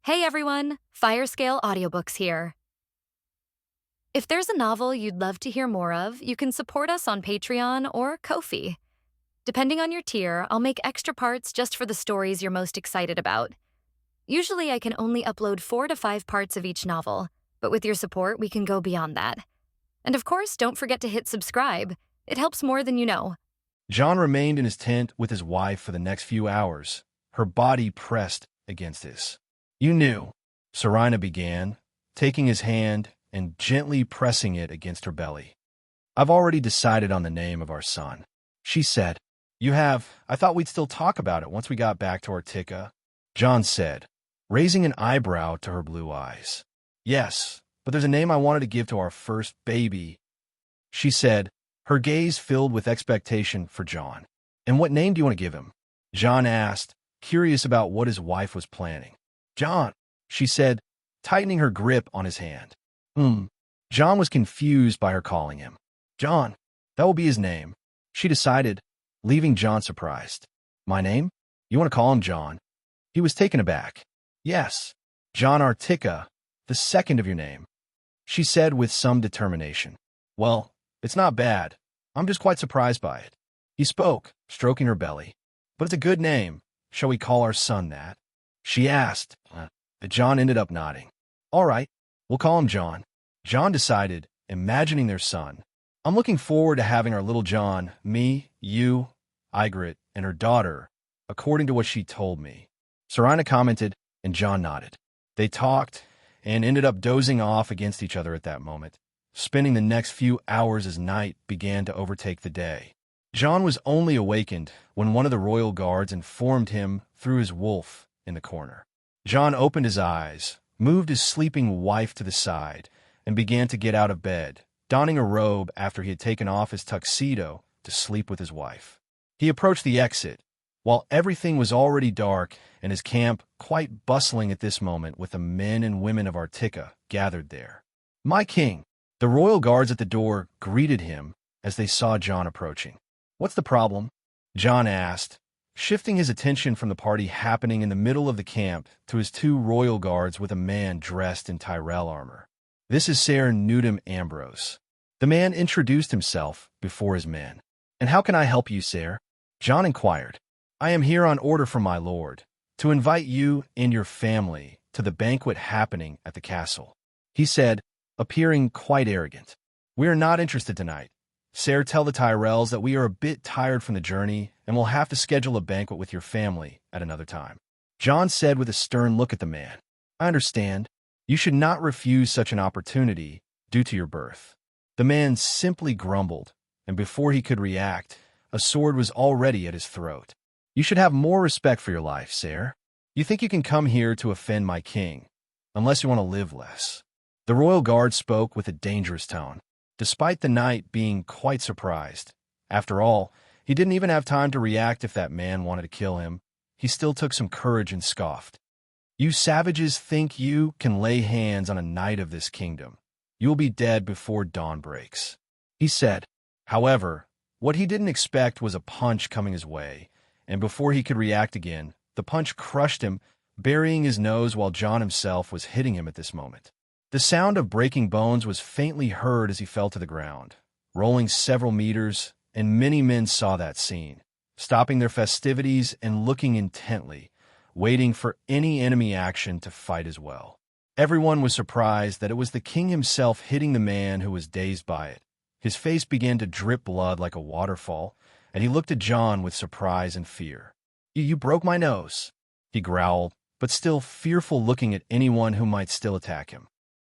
Hey everyone, Firescale Audiobooks here. If there's a novel you'd love to hear more of, you can support us on Patreon or Ko-fi. Depending on your tier, I'll make extra parts just for the stories you're most excited about. Usually I can only upload 4 to 5 parts of each novel, but with your support we can go beyond that. And of course, don't forget to hit subscribe. It helps more than you know. Jon remained in his tent with his wife for the next few hours, her body pressed against his. "You knew," Serena began, taking his hand and gently pressing it against her belly. "I've already decided on the name of our son," she said. "You have? I thought we'd still talk about it once we got back to Artica," Jon said, raising an eyebrow to her blue eyes. "Yes, but there's a name I wanted to give to our first baby," she said, her gaze filled with expectation for Jon. "And what name do you want to give him?" Jon asked, curious about what his wife was planning. "Jon," she said, tightening her grip on his hand. Jon was confused by her calling him. "Jon, that will be his name," she decided, leaving Jon surprised. "My name? You want to call him Jon?" He was taken aback. "Yes, Jon Artica, the second of your name," she said with some determination. "Well, it's not bad. I'm just quite surprised by it," he spoke, stroking her belly. "But it's a good name. Shall we call our son that?" she asked. Jon ended up nodding. "All right, we'll call him Jon," Jon decided, imagining their son. "I'm looking forward to having our little Jon, me, you, Ygritte, and her daughter, according to what she told me," Serena commented, and Jon nodded. They talked and ended up dozing off against each other at that moment, spending the next few hours as night began to overtake the day. Jon was only awakened when one of the royal guards informed him through his wolf in the corner. Jon opened his eyes, moved his sleeping wife to the side, and began to get out of bed, donning a robe after he had taken off his tuxedo to sleep with his wife. He approached the exit, while everything was already dark and his camp quite bustling at this moment with the men and women of Artica gathered there. "My king," the royal guards at the door greeted him as they saw Jon approaching. "What's the problem?" Jon asked, shifting his attention from the party happening in the middle of the camp to his 2 royal guards with a man dressed in Tyrell armor. "This is Ser Nudum Ambrose." The man introduced himself before his men. "And how can I help you, Ser?" Jon inquired. "I am here on order from my lord, to invite you and your family to the banquet happening at the castle," he said, appearing quite arrogant. "We are not interested tonight. Ser, tell the Tyrells that we are a bit tired from the journey and will have to schedule a banquet with your family at another time," Jon said with a stern look at the man. "I understand. You should not refuse such an opportunity due to your birth." The man simply grumbled, and before he could react, a sword was already at his throat. "You should have more respect for your life, Ser. You think you can come here to offend my king, unless you want to live less." The royal guard spoke with a dangerous tone, despite the knight being quite surprised. After all, he didn't even have time to react if that man wanted to kill him. He still took some courage and scoffed. "You savages think you can lay hands on a knight of this kingdom. You will be dead before dawn breaks," he said. However, what he didn't expect was a punch coming his way, and before he could react again, the punch crushed him, burying his nose while Jon himself was hitting him at this moment. The sound of breaking bones was faintly heard as he fell to the ground, rolling several meters, and many men saw that scene, stopping their festivities and looking intently, waiting for any enemy action to fight as well. Everyone was surprised that it was the king himself hitting the man who was dazed by it. His face began to drip blood like a waterfall, and he looked at Jon with surprise and fear. You broke my nose," he growled, but still fearful looking at anyone who might still attack him.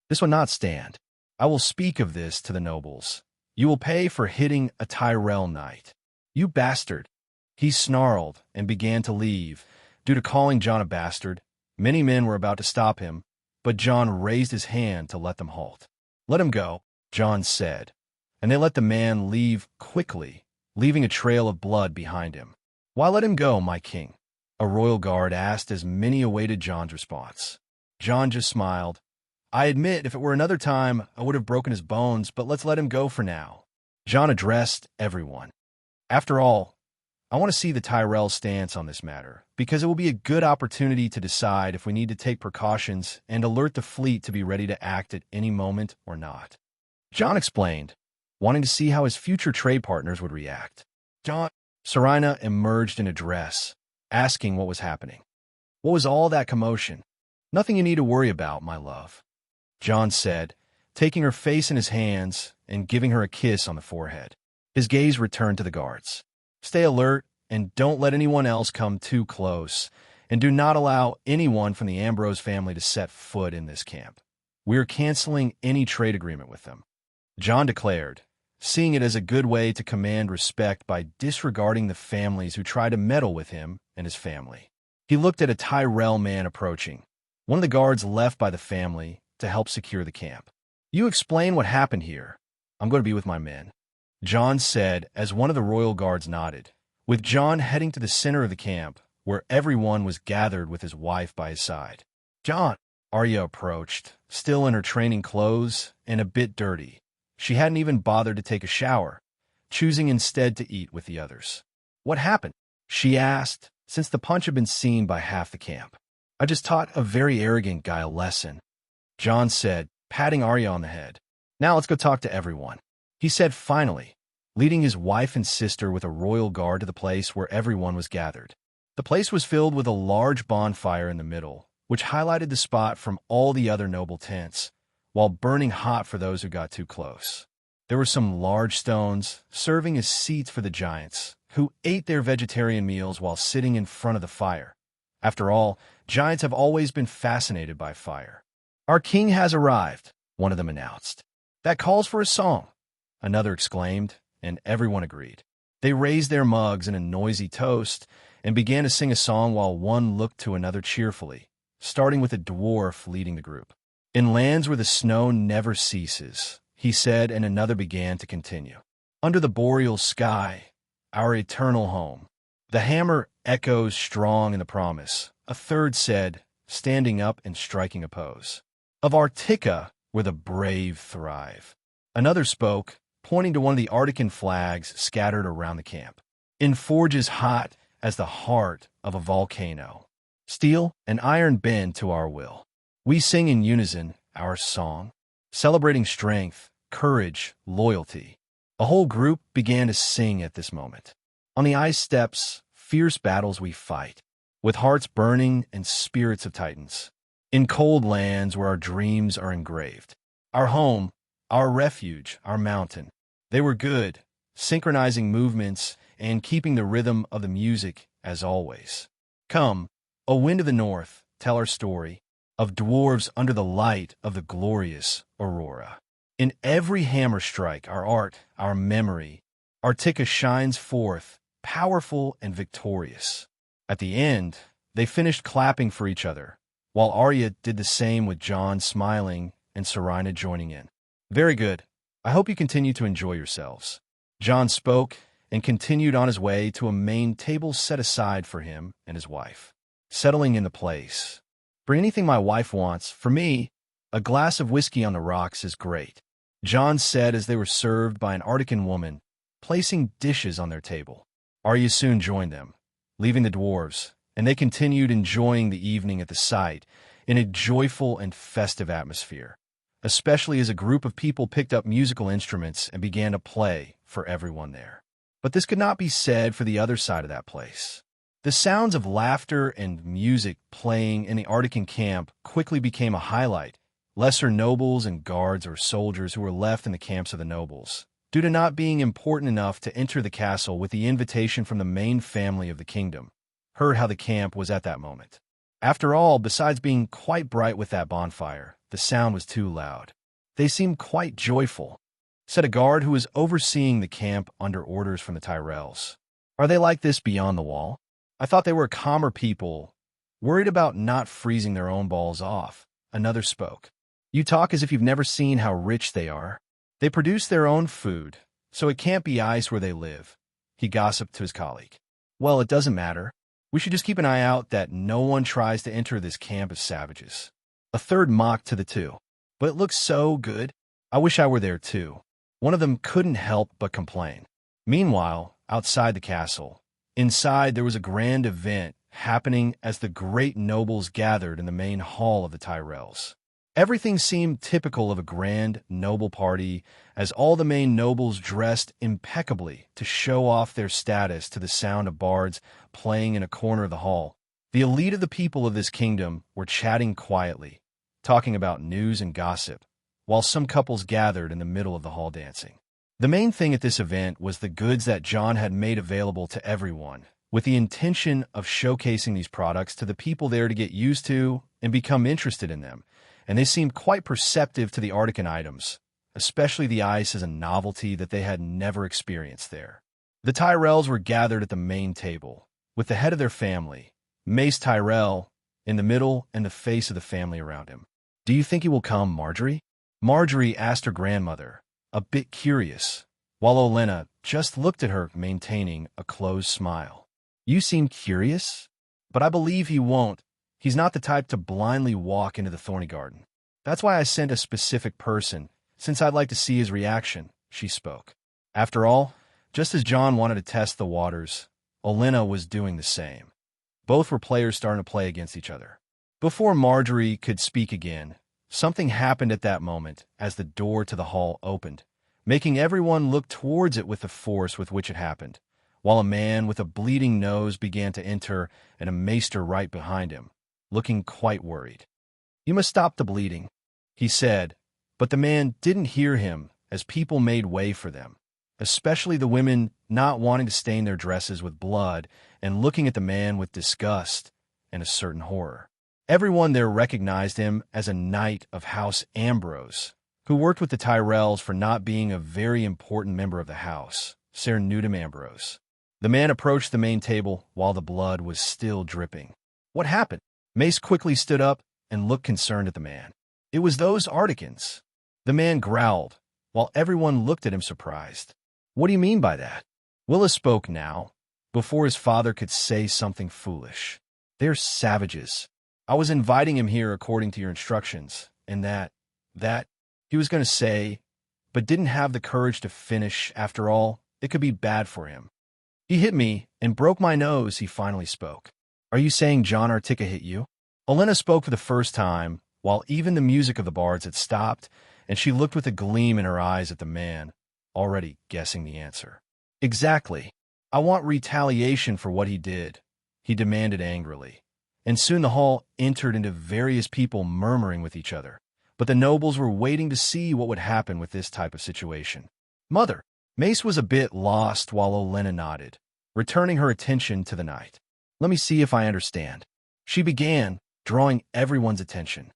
"This will not stand. I will speak of this to the nobles. You will pay for hitting a Tyrell knight." "You bastard!" He snarled and began to leave. Due to calling Jon a bastard, many men were about to stop him, but Jon raised his hand to let them halt. "Let him go," Jon said, and they let the man leave quickly, leaving a trail of blood behind him. "Why let him go, my king?" a royal guard asked as many awaited Jon's response. Jon just smiled. "I admit, if it were another time, I would have broken his bones, but let's let him go for now." Jon addressed everyone. "After all, I want to see the Tyrell's stance on this matter. because it will be a good opportunity to decide if we need to take precautions and alert the fleet to be ready to act at any moment or not. Jon explained, wanting to see how his future trade partners would react. Serena emerged in a dress, asking what was happening. What was all that commotion? Nothing you need to worry about, my love, Jon said, taking her face in his hands and giving her a kiss on the forehead. His gaze returned to the guards. Stay alert and don't let anyone else come too close, and do not allow anyone from the Ambrose family to set foot in this camp. We are canceling any trade agreement with them, Jon declared, seeing it as a good way to command respect by disregarding the families who try to meddle with him and his family. He looked at a Tyrell man approaching, one of the guards left by the family to help secure the camp. You explain what happened here. I'm going to be with my men, Jon said as one of the royal guards nodded, with Jon heading to the center of the camp, where everyone was gathered with his wife by his side. Jon, Arya approached, still in her training clothes and a bit dirty. She hadn't even bothered to take a shower, choosing instead to eat with the others. What happened? She asked, since the punch had been seen by half the camp. I just taught a very arrogant guy a lesson, Jon said, patting Arya on the head. Now let's go talk to everyone, he said finally, leading his wife and sister with a royal guard to the place where everyone was gathered. The place was filled with a large bonfire in the middle, which highlighted the spot from all the other noble tents, while burning hot for those who got too close. There were some large stones serving as seats for the giants, who ate their vegetarian meals while sitting in front of the fire. After all, giants have always been fascinated by fire. Our king has arrived, one of them announced. That calls for a song, another exclaimed, and everyone agreed. They raised their mugs in a noisy toast and began to sing a song while one looked to another cheerfully, starting with a dwarf leading the group. In lands where the snow never ceases, he said, and another began to continue. Under the boreal sky, our eternal home. The hammer echoes strong in the promise, a third said, standing up and striking a pose. Of Artica, where the brave thrive. Another spoke, pointing to one of the Artican flags scattered around the camp. In forges hot as the heart of a volcano, steel and iron bend to our will. We sing in unison our song, celebrating strength, courage, loyalty. A whole group began to sing at this moment. On the ice steps, fierce battles we fight, with hearts burning and spirits of titans. In cold lands where our dreams are engraved. Our home, our refuge, our mountain. They were good, synchronizing movements and keeping the rhythm of the music as always. Come, O wind of the north, tell our story of dwarves under the light of the glorious aurora. In every hammer strike, our art, our memory, Artica shines forth, powerful and victorious. At the end, they finished clapping for each other, while Arya did the same with Jon smiling and Serena joining in. Very good. I hope you continue to enjoy yourselves. Jon spoke and continued on his way to a main table set aside for him and his wife. Settling into place. Bring anything my wife wants. For me, a glass of whiskey on the rocks is great, Jon said as they were served by an Artican woman, placing dishes on their table. Arya soon joined them, leaving the dwarves, and they continued enjoying the evening at the site in a joyful and festive atmosphere, especially as a group of people picked up musical instruments and began to play for everyone there. But this could not be said for the other side of that place. The sounds of laughter and music playing in the Artican camp quickly became a highlight. Lesser nobles and guards or soldiers who were left in the camps of the nobles, due to not being important enough to enter the castle with the invitation from the main family of the kingdom, heard how the camp was at that moment. After all, besides being quite bright with that bonfire, the sound was too loud. They seemed quite joyful, said a guard who was overseeing the camp under orders from the Tyrells. Are they like this beyond the wall? I thought they were calmer people, worried about not freezing their own balls off. Another spoke. You talk as if you've never seen how rich they are. They produce their own food, so it can't be ice where they live, he gossiped to his colleague. Well, it doesn't matter. We should just keep an eye out that no one tries to enter this camp of savages. A third mocked to the two. But it looks so good. I wish I were there too. One of them couldn't help but complain. Meanwhile, outside the castle, inside there was a grand event happening as the great nobles gathered in the main hall of the Tyrells. Everything seemed typical of a grand noble party, as all the main nobles dressed impeccably to show off their status to the sound of bards playing in a corner of the hall. The elite of the people of this kingdom were chatting quietly, talking about news and gossip, while some couples gathered in the middle of the hall dancing. The main thing at this event was the goods that Jon had made available to everyone, with the intention of showcasing these products to the people there to get used to and become interested in them, and they seemed quite perceptive to the Artican items, especially the ice as a novelty that they had never experienced there. The Tyrells were gathered at the main table, with the head of their family, Mace Tyrell, in the middle and the face of the family around him. "Do you think he will come, Marjorie?" Marjorie asked her grandmother, a bit curious, while Olenna just looked at her, maintaining a closed smile. "You seem curious, but I believe he won't. He's not the type to blindly walk into the thorny garden. That's why I sent a specific person, since I'd like to see his reaction," she spoke. After all, just as Jon wanted to test the waters, Olenna was doing the same. Both were players starting to play against each other. Before Marjorie could speak again, something happened at that moment as the door to the hall opened, making everyone look towards it with the force with which it happened, while a man with a bleeding nose began to enter and a maester right behind him, looking quite worried. "You must stop the bleeding," he said, but the man didn't hear him as people made way for them, especially the women not wanting to stain their dresses with blood and looking at the man with disgust and a certain horror. Everyone there recognized him as a knight of House Ambrose, who worked with the Tyrells for not being a very important member of the house, Ser Nudum Ambrose. The man approached the main table while the blood was still dripping. "What happened?" Mace quickly stood up and looked concerned at the man. "It was those Articans." The man growled, while everyone looked at him surprised. "What do you mean by that?" Willis spoke now, before his father could say something foolish. "They're savages. I was inviting him here according to your instructions, and that, he was going to say, but didn't have the courage to finish. After all, it could be bad for him. He hit me and broke my nose," he finally spoke. "Are you saying Jon Artica hit you?" Olenna spoke for the first time, while even the music of the bards had stopped, and she looked with a gleam in her eyes at the man, already guessing the answer. "Exactly. I want retaliation for what he did," he demanded angrily. And soon the hall entered into various people murmuring with each other, but the nobles were waiting to see what would happen with this type of situation. "Mother." Mace was a bit lost while Olenna nodded, returning her attention to the knight. "Let me see if I understand." She began, drawing everyone's attention.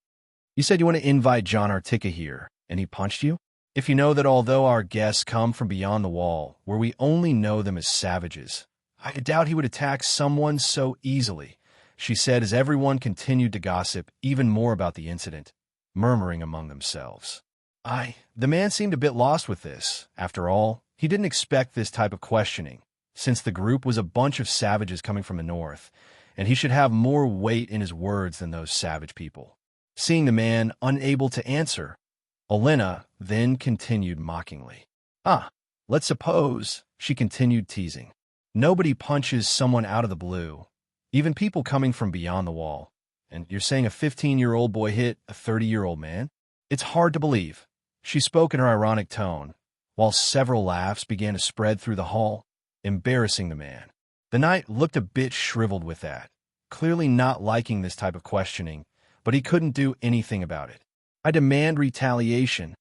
"You said you want to invite Jon Artica here, and he punched you? If you know that although our guests come from beyond the wall, where we only know them as savages, I doubt he would attack someone so easily," she said as everyone continued to gossip even more about the incident, murmuring among themselves. The man seemed a bit lost with this. After all, he didn't expect this type of questioning, since the group was a bunch of savages coming from the north, and he should have more weight in his words than those savage people. Seeing the man unable to answer, Olenna then continued mockingly. Let's suppose," she continued teasing, "nobody punches someone out of the blue, even people coming from beyond the wall, and you're saying a 15-year-old boy hit a 30-year-old man? It's hard to believe." She spoke in her ironic tone, while several laughs began to spread through the hall, embarrassing the man. The knight looked a bit shriveled with that, clearly not liking this type of questioning, but he couldn't do anything about it. "I demand retaliation,"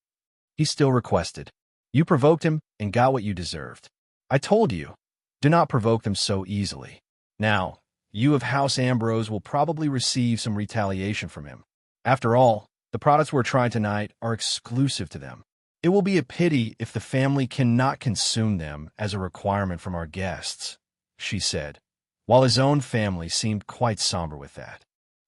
he still requested. "You provoked him and got what you deserved. I told you, do not provoke them so easily. Now, you of House Ambrose will probably receive some retaliation from him. After all, the products we're trying tonight are exclusive to them. It will be a pity if the family cannot consume them as a requirement from our guests," she said, while his own family seemed quite somber with that.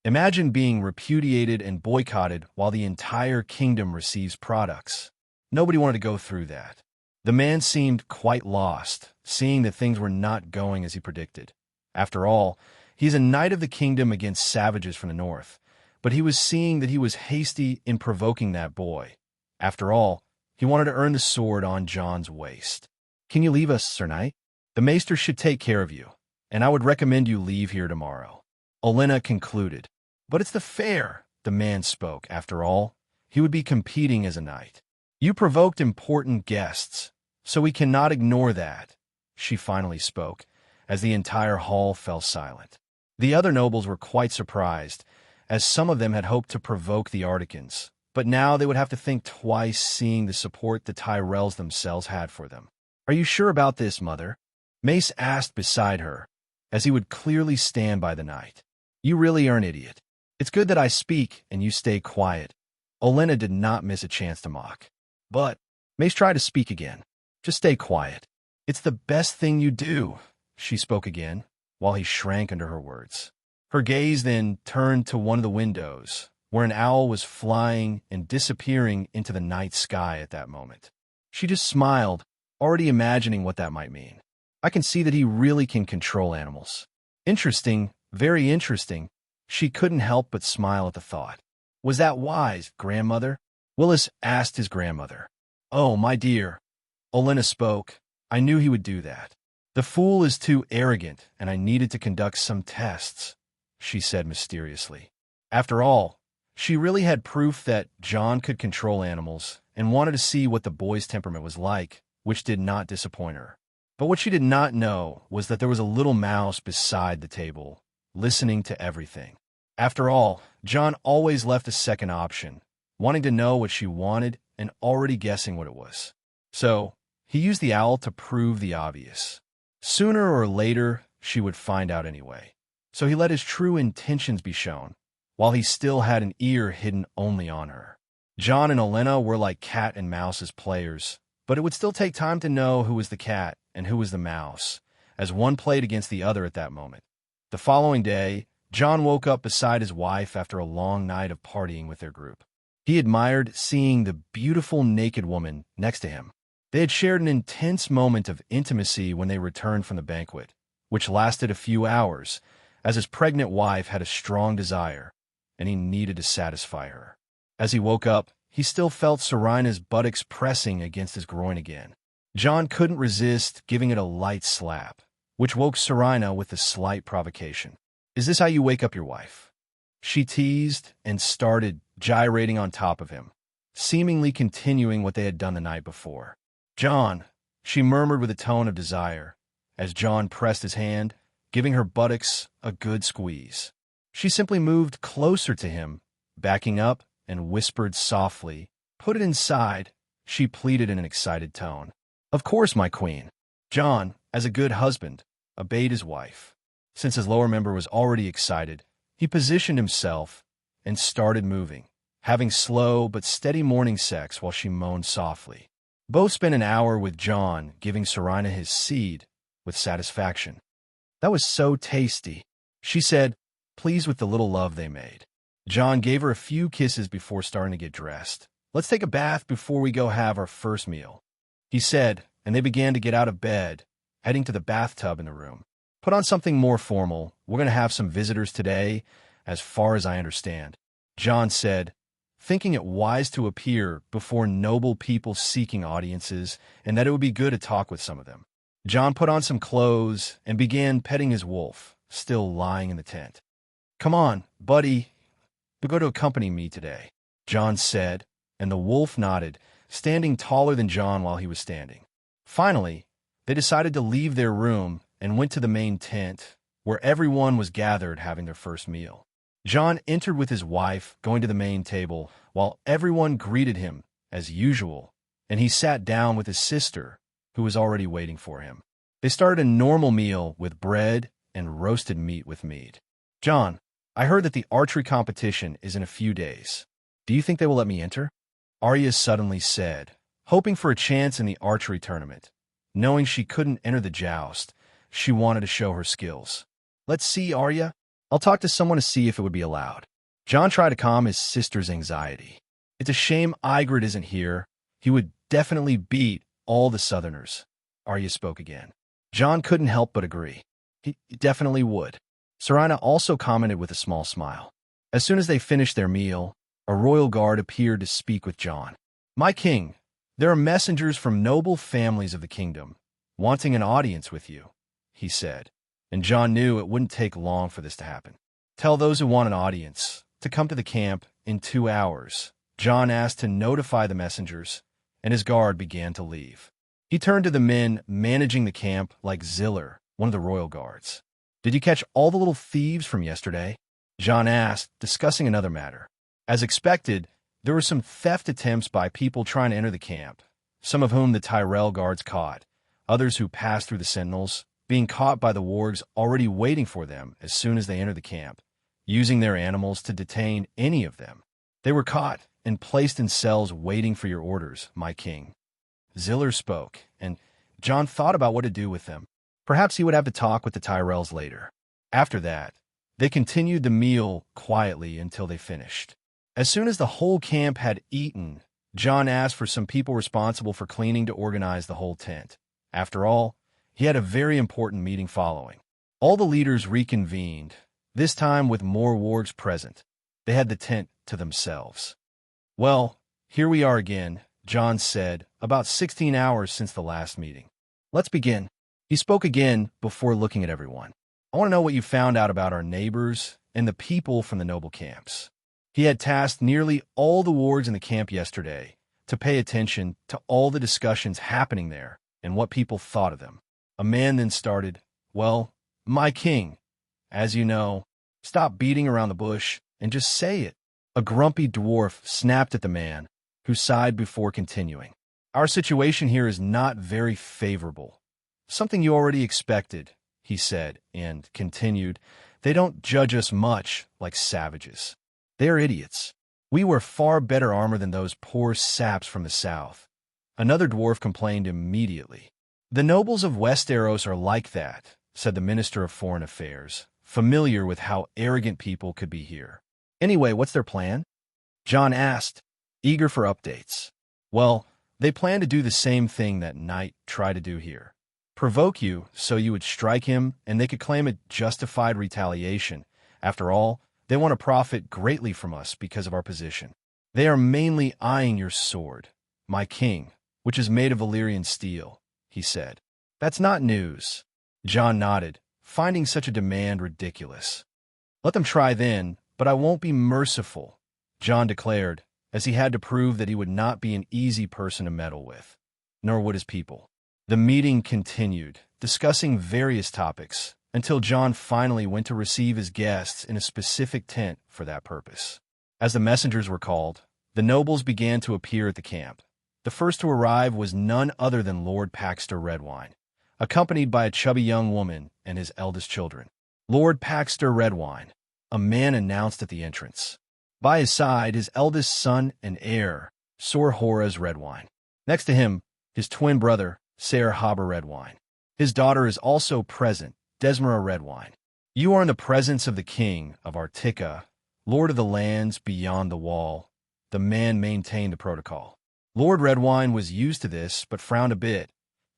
Imagine being repudiated and boycotted while the entire kingdom receives products. Nobody wanted to go through that. The man seemed quite lost, seeing that things were not going as he predicted. After all, he's a knight of the kingdom against savages from the north, but he was seeing that he was hasty in provoking that boy. After all, he wanted to earn the sword on Jon's waist. "Can you leave us, Sir Knight? The maester should take care of you, and I would recommend you leave here tomorrow." Olenna concluded. But it's the fair, the man spoke. After all, he would be competing as a knight. You provoked important guests, so we cannot ignore that, she finally spoke, as the entire hall fell silent. The other nobles were quite surprised, as some of them had hoped to provoke the Articans, but now they would have to think twice seeing the support the Tyrells themselves had for them. Are you sure about this, Mother? Mace asked beside her, as he would clearly stand by the knight. You really are an idiot. It's good that I speak and you stay quiet. Olenna did not miss a chance to mock. But Mace tried to speak again. Just stay quiet. It's the best thing you do, she spoke again, while he shrank under her words. Her gaze then turned to one of the windows, where an owl was flying and disappearing into the night sky at that moment. She just smiled, already imagining what that might mean. I can see that he really can control animals. Interesting, very interesting. She couldn't help but smile at the thought. Was that wise, grandmother? Willis asked his grandmother. Oh, my dear. Olenna spoke. I knew he would do that. The fool is too arrogant, and I needed to conduct some tests, she said mysteriously. After all, she really had proof that Jon could control animals and wanted to see what the boy's temperament was like, which did not disappoint her. But what she did not know was that there was a little mouse beside the table, listening to everything. After all, Jon always left a second option, wanting to know what she wanted and already guessing what it was. So, he used the owl to prove the obvious. Sooner or later, she would find out anyway. So he let his true intentions be shown, while he still had an ear hidden only on her. Jon and Olenna were like cat and mouse as players, but it would still take time to know who was the cat and who was the mouse, as one played against the other at that moment. The following day, Jon woke up beside his wife after a long night of partying with their group. He admired seeing the beautiful naked woman next to him. They had shared an intense moment of intimacy when they returned from the banquet, which lasted a few hours, as his pregnant wife had a strong desire, and he needed to satisfy her. As he woke up, he still felt Serina's buttocks pressing against his groin again. Jon couldn't resist giving it a light slap, which woke Serina with a slight provocation. Is this how you wake up your wife? She teased and started gyrating on top of him, seemingly continuing what they had done the night before. Jon, she murmured with a tone of desire, as Jon pressed his hand, giving her buttocks a good squeeze. She simply moved closer to him, backing up, and whispered softly, "Put it inside," she pleaded in an excited tone. "Of course, my queen." Jon, as a good husband, obeyed his wife. Since his lower member was already excited, he positioned himself and started moving, having slow but steady morning sex while she moaned softly. Both spent an hour with Jon, giving Serina his seed with satisfaction. "That was so tasty," she said, pleased with the little love they made. Jon gave her a few kisses before starting to get dressed. "Let's take a bath before we go have our first meal," he said, and they began to get out of bed, heading to the bathtub in the room. "Put on something more formal. We're going to have some visitors today, as far as I understand," Jon said, thinking it wise to appear before noble people seeking audiences, and that it would be good to talk with some of them. Jon put on some clothes and began petting his wolf, still lying in the tent. "Come on, buddy, we're going to accompany me today," Jon said, and the wolf nodded, standing taller than Jon while he was standing. Finally, they decided to leave their room and went to the main tent, where everyone was gathered having their first meal. Jon entered with his wife, going to the main table, while everyone greeted him, as usual, and he sat down with his sister, who was already waiting for him. They started a normal meal with bread and roasted meat with meat. "Jon, I heard that the archery competition is in a few days. Do you think they will let me enter?" Arya suddenly said, hoping for a chance in the archery tournament. Knowing she couldn't enter the joust, she wanted to show her skills. "Let's see, Arya. I'll talk to someone to see if it would be allowed." Jon tried to calm his sister's anxiety. "It's a shame Ygritte isn't here. He would definitely beat all the Southerners," Arya spoke again. Jon couldn't help but agree. He definitely would. Serina also commented with a small smile. As soon as they finished their meal, a royal guard appeared to speak with Jon. "My king, there are messengers from noble families of the kingdom, wanting an audience with you," he said, and Jon knew it wouldn't take long for this to happen. Tell those who want an audience to come to the camp in 2 hours. Jon asked to notify the messengers, and his guard began to leave. He turned to the men managing the camp like Ziller, one of the royal guards. "Did you catch all the little thieves from yesterday?" Jon asked, discussing another matter. As expected, there were some theft attempts by people trying to enter the camp, some of whom the Tyrell guards caught, others who passed through the sentinels, being caught by the wargs already waiting for them as soon as they entered the camp, using their animals to detain any of them. "They were caught and placed in cells waiting for your orders, my king." Ziller spoke, and Jon thought about what to do with them. Perhaps he would have to talk with the Tyrells later. After that, they continued the meal quietly until they finished. As soon as the whole camp had eaten, Jon asked for some people responsible for cleaning to organize the whole tent. After all, he had a very important meeting following. All the leaders reconvened, this time with more wargs present. They had the tent to themselves. "Well, here we are again," Jon said, about 16 hours since the last meeting. "Let's begin." He spoke again before looking at everyone. "I want to know what you found out about our neighbors and the people from the noble camps." He had tasked nearly all the wards in the camp yesterday to pay attention to all the discussions happening there and what people thought of them. A man then started, "Well, my king, as you know, stop beating around the bush and just say it." A grumpy dwarf snapped at the man, who sighed before continuing. "Our situation here is not very favorable. Something you already expected," he said, and continued, "They don't judge us much like savages. They're idiots. We wear far better armor than those poor saps from the south." Another dwarf complained immediately. "The nobles of Westeros are like that," said the Minister of Foreign Affairs, familiar with how arrogant people could be here. "Anyway, what's their plan?" Jon asked, eager for updates. "Well, they plan to do the same thing that Knight tried to do here. Provoke you so you would strike him and they could claim a justified retaliation. After all, they want to profit greatly from us because of our position. They are mainly eyeing your sword, my king, which is made of Valyrian steel," he said. "That's not news." Jon nodded, finding such a demand ridiculous. "Let them try then, but I won't be merciful," Jon declared, as he had to prove that he would not be an easy person to meddle with, nor would his people. The meeting continued, discussing various topics, until Jon finally went to receive his guests in a specific tent for that purpose. As the messengers were called, the nobles began to appear at the camp. The first to arrive was none other than Lord Paxter Redwine, accompanied by a chubby young woman and his eldest children. "Lord Paxter Redwine," a man announced at the entrance. By his side, his eldest son and heir, Sor Horas Redwine. Next to him, his twin brother, Ser Haber Redwine. His daughter is also present, Desmara Redwine. "You are in the presence of the king of Artica, lord of the lands beyond the wall." The man maintained the protocol. Lord Redwine was used to this, but frowned a bit,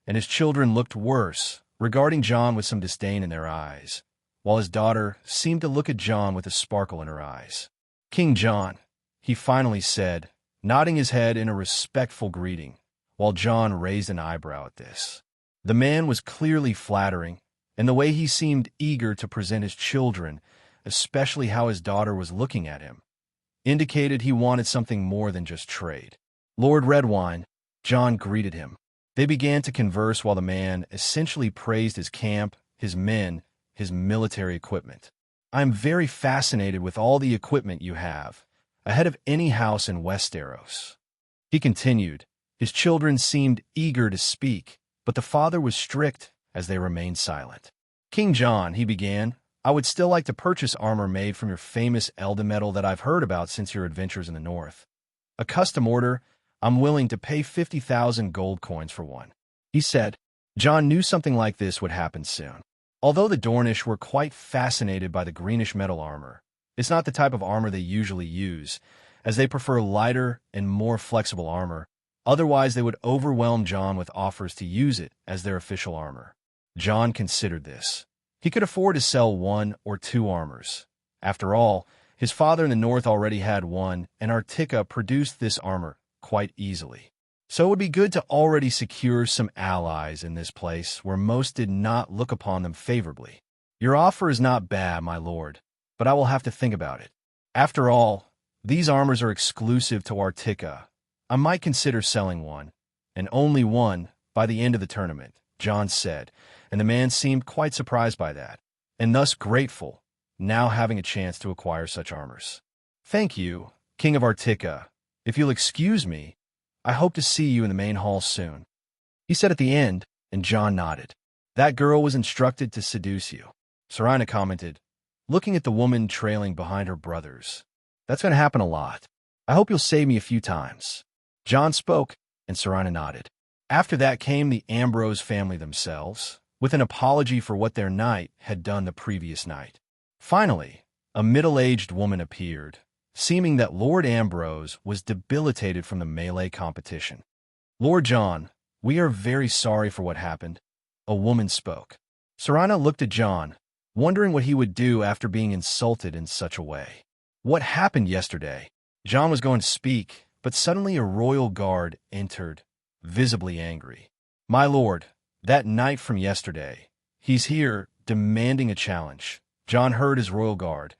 and his children looked worse, regarding Jon with some disdain in their eyes, while his daughter seemed to look at Jon with a sparkle in her eyes. "King Jon," he finally said, nodding his head in a respectful greeting, while Jon raised an eyebrow at this. The man was clearly flattering, and the way he seemed eager to present his children, especially how his daughter was looking at him, indicated he wanted something more than just trade. "Lord Redwine," Jon greeted him. They began to converse while the man essentially praised his camp, his men, his military equipment. "I am very fascinated with all the equipment you have, ahead of any house in Westeros." He continued. His children seemed eager to speak, but the father was strict as they remained silent. "King Jon," he began, "I would still like to purchase armor made from your famous Elden metal that I've heard about since your adventures in the north. A custom order, I'm willing to pay 50,000 gold coins for one," he said. Jon knew something like this would happen soon. Although the Dornish were quite fascinated by the greenish metal armor, it's not the type of armor they usually use, as they prefer lighter and more flexible armor. Otherwise, they would overwhelm Jon with offers to use it as their official armor. Jon considered this. He could afford to sell 1 or 2 armors. After all, his father in the north already had one, and Artica produced this armor quite easily. So it would be good to already secure some allies in this place where most did not look upon them favorably. "Your offer is not bad, my lord," but I will have to think about it. After all, these armors are exclusive to Artica. I might consider selling one, and only one, by the end of the tournament, Jon said, and the man seemed quite surprised by that, and thus grateful, now having a chance to acquire such armors. Thank you, King of Artica. If you'll excuse me, I hope to see you in the main hall soon, he said at the end, and Jon nodded. That girl was instructed to seduce you, Serena commented, looking at the woman trailing behind her brothers. That's going to happen a lot. I hope you'll save me a few times. Jon spoke, and Serena nodded. After that came the Ambrose family themselves, with an apology for what their knight had done the previous night. Finally, a middle-aged woman appeared, seeming that Lord Ambrose was debilitated from the melee competition. Lord Jon, we are very sorry for what happened, a woman spoke. Serena looked at Jon, wondering what he would do after being insulted in such a way. What happened yesterday? Jon was going to speak, but suddenly a royal guard entered, visibly angry. My lord, that knight from yesterday, he's here, demanding a challenge. Jon heard his royal guard,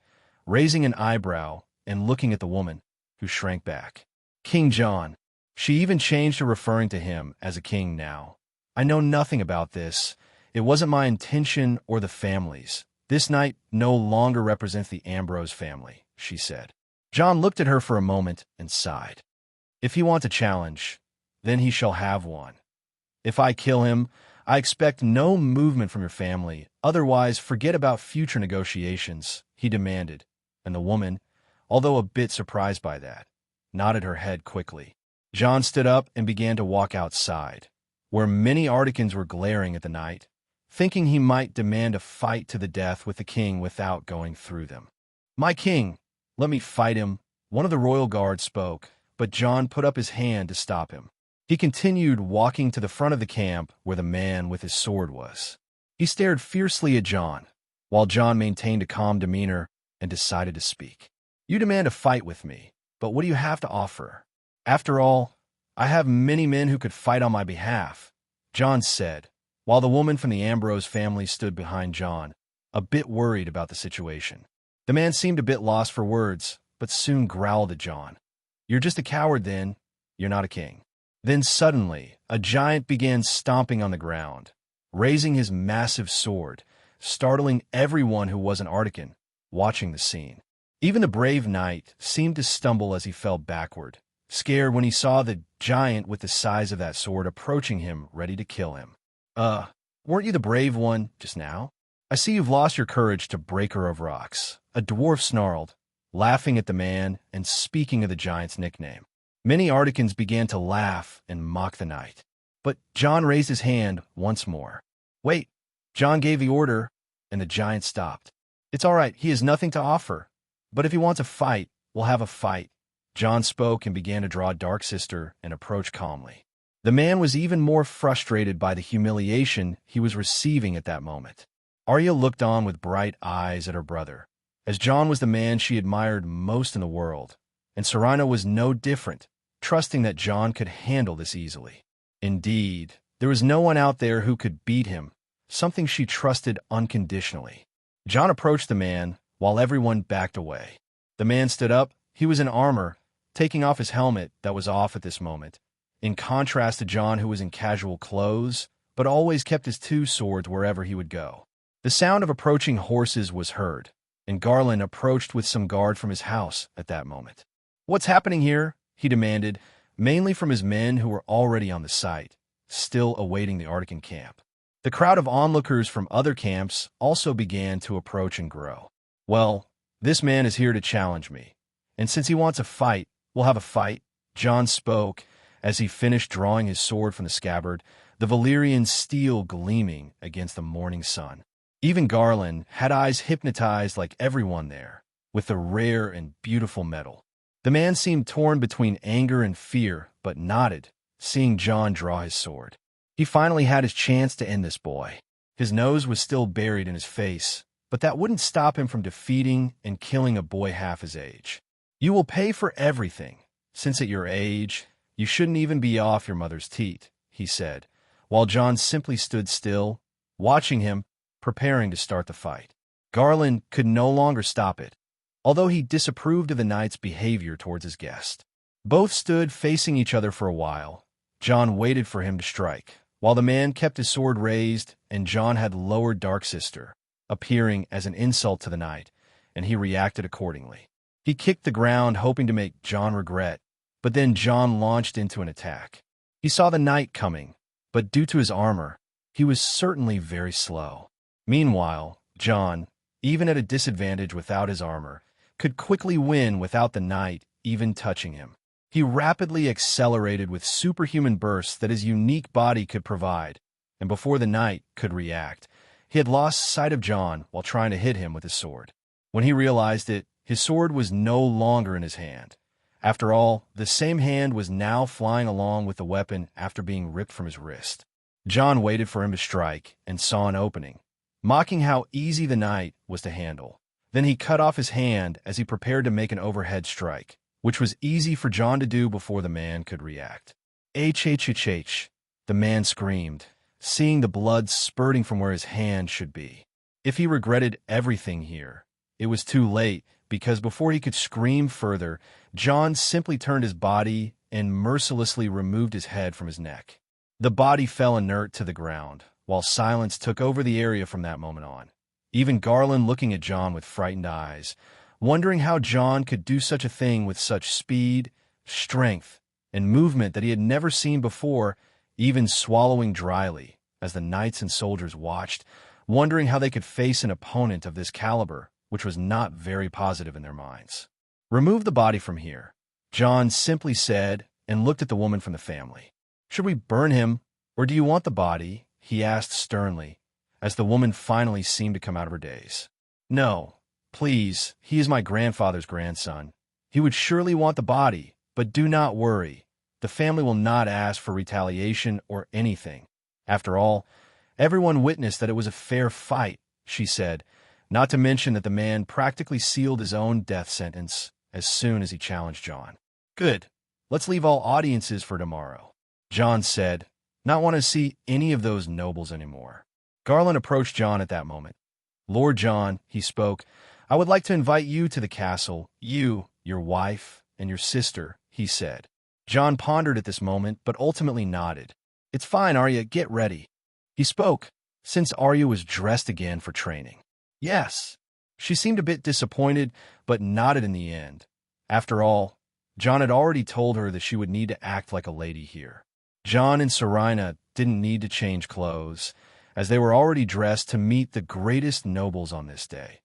raising an eyebrow and looking at the woman, who shrank back. King Jon. She even changed to referring to him as a king now. I know nothing about this. It wasn't my intention or the family's. This knight no longer represents the Ambrose family, she said. Jon looked at her for a moment and sighed. If he wants a challenge, then he shall have one. If I kill him, I expect no movement from your family. Otherwise, forget about future negotiations, he demanded, and the woman, although a bit surprised by that, nodded her head quickly. Jon stood up and began to walk outside, where many Articans were glaring at the knight, thinking he might demand a fight to the death with the king without going through them. My king, let me fight him, one of the royal guards spoke, but Jon put up his hand to stop him. He continued walking to the front of the camp where the man with his sword was. He stared fiercely at Jon, while Jon maintained a calm demeanor and decided to speak. You demand a fight with me, but what do you have to offer? After all, I have many men who could fight on my behalf, Jon said, while the woman from the Ambrose family stood behind Jon, a bit worried about the situation. The man seemed a bit lost for words, but soon growled at Jon. You're just a coward then, you're not a king. Then suddenly, a giant began stomping on the ground, raising his massive sword, startling everyone who was an Artican, watching the scene. Even the brave knight seemed to stumble as he fell backward, scared when he saw the giant with the size of that sword approaching him, ready to kill him. Weren't you the brave one just now? I see you've lost your courage to breaker of rocks, a dwarf snarled, laughing at the man and speaking of the giant's nickname. Many Articans began to laugh and mock the knight. But Jon raised his hand once more. Wait, Jon gave the order, and the giant stopped. It's all right, he has nothing to offer. But if he wants a fight, we'll have a fight. Jon spoke and began to draw Dark Sister and approach calmly. The man was even more frustrated by the humiliation he was receiving at that moment. Arya looked on with bright eyes at her brother, as Jon was the man she admired most in the world, and Serena was no different, trusting that Jon could handle this easily. Indeed, there was no one out there who could beat him, something she trusted unconditionally. Jon approached the man, while everyone backed away. The man stood up. He was in armor, taking off his helmet that was off at this moment, in contrast to Jon, who was in casual clothes, but always kept his two swords wherever he would go. The sound of approaching horses was heard, and Garland approached with some guard from his house at that moment. What's happening here? He demanded, mainly from his men who were already on the site, still awaiting the Artican camp. The crowd of onlookers from other camps also began to approach and grow. Well, this man is here to challenge me, and since he wants a fight, we'll have a fight, Jon spoke as he finished drawing his sword from the scabbard, the Valyrian steel gleaming against the morning sun. Even Garland had eyes hypnotized like everyone there, with the rare and beautiful metal. The man seemed torn between anger and fear, but nodded, seeing Jon draw his sword. He finally had his chance to end this boy. His nose was still buried in his face, but that wouldn't stop him from defeating and killing a boy half his age. You will pay for everything, since at your age, you shouldn't even be off your mother's teat, he said, while Jon simply stood still, watching him, preparing to start the fight. Garland could no longer stop it, although he disapproved of the knight's behavior towards his guest. Both stood facing each other for a while. Jon waited for him to strike, while the man kept his sword raised, and Jon had lowered Dark Sister, appearing as an insult to the knight, and he reacted accordingly. He kicked the ground, hoping to make Jon regret, but then Jon launched into an attack. He saw the knight coming, but due to his armor, he was certainly very slow. Meanwhile, Jon, even at a disadvantage without his armor, could quickly win without the knight even touching him. He rapidly accelerated with superhuman bursts that his unique body could provide, and before the knight could react, he had lost sight of Jon while trying to hit him with his sword. When he realized it, his sword was no longer in his hand. After all, the same hand was now flying along with the weapon after being ripped from his wrist. Jon waited for him to strike and saw an opening, mocking how easy the knight was to handle. Then he cut off his hand as he prepared to make an overhead strike, which was easy for Jon to do before the man could react. H, the man screamed, seeing the blood spurting from where his hand should be. If he regretted everything here, it was too late, because before he could scream further, Jon simply turned his body and mercilessly removed his head from his neck. The body fell inert to the ground, while silence took over the area from that moment on. Even Garland looking at Jon with frightened eyes, wondering how Jon could do such a thing with such speed, strength, and movement that he had never seen before, even swallowing dryly, as the knights and soldiers watched, wondering how they could face an opponent of this caliber, which was not very positive in their minds. "Remove the body from here," Jon simply said, and looked at the woman from the family. "Should we burn him, or do you want the body?" he asked sternly, as the woman finally seemed to come out of her daze. "No, please, he is my grandfather's grandson. He would surely want the body, but do not worry. The family will not ask for retaliation or anything. After all, everyone witnessed that it was a fair fight," she said, not to mention that the man practically sealed his own death sentence as soon as he challenged Jon. "Good. Let's leave all audiences for tomorrow," Jon said, not wanting to see any of those nobles anymore. Garland approached Jon at that moment. "Lord Jon," he spoke, "I would like to invite you to the castle, you, your wife, and your sister," he said. Jon pondered at this moment, but ultimately nodded. "It's fine, Arya, get ready." He spoke, since Arya was dressed again for training. "Yes." She seemed a bit disappointed, but nodded in the end. After all, Jon had already told her that she would need to act like a lady here. Jon and Serena didn't need to change clothes, as they were already dressed to meet the greatest nobles on this day.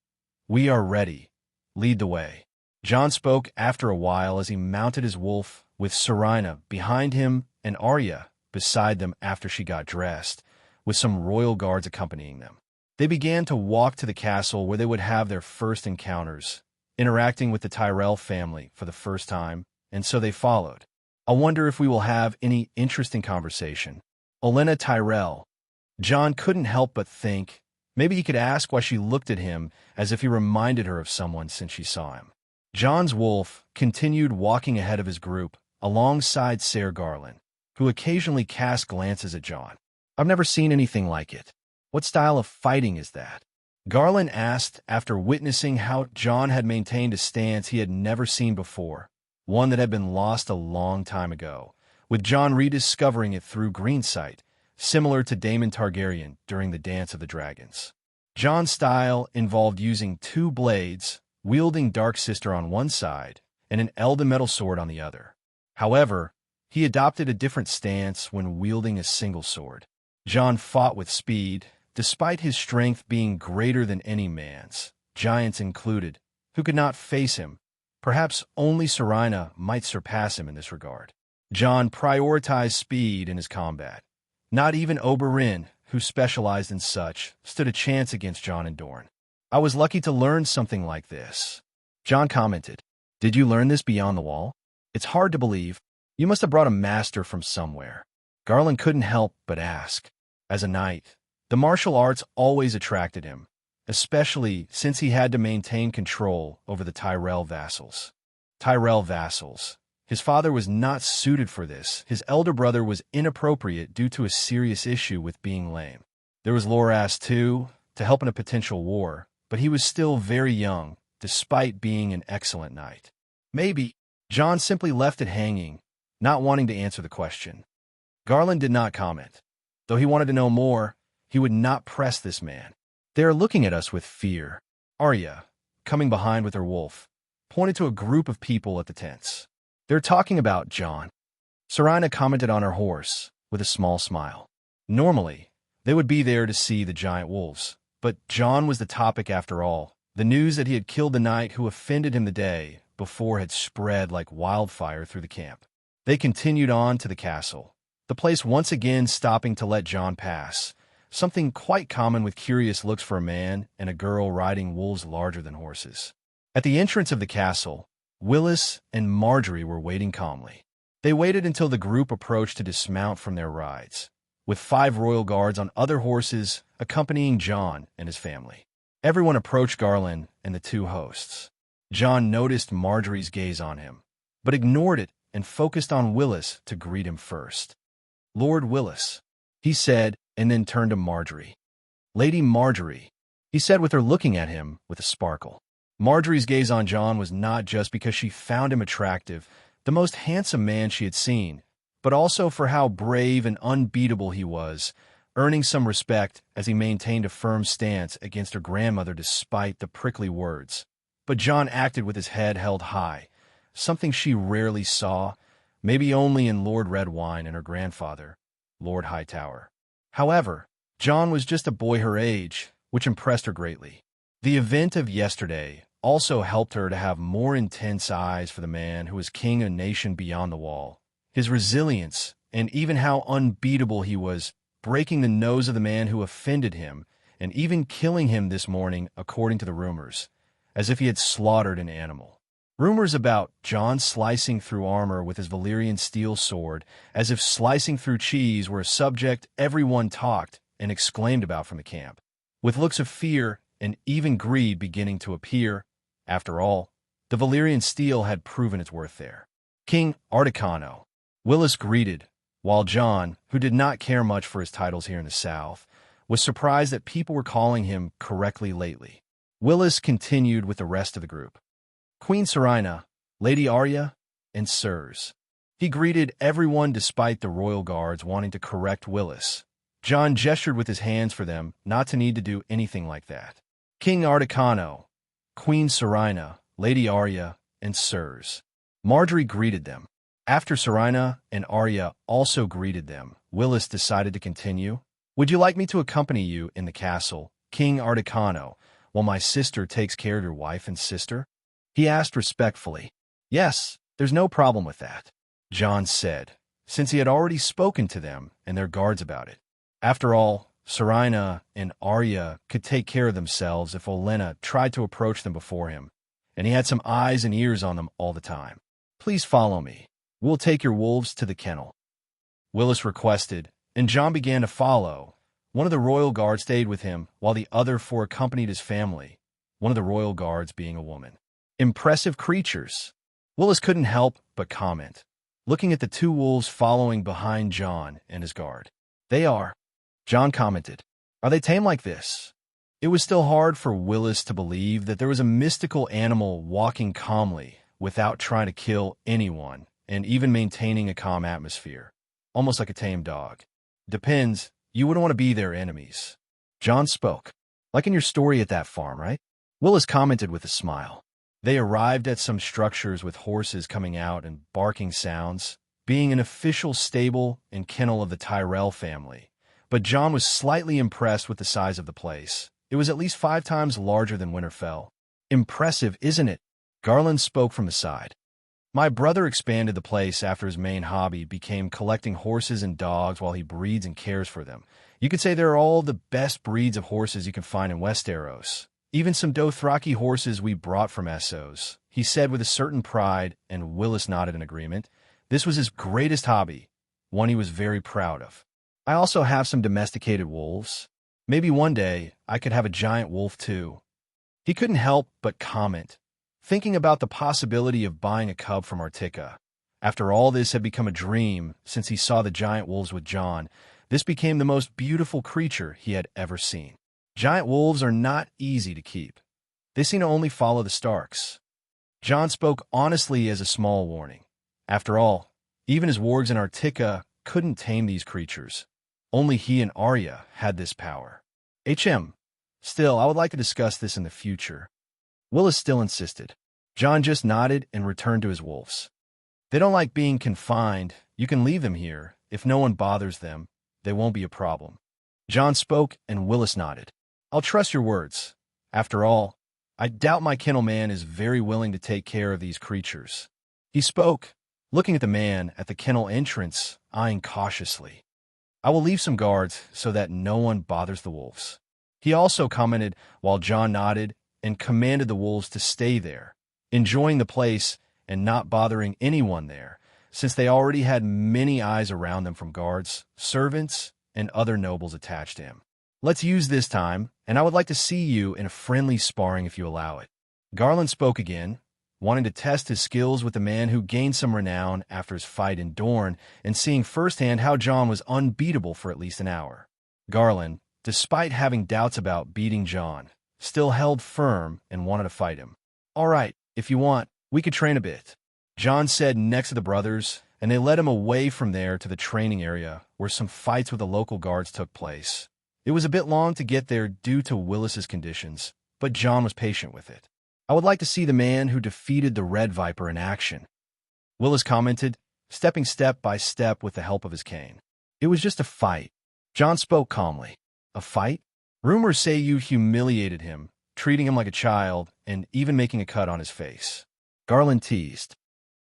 "We are ready. Lead the way." Jon spoke after a while as he mounted his wolf, with Serena behind him and Arya beside them after she got dressed, with some royal guards accompanying them. They began to walk to the castle where they would have their first encounters, interacting with the Tyrell family for the first time, and so they followed. "I wonder if we will have any interesting conversation." Olenna Tyrell. Jon couldn't help but think, maybe he could ask why she looked at him as if he reminded her of someone since she saw him. Jon's wolf continued walking ahead of his group, alongside Ser Garland, who occasionally cast glances at Jon. "I've never seen anything like it. What style of fighting is that?" Garland asked after witnessing how Jon had maintained a stance he had never seen before, one that had been lost a long time ago, with Jon rediscovering it through Greensight, similar to Daemon Targaryen during the Dance of the Dragons. Jon's style involved using two blades, wielding Dark Sister on one side and an Elder sword on the other. However, he adopted a different stance when wielding a single sword. Jon fought with speed, despite his strength being greater than any man's, giants included, who could not face him. Perhaps only Serena might surpass him in this regard. Jon prioritized speed in his combat. Not even Oberyn, who specialized in such, stood a chance against Jon and Dorne. "I was lucky to learn something like this," Jon commented. "Did you learn this beyond the wall? It's hard to believe. You must have brought a master from somewhere." Garland couldn't help but ask. As a knight, the martial arts always attracted him, especially since he had to maintain control over the Tyrell vassals. Tyrell vassals. His father was not suited for this. His elder brother was inappropriate due to a serious issue with being lame. There was Loras too, to help in a potential war, but he was still very young, despite being an excellent knight. Maybe John simply left it hanging, not wanting to answer the question. Garland did not comment. Though he wanted to know more, he would not press this man. "They are looking at us with fear." Arya, coming behind with her wolf, pointed to a group of people at the tents. "They're talking about John." Serena commented on her horse, with a small smile. Normally, they would be there to see the giant wolves, but John was the topic after all. The news that he had killed the knight who offended him the day before had spread like wildfire through the camp. They continued on to the castle, the place once again stopping to let John pass, something quite common with curious looks for a man and a girl riding wolves larger than horses. At the entrance of the castle, Willis and Marjorie were waiting calmly. They waited until the group approached to dismount from their rides, with 5 royal guards on other horses accompanying John and his family. Everyone approached Garland and the 2 hosts. John noticed Marjorie's gaze on him, but ignored it and focused on Willis to greet him first. "Lord Willis," he said, and then turned to Marjorie. "Lady Marjorie," he said with her looking at him with a sparkle. Marjorie's gaze on John was not just because she found him attractive, the most handsome man she had seen, but also for how brave and unbeatable he was, earning some respect as he maintained a firm stance against her grandmother despite the prickly words. But John acted with his head held high, something she rarely saw, maybe only in Lord Redwine and her grandfather, Lord Hightower. However, John was just a boy her age, which impressed her greatly. The event of yesterday also helped her to have more intense eyes for the man who was king of a nation beyond the wall. His resilience, and even how unbeatable he was, breaking the nose of the man who offended him, and even killing him this morning, according to the rumors, as if he had slaughtered an animal. Rumors about John slicing through armor with his Valyrian steel sword, as if slicing through cheese, were a subject everyone talked and exclaimed about from the camp, with looks of fear and even greed beginning to appear. After all, the Valyrian steel had proven its worth there. "King Articano," Willis greeted, while John, who did not care much for his titles here in the South, was surprised that people were calling him correctly lately. Willis continued with the rest of the group. "Queen Serena, Lady Arya, and sirs." He greeted everyone despite the royal guards wanting to correct Willis. John gestured with his hands for them not to need to do anything like that. "King Articano, Queen Serena, Lady Arya, and sirs." Marjorie greeted them. After Serena and Arya also greeted them, Willis decided to continue. "Would you like me to accompany you in the castle, King Articano, while my sister takes care of your wife and sister?" He asked respectfully. "Yes, there's no problem with that," John said, since he had already spoken to them and their guards about it. After all, Serena and Arya could take care of themselves if Olenna tried to approach them before him, and he had some eyes and ears on them all the time. "Please follow me. We'll take your wolves to the kennel," Willis requested, and John began to follow. One of the royal guards stayed with him, while the other 4 accompanied his family, one of the royal guards being a woman. "Impressive creatures," Willis couldn't help but comment, looking at the 2 wolves following behind John and his guard. "They are," John commented. "Are they tame like this?" It was still hard for Willis to believe that there was a mystical animal walking calmly without trying to kill anyone and even maintaining a calm atmosphere, almost like a tame dog. "Depends. You wouldn't want to be their enemies." John spoke. "Like in your story at that farm, right?" Willis commented with a smile. They arrived at some structures with horses coming out and barking sounds, being an official stable and kennel of the Tyrell family. But John was slightly impressed with the size of the place. It was at least 5 times larger than Winterfell. "Impressive, isn't it?" Garland spoke from the side. "My brother expanded the place after his main hobby became collecting horses and dogs while he breeds and cares for them. You could say they're all the best breeds of horses you can find in Westeros. Even some Dothraki horses we brought from Essos," he said with a certain pride, and Willis nodded in agreement. This was his greatest hobby, one he was very proud of. "I also have some domesticated wolves. Maybe one day I could have a giant wolf too." He couldn't help but comment, thinking about the possibility of buying a cub from Artica. After all this had become a dream since he saw the giant wolves with John, this became the most beautiful creature he had ever seen. Giant wolves are not easy to keep, They seem to only follow the Starks. Jon spoke honestly as a small warning. After all, even his wargs in Artica couldn't tame these creatures. Only he and Arya had this power. Still, I would like to discuss this in the future. Willis still insisted. Jon just nodded and returned to his wolves. They don't like being confined. You can leave them here. If no one bothers them, they won't be a problem. Jon spoke and Willis nodded. I'll trust your words. After all, I doubt my kennel man is very willing to take care of these creatures. He spoke, looking at the man at the kennel entrance, eyeing cautiously. I will leave some guards so that no one bothers the wolves. He also commented while Jon nodded and commanded the wolves to stay there, enjoying the place and not bothering anyone there, since they already had many eyes around them from guards, servants, and other nobles attached to him. Let's use this time, and I would like to see you in a friendly sparring if you allow it. Garland spoke again, wanting to test his skills with the man who gained some renown after his fight in Dorne and seeing firsthand how Jon was unbeatable for at least an hour. Garland, despite having doubts about beating Jon, still held firm and wanted to fight him. All right, if you want, we could train a bit, Jon said next to the brothers, and they led him away from there to the training area where some fights with the local guards took place. It was a bit long to get there due to Willis's conditions, but Jon was patient with it. I would like to see the man who defeated the Red Viper in action, Willis commented, stepping step by step with the help of his cane. It was just a fight. Jon spoke calmly. A fight? Rumors say you humiliated him, treating him like a child, and even making a cut on his face. Garland teased.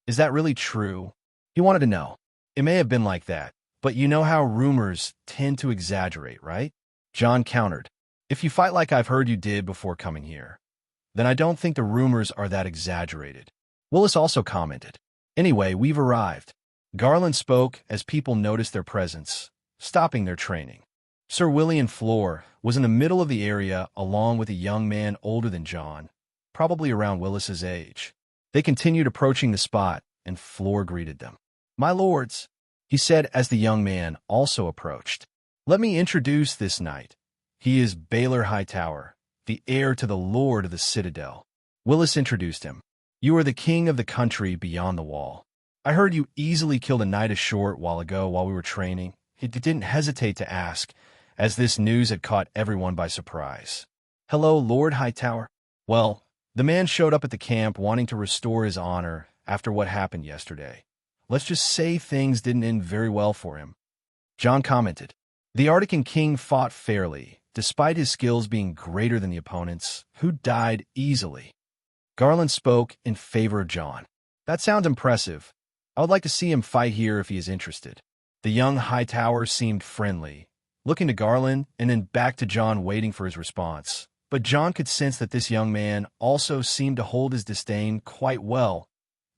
Is that really true? He wanted to know. It may have been like that, but you know how rumors tend to exaggerate, right? Jon countered. If you fight like I've heard you did before coming here, then I don't think the rumors are that exaggerated. Willis also commented. Anyway, we've arrived. Garland spoke as people noticed their presence, stopping their training. Sir William Flor was in the middle of the area along with a young man older than Jon, probably around Willis's age. They continued approaching the spot, and Flor greeted them. My lords, he said as the young man also approached. Let me introduce this knight. He is Baelor Hightower, the heir to the Lord of the Citadel. Willis introduced him. You are the king of the country beyond the wall. I heard you easily killed a knight a short while ago while we were training. He didn't hesitate to ask, as this news had caught everyone by surprise. Hello, Lord Hightower. Well, the man showed up at the camp wanting to restore his honor after what happened yesterday. Let's just say things didn't end very well for him. Jon commented. The Artican king fought fairly, despite his skills being greater than the opponents, who died easily. Garland spoke in favor of Jon. That sounds impressive. I would like to see him fight here if he is interested. The young Hightower seemed friendly, looking to Garland and then back to Jon waiting for his response. But Jon could sense that this young man also seemed to hold his disdain quite well,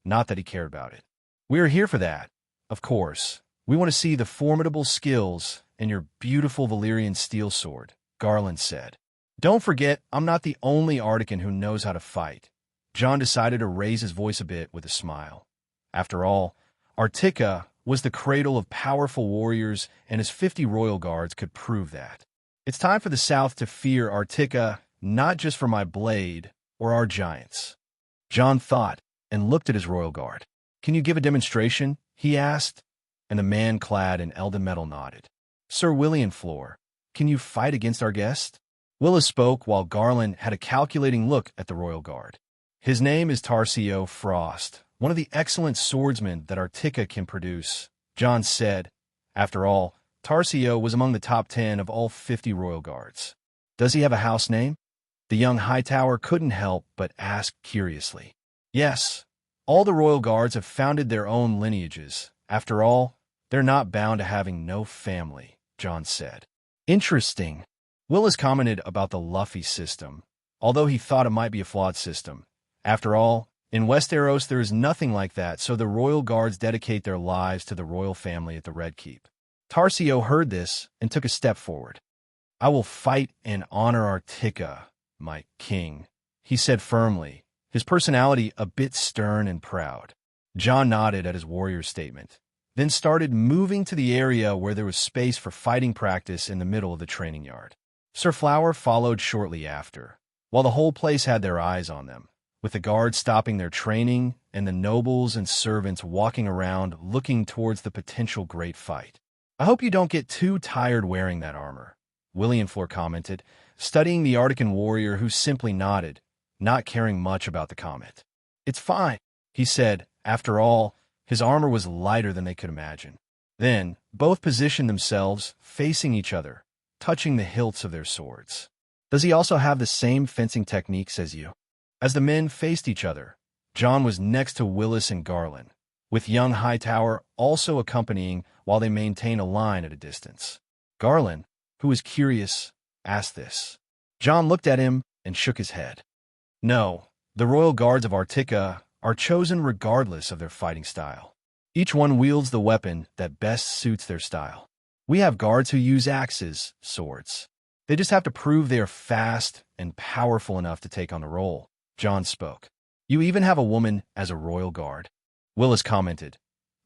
not that he cared about it. We are here for that, of course. We want to see the formidable skills and your beautiful Valyrian steel sword, Garland said. Don't forget, I'm not the only Artican who knows how to fight. Jon decided to raise his voice a bit with a smile. After all, Artica was the cradle of powerful warriors, and his 50 royal guards could prove that. It's time for the South to fear Artica, not just for my blade or our giants. Jon thought and looked at his royal guard. Can you give a demonstration? He asked, and the man clad in Elden metal nodded. Sir William Flor, can you fight against our guest? Willis spoke while Garland had a calculating look at the royal guard. His name is Tarsio Frost, one of the excellent swordsmen that Artica can produce, Jon said. After all, Tarsio was among the top 10 of all 50 royal guards. Does he have a house name? The young Hightower couldn't help but ask curiously. Yes, all the royal guards have founded their own lineages. After all, they're not bound to having no family, Jon said. Interesting. Willis commented about the Luffy system, although he thought it might be a flawed system. After all, in Westeros there is nothing like that, so the royal guards dedicate their lives to the royal family at the Red Keep. Tarsio heard this and took a step forward. I will fight and honor Artica, my king, he said firmly, his personality a bit stern and proud. Jon nodded at his warrior's statement, then started moving to the area where there was space for fighting practice in the middle of the training yard. Sir Flower followed shortly after, while the whole place had their eyes on them, with the guards stopping their training and the nobles and servants walking around looking towards the potential great fight. "I hope you don't get too tired wearing that armor," Willienflor commented, studying the Artican warrior who simply nodded, not caring much about the comment. "It's fine," he said. After all, his armor was lighter than they could imagine. Then, both positioned themselves, facing each other, touching the hilts of their swords. "Does he also have the same fencing techniques as you?" As the men faced each other, Jon was next to Willis and Garland, with young Hightower also accompanying while they maintained a line at a distance. Garland, who was curious, asked this. Jon looked at him and shook his head. "No, the royal guards of Artica are chosen regardless of their fighting style. Each one wields the weapon that best suits their style. We have guards who use axes, swords. They just have to prove they are fast and powerful enough to take on the role," Jon spoke. "You even have a woman as a royal guard?" Willis commented,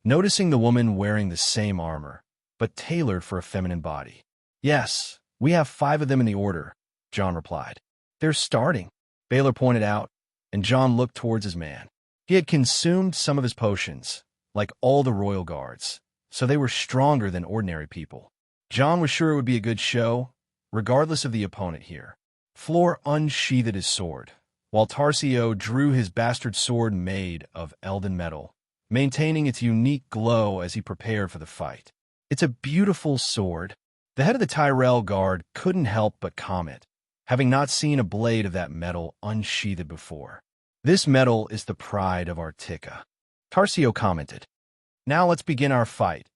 noticing the woman wearing the same armor, but tailored for a feminine body. "Yes, we have 5 of them in the order," Jon replied. "They're starting," Baylor pointed out, and Jon looked towards his man. He had consumed some of his potions, like all the royal guards, so they were stronger than ordinary people. Jon was sure it would be a good show, regardless of the opponent here. Flor unsheathed his sword, while Tarsio drew his bastard sword made of elden metal, maintaining its unique glow as he prepared for the fight. "It's a beautiful sword." The head of the Tyrell Guard couldn't help but comment, having not seen a blade of that metal unsheathed before. "This metal is the pride of Artica," Tarsio commented. "Now let's begin our fight.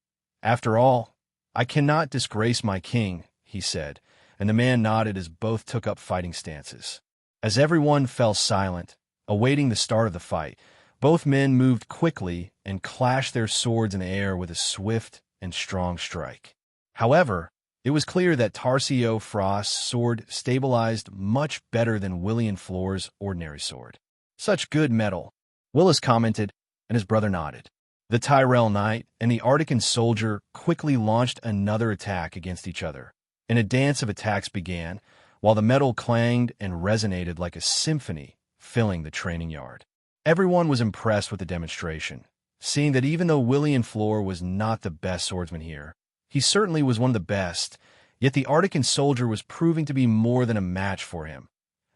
After all, I cannot disgrace my king," he said, and the man nodded as both took up fighting stances. As everyone fell silent, awaiting the start of the fight, both men moved quickly and clashed their swords in the air with a swift and strong strike. However, it was clear that Tarsio Frost's sword stabilized much better than Willienflor's ordinary sword. "Such good metal," Willis commented, and his brother nodded. The Tyrell Knight and the Artican soldier quickly launched another attack against each other, and a dance of attacks began, while the metal clanged and resonated like a symphony, filling the training yard. Everyone was impressed with the demonstration, seeing that even though Willienflor was not the best swordsman here, he certainly was one of the best, yet the Artican soldier was proving to be more than a match for him,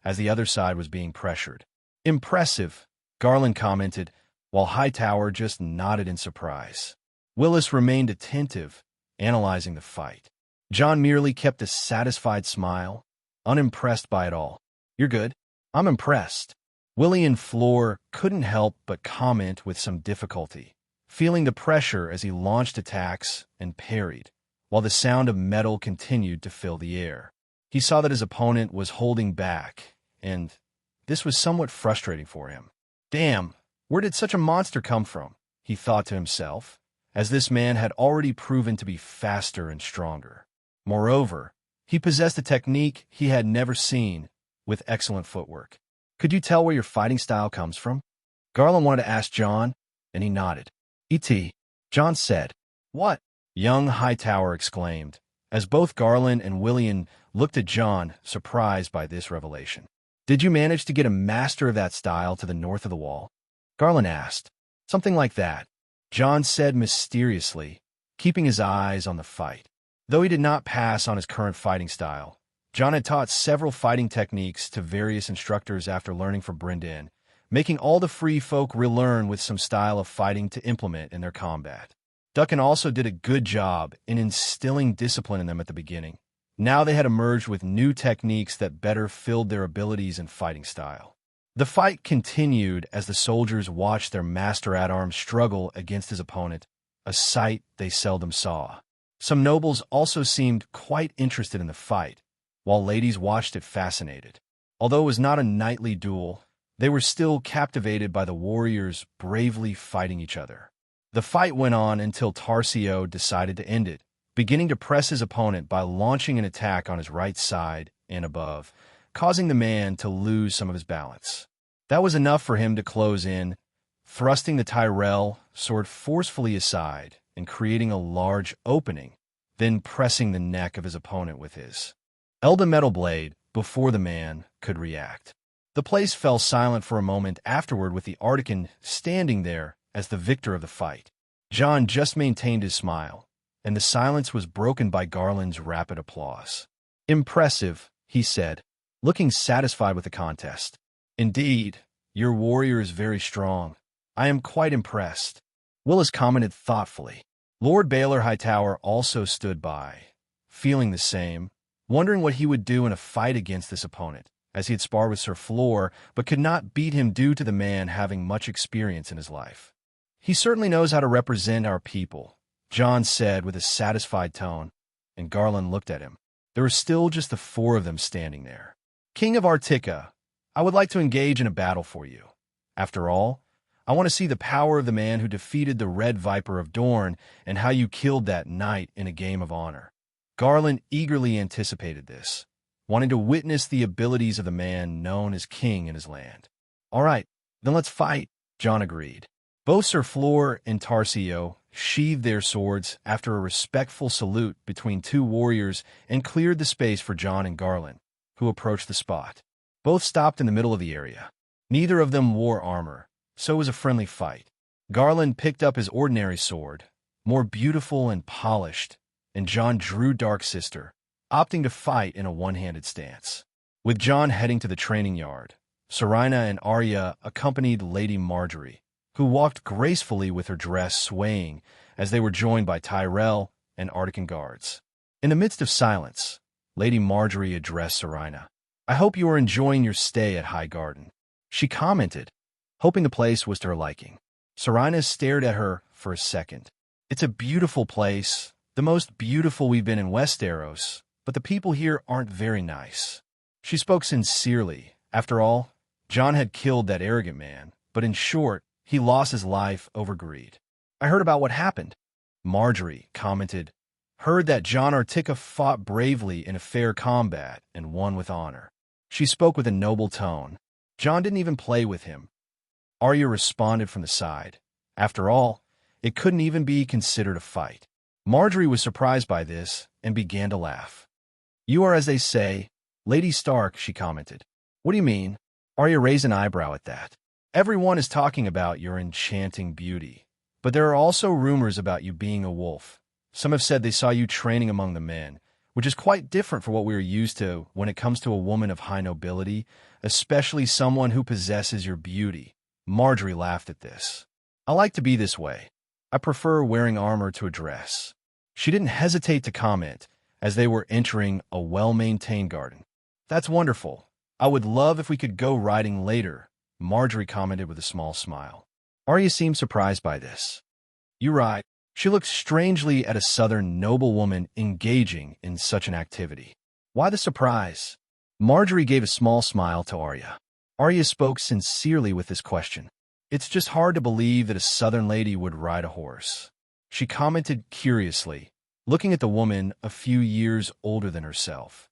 as the other side was being pressured. "Impressive," Garland commented, while Hightower just nodded in surprise. Willis remained attentive, analyzing the fight. Jon merely kept a satisfied smile, unimpressed by it all. "You're good. I'm impressed." Willienflor couldn't help but comment with some difficulty, feeling the pressure as he launched attacks and parried, while the sound of metal continued to fill the air. He saw that his opponent was holding back, and this was somewhat frustrating for him. "Damn, where did such a monster come from?" he thought to himself, as this man had already proven to be faster and stronger. Moreover, he possessed a technique he had never seen, with excellent footwork. "Could you tell where your fighting style comes from?" Garland wanted to ask Jon, and he nodded. "E.T.," Jon said. "What?" young Hightower exclaimed, as both Garland and Willian looked at Jon, surprised by this revelation. "Did you manage to get a master of that style to the north of the wall?" Garland asked. "Something like that," Jon said mysteriously, keeping his eyes on the fight. Though he did not pass on his current fighting style, Jon had taught several fighting techniques to various instructors after learning from Brynden, making all the free folk relearn with some style of fighting to implement in their combat. Duncan also did a good job in instilling discipline in them at the beginning. Now they had emerged with new techniques that better filled their abilities and fighting style. The fight continued as the soldiers watched their master-at-arms struggle against his opponent, a sight they seldom saw. Some nobles also seemed quite interested in the fight, while ladies watched it fascinated. Although it was not a knightly duel, they were still captivated by the warriors bravely fighting each other. The fight went on until Tarsio decided to end it, beginning to press his opponent by launching an attack on his right side and above, causing the man to lose some of his balance. That was enough for him to close in, thrusting the Tyrell sword forcefully aside and creating a large opening, then pressing the neck of his opponent with his elder metal blade. before the man could react. The place fell silent for a moment afterward, with the Artican standing there as the victor of the fight. Jon just maintained his smile, and the silence was broken by Garland's rapid applause. "Impressive," he said, looking satisfied with the contest. "Indeed, your warrior is very strong. I am quite impressed," Willis commented thoughtfully. Lord Baelor Hightower also stood by, feeling the same, wondering what he would do in a fight against this opponent, as he had sparred with Sir Flor, but could not beat him due to the man having much experience in his life. "He certainly knows how to represent our people," Jon said with a satisfied tone, and Garland looked at him. There were still just the four of them standing there. "King of Artica, I would like to engage in a battle for you. After all, I want to see the power of the man who defeated the Red Viper of Dorne and how you killed that knight in a game of honor." Garland eagerly anticipated this, wanting to witness the abilities of the man known as king in his land. "All right, then let's fight," Jon agreed. Both Sir Flor and Tarsio sheathed their swords after a respectful salute between two warriors and cleared the space for Jon and Garland, who approached the spot. Both stopped in the middle of the area. Neither of them wore armor, so it was a friendly fight. Garland picked up his ordinary sword, more beautiful and polished, and Jon drew Dark Sister, opting to fight in a one-handed stance. With Jon heading to the training yard, Serena and Arya accompanied Lady Margaery, who walked gracefully with her dress swaying as they were joined by Tyrell and Artican guards. In the midst of silence, Lady Margaery addressed Serena. "I hope you are enjoying your stay at Highgarden," she commented, hoping the place was to her liking. Serena stared at her for a second. "It's a beautiful place, the most beautiful we've been in Westeros, but the people here aren't very nice." She spoke sincerely. After all, Jon had killed that arrogant man, but in short, he lost his life over greed. "I heard about what happened," Margaery commented. "Heard that Jon Artica fought bravely in a fair combat and won with honor." She spoke with a noble tone. Jon didn't even play with him. Arya responded from the side. After all, it couldn't even be considered a fight. Margaery was surprised by this and began to laugh. "You are as they say, Lady Stark," she commented. "What do you mean?" Arya raised an eyebrow at that. "Everyone is talking about your enchanting beauty, but there are also rumors about you being a wolf. Some have said they saw you training among the men, which is quite different from what we are used to when it comes to a woman of high nobility, especially someone who possesses your beauty." Margaery laughed at this. "I like to be this way. I prefer wearing armor to a dress." She didn't hesitate to comment as they were entering a well-maintained garden. "That's wonderful. I would love if we could go riding later," Margaery commented with a small smile. Arya seemed surprised by this. "You ride?" She looked strangely at a southern noblewoman engaging in such an activity. "Why the surprise?" Margaery gave a small smile to Arya. Arya spoke sincerely with this question. "It's just hard to believe that a southern lady would ride a horse," she commented curiously, looking at the woman a few years older than herself.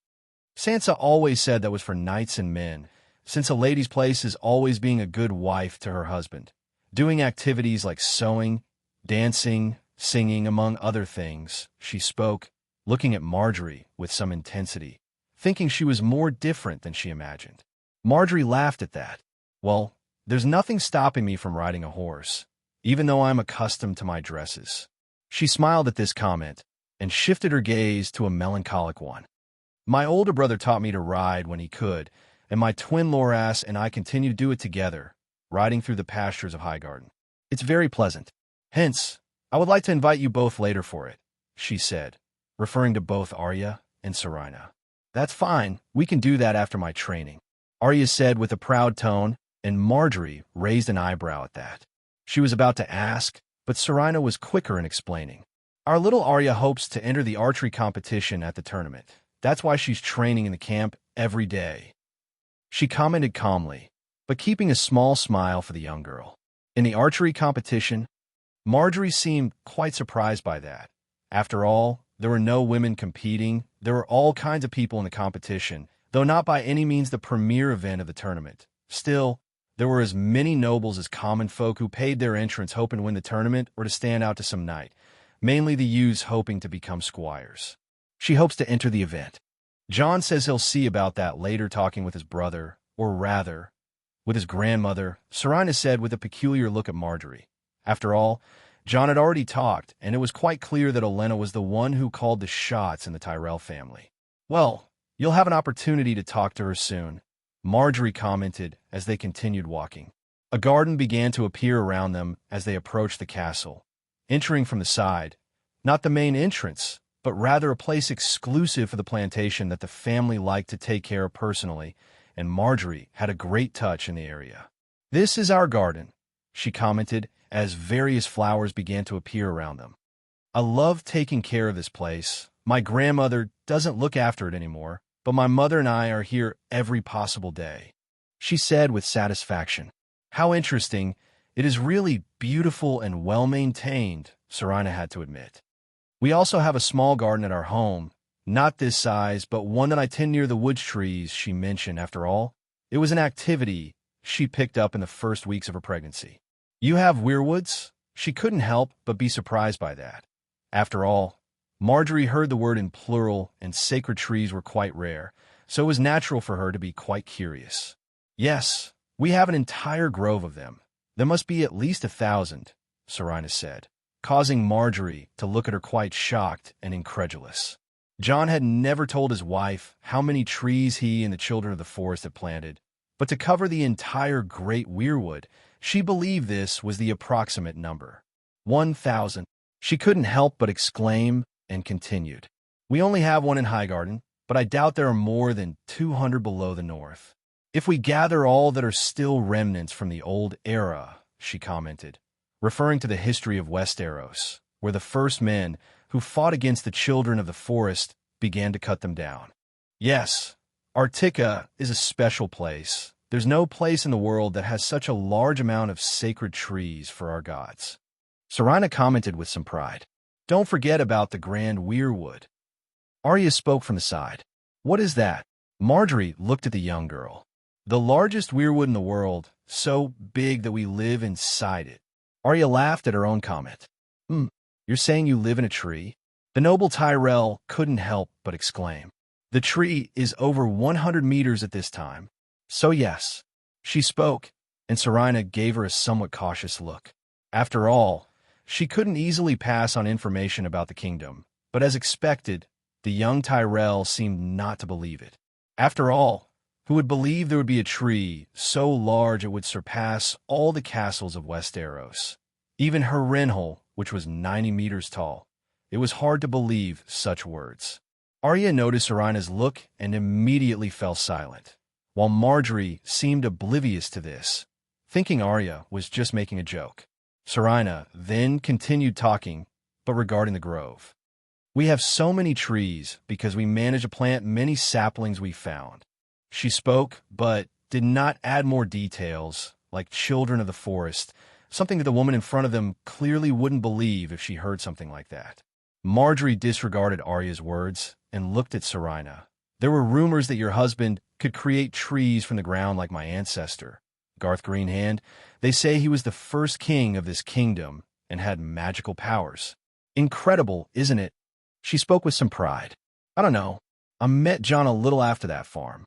"Sansa always said that was for knights and men, since a lady's place is always being a good wife to her husband, doing activities like sewing, dancing, singing, among other things," she spoke, looking at Margaery with some intensity, thinking she was more different than she imagined. Margaery laughed at that. "Well, there's nothing stopping me from riding a horse, even though I'm accustomed to my dresses." She smiled at this comment and shifted her gaze to a melancholic one. "My older brother taught me to ride when he could, and my twin Loras and I continue to do it together, riding through the pastures of Highgarden. It's very pleasant. Hence, I would like to invite you both later for it," she said, referring to both Arya and Serena. "That's fine. We can do that after my training," Arya said with a proud tone, and Margaery raised an eyebrow at that. She was about to ask, but Serena was quicker in explaining. "Our little Arya hopes to enter the archery competition at the tournament. That's why she's training in the camp every day," she commented calmly, but keeping a small smile for the young girl. In the archery competition, Margaery seemed quite surprised by that. After all, there were no women competing. There were all kinds of people in the competition, though not by any means the premier event of the tournament. Still, there were as many nobles as common folk who paid their entrance hoping to win the tournament or to stand out to some knight, mainly the youths hoping to become squires. "She hopes to enter the event," John says he'll see about that later, talking with his brother, or rather, with his grandmother, Serena said with a peculiar look at Marjorie. After all, John had already talked, and it was quite clear that Olenna was the one who called the shots in the Tyrell family. Well, you'll have an opportunity to talk to her soon, Marjorie commented as they continued walking. A garden began to appear around them as they approached the castle, entering from the side, not the main entrance, but rather a place exclusive for the plantation that the family liked to take care of personally, and Marjorie had a great touch in the area. "This is our garden," she commented as various flowers began to appear around them. "I love taking care of this place. My grandmother doesn't look after it anymore, but my mother and I are here every possible day," she said with satisfaction. "How interesting. It is really beautiful and well-maintained," Serena had to admit. "We also have a small garden at our home, not this size, but one that I tend near the wood trees," she mentioned. After all, it was an activity she picked up in the first weeks of her pregnancy. "You have weirwoods?" She couldn't help but be surprised by that. After all, Marjorie heard the word in plural, and sacred trees were quite rare, so it was natural for her to be quite curious. "Yes, we have an entire grove of them. There must be at least 1,000, Serena said, causing Marjorie to look at her quite shocked and incredulous. John had never told his wife how many trees he and the children of the forest had planted, but to cover the entire great weirwood, she believed this was the approximate number. 1,000. She couldn't help but exclaim and continued. "We only have one in Highgarden, but I doubt there are more than 200 below the north. If we gather all that are still remnants from the old era," she commented, referring to the history of Westeros, where the first men who fought against the children of the forest began to cut them down. "Yes, Artica is a special place. There's no place in the world that has such a large amount of sacred trees for our gods," Serena commented with some pride. "Don't forget about the Grand Weirwood." Arya spoke from the side. "What is that?" Marjorie looked at the young girl. "The largest weirwood in the world, so big that we live inside it." Arya laughed at her own comment. You're saying you live in a tree?" The noble Tyrell couldn't help but exclaim. "The tree is over 100 meters at this time. So yes." She spoke, and Serena gave her a somewhat cautious look. After all, she couldn't easily pass on information about the kingdom, but as expected, the young Tyrell seemed not to believe it. After all, who would believe there would be a tree so large it would surpass all the castles of Westeros? Even her Renley, which was 90 meters tall. It was hard to believe such words. Arya noticed Serena's look and immediately fell silent, while Marjorie seemed oblivious to this, thinking Arya was just making a joke. Serena then continued talking, but regarding the grove. "We have so many trees because we managed to plant many saplings we found." She spoke, but did not add more details, like children of the forest, something that the woman in front of them clearly wouldn't believe if she heard something like that. Marjorie disregarded Arya's words and looked at Serena. "There were rumors that your husband could create trees from the ground like my ancestor, Garth Greenhand. They say he was the first king of this kingdom and had magical powers. Incredible, isn't it?" She spoke with some pride. "I don't know. I met John a little after that farm."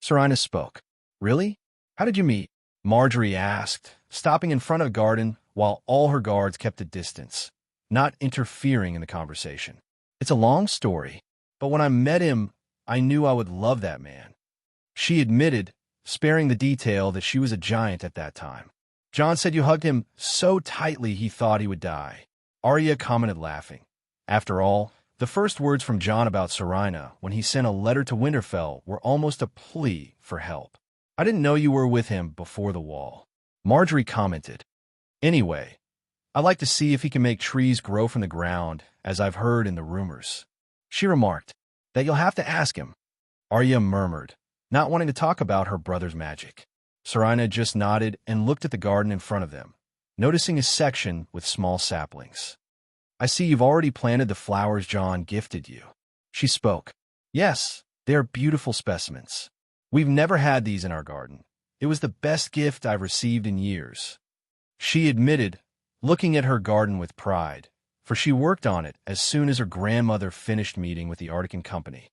Serena spoke. "Really? How did you meet?" Marjorie asked, stopping in front of the garden while all her guards kept a distance, not interfering in the conversation. "It's a long story, but when I met him, I knew I would love that man," she admitted, sparing the detail that she was a giant at that time. "John said you hugged him so tightly he thought he would die," Arya commented, laughing. After all, the first words from John about Serena when he sent a letter to Winterfell were almost a plea for help. "I didn't know you were with him before the wall," Marjorie commented. "Anyway, I'd like to see if he can make trees grow from the ground, as I've heard in the rumors," she remarked. "That you'll have to ask him," Arya murmured, not wanting to talk about her brother's magic. Serena just nodded and looked at the garden in front of them, noticing a section with small saplings. "I see you've already planted the flowers John gifted you," she spoke. "Yes, they are beautiful specimens. We've never had these in our garden. It was the best gift I've received in years," she admitted, looking at her garden with pride, for she worked on it as soon as her grandmother finished meeting with the Artican Company.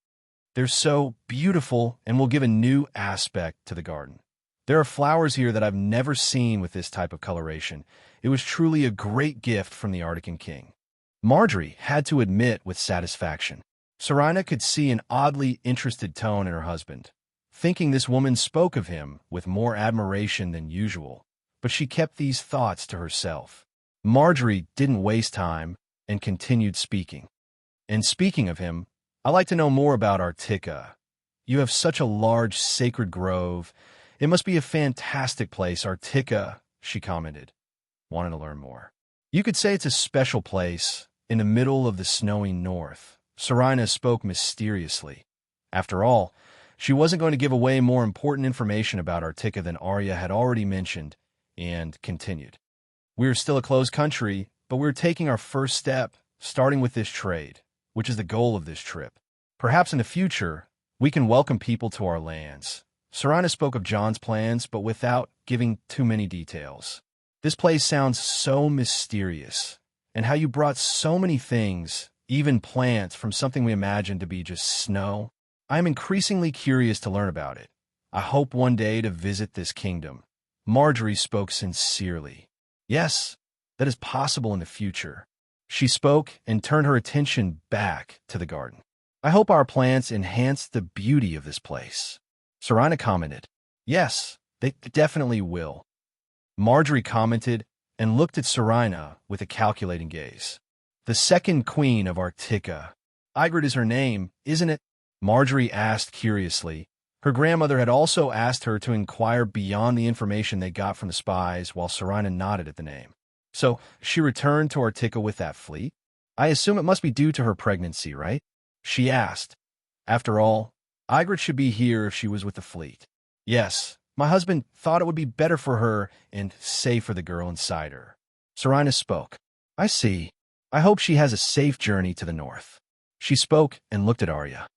They're so beautiful and will give a new aspect to the garden. There are flowers here that I've never seen with this type of coloration. It was truly a great gift from the Artican king. Marjorie had to admit with satisfaction. Serena could see an oddly interested tone in her husband, thinking this woman spoke of him with more admiration than usual, but she kept these thoughts to herself. Marjorie didn't waste time and continued speaking. And speaking of him, I'd like to know more about Artica. You have such a large sacred grove. It must be a fantastic place, Artica, she commented, wanting to learn more. You could say it's a special place in the middle of the snowy north. Serena spoke mysteriously. After all, she wasn't going to give away more important information about Artica than Arya had already mentioned, and continued. We're still a closed country, but we're taking our first step, starting with this trade, which is the goal of this trip. Perhaps in the future, we can welcome people to our lands. Serena spoke of John's plans, but without giving too many details. This place sounds so mysterious, and how you brought so many things, even plants, from something we imagined to be just snow. I am increasingly curious to learn about it. I hope one day to visit this kingdom. Marjorie spoke sincerely. Yes, that is possible in the future. She spoke and turned her attention back to the garden. I hope our plants enhance the beauty of this place. Serena commented. Yes, they definitely will. Marjorie commented and looked at Serena with a calculating gaze. The second queen of Artica. Ygritte is her name, isn't it? Marjorie asked curiously. Her grandmother had also asked her to inquire beyond the information they got from the spies, while Serena nodded at the name. So she returned to Artica with that fleet? I assume it must be due to her pregnancy, right? She asked. After all, Ygritte should be here if she was with the fleet. Yes, my husband thought it would be better for her and safe for the girl inside her. Serena spoke. I see. I hope she has a safe journey to the north. She spoke and looked at Arya.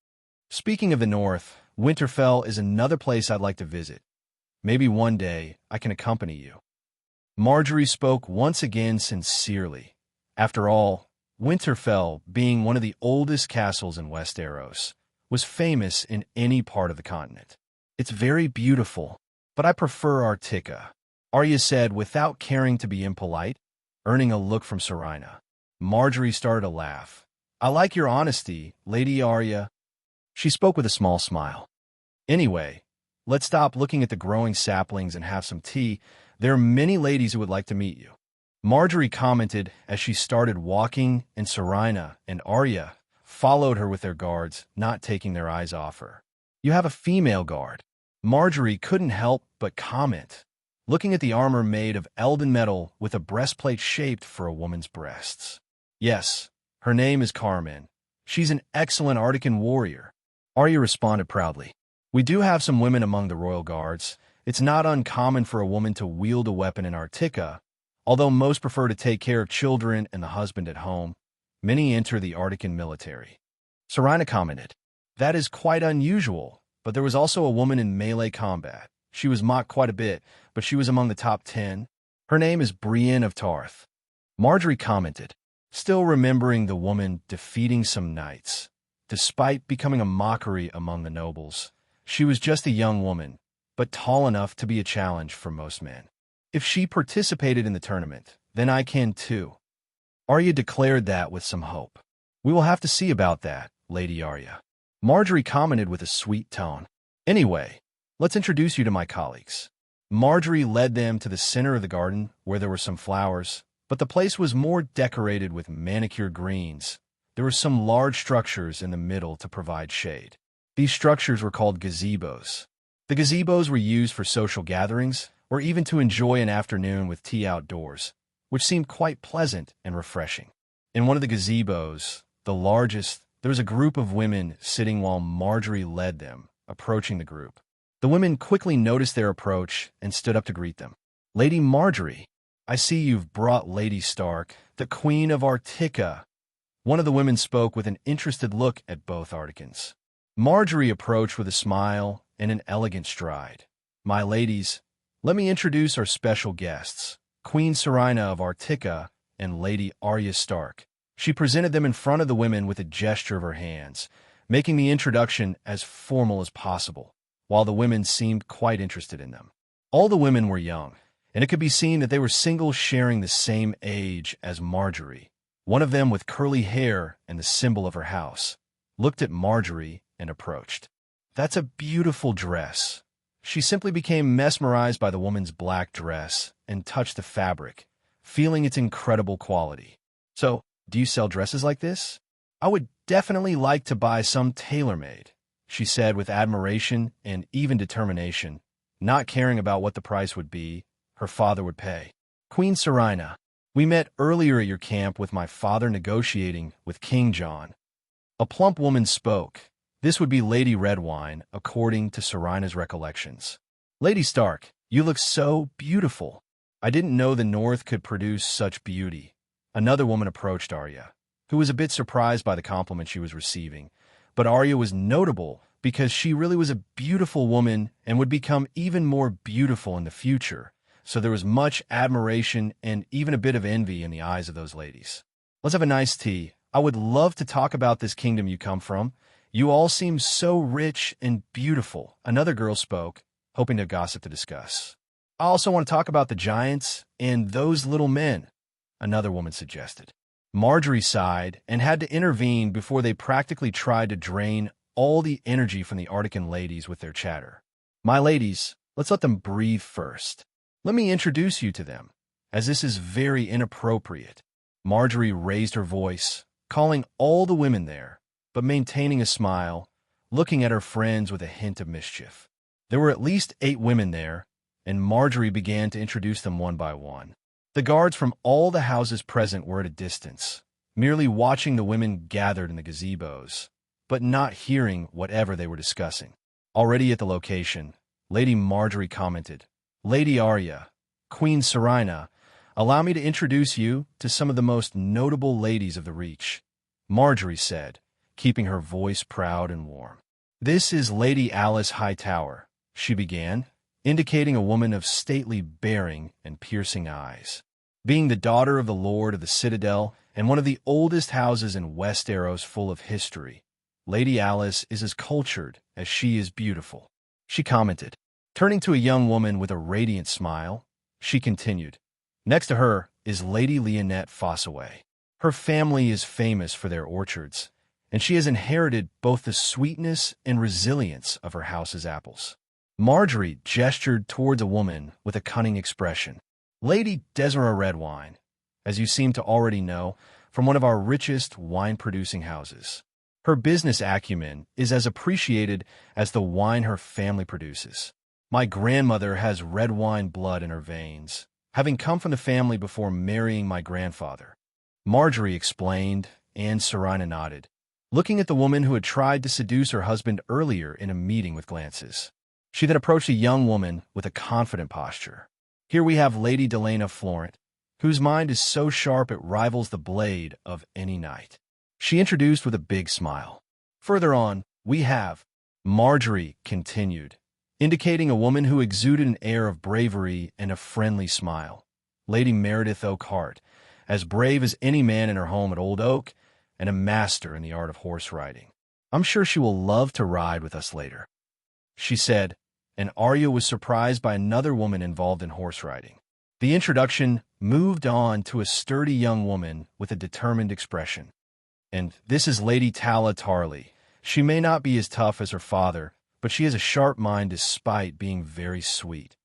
Speaking of the north, Winterfell is another place I'd like to visit. Maybe one day I can accompany you. Marjorie spoke once again sincerely. After all, Winterfell, being one of the oldest castles in Westeros, was famous in any part of the continent. It's very beautiful, but I prefer Artica, Arya said without caring to be impolite, earning a look from Serena. Marjorie started to laugh. I like your honesty, Lady Arya. She spoke with a small smile. Anyway, let's stop looking at the growing saplings and have some tea. There are many ladies who would like to meet you. Marjorie commented as she started walking, and Serena and Arya followed her with their guards, not taking their eyes off her. You have a female guard. Marjorie couldn't help but comment, looking at the armor made of elven metal with a breastplate shaped for a woman's breasts. Yes, her name is Carmen. She's an excellent Artican warrior. Arya responded proudly. We do have some women among the royal guards. It's not uncommon for a woman to wield a weapon in Artica, although most prefer to take care of children and the husband at home. Many enter the Artican military. Serena commented. That is quite unusual, but there was also a woman in melee combat. She was mocked quite a bit, but she was among the top 10. Her name is Brienne of Tarth. Marjorie commented, still remembering the woman defeating some knights. Despite becoming a mockery among the nobles, she was just a young woman, but tall enough to be a challenge for most men. If she participated in the tournament, then I can too. Arya declared that with some hope. We will have to see about that, Lady Arya. Marjorie commented with a sweet tone. Anyway, let's introduce you to my colleagues. Marjorie led them to the center of the garden where there were some flowers, but the place was more decorated with manicured greens. There were some large structures in the middle to provide shade. These structures were called gazebos. The gazebos were used for social gatherings or even to enjoy an afternoon with tea outdoors, which seemed quite pleasant and refreshing. In one of the gazebos, the largest, there was a group of women sitting while Marjorie led them, approaching the group. The women quickly noticed their approach and stood up to greet them. Lady Marjorie, I see you've brought Lady Stark, the Queen of Artica. One of the women spoke with an interested look at both Articans. Marjorie approached with a smile and an elegant stride. My ladies, let me introduce our special guests, Queen Serena of Artica and Lady Arya Stark. She presented them in front of the women with a gesture of her hands, making the introduction as formal as possible, while the women seemed quite interested in them. All the women were young, and it could be seen that they were singles sharing the same age as Marjorie. One of them, with curly hair and the symbol of her house, looked at Marjorie and approached. "That's a beautiful dress." She simply became mesmerized by the woman's black dress and touched the fabric, feeling its incredible quality. "So, do you sell dresses like this? I would definitely like to buy some tailor-made," she said with admiration and even determination, not caring about what the price would be. Her father would pay. "Queen Serena, we met earlier at your camp with my father negotiating with King John." A plump woman spoke. This would be Lady Redwine, according to Serena's recollections. "Lady Stark, you look so beautiful. I didn't know the North could produce such beauty." Another woman approached Arya, who was a bit surprised by the compliment she was receiving. But Arya was notable because she really was a beautiful woman and would become even more beautiful in the future. So there was much admiration and even a bit of envy in the eyes of those ladies. "Let's have a nice tea. I would love to talk about this kingdom you come from. You all seem so rich and beautiful," another girl spoke, hoping to gossip to discuss. "I also want to talk about the giants and those little men," another woman suggested. Marjorie sighed and had to intervene before they practically tried to drain all the energy from the Artican ladies with their chatter. "My ladies, let's let them breathe first. Let me introduce you to them, as this is very inappropriate." Marjorie raised her voice, calling all the women there, but maintaining a smile, looking at her friends with a hint of mischief. There were at least 8 women there, and Marjorie began to introduce them one by one. The guards from all the houses present were at a distance, merely watching the women gathered in the gazebos, but not hearing whatever they were discussing. Already at the location, Lady Marjorie commented, "Lady Arya, Queen Serena, allow me to introduce you to some of the most notable ladies of the Reach," Marjorie said, keeping her voice proud and warm. "This is Lady Alice Hightower," she began, indicating a woman of stately bearing and piercing eyes. Being the daughter of the Lord of the Citadel and one of the oldest houses in Westeros full of history, Lady Alice is as cultured as she is beautiful, she commented. Turning to a young woman with a radiant smile, she continued, "Next to her is Lady Leonette Fossaway. Her family is famous for their orchards, and she has inherited both the sweetness and resilience of her house's apples." Marjorie gestured towards a woman with a cunning expression. "Lady Desmara Redwine, as you seem to already know, from one of our richest wine-producing houses. Her business acumen is as appreciated as the wine her family produces. My grandmother has red wine blood in her veins, having come from the family before marrying my grandfather," Marjorie explained, and Serena nodded, looking at the woman who had tried to seduce her husband earlier in a meeting with glances. She then approached a young woman with a confident posture. "Here we have Lady Delena Florent, whose mind is so sharp it rivals the blade of any knight," she introduced with a big smile. "Further on, we have," Marjorie continued, indicating a woman who exuded an air of bravery and a friendly smile, "Lady Meredith Oakhart, as brave as any man in her home at Old Oak, and a master in the art of horse riding. I'm sure she will love to ride with us later," she said, and Arya was surprised by another woman involved in horse riding. The introduction moved on to a sturdy young woman with a determined expression. "And this is Lady Tala Tarley. She may not be as tough as her father, but she has a sharp mind despite being very sweet,"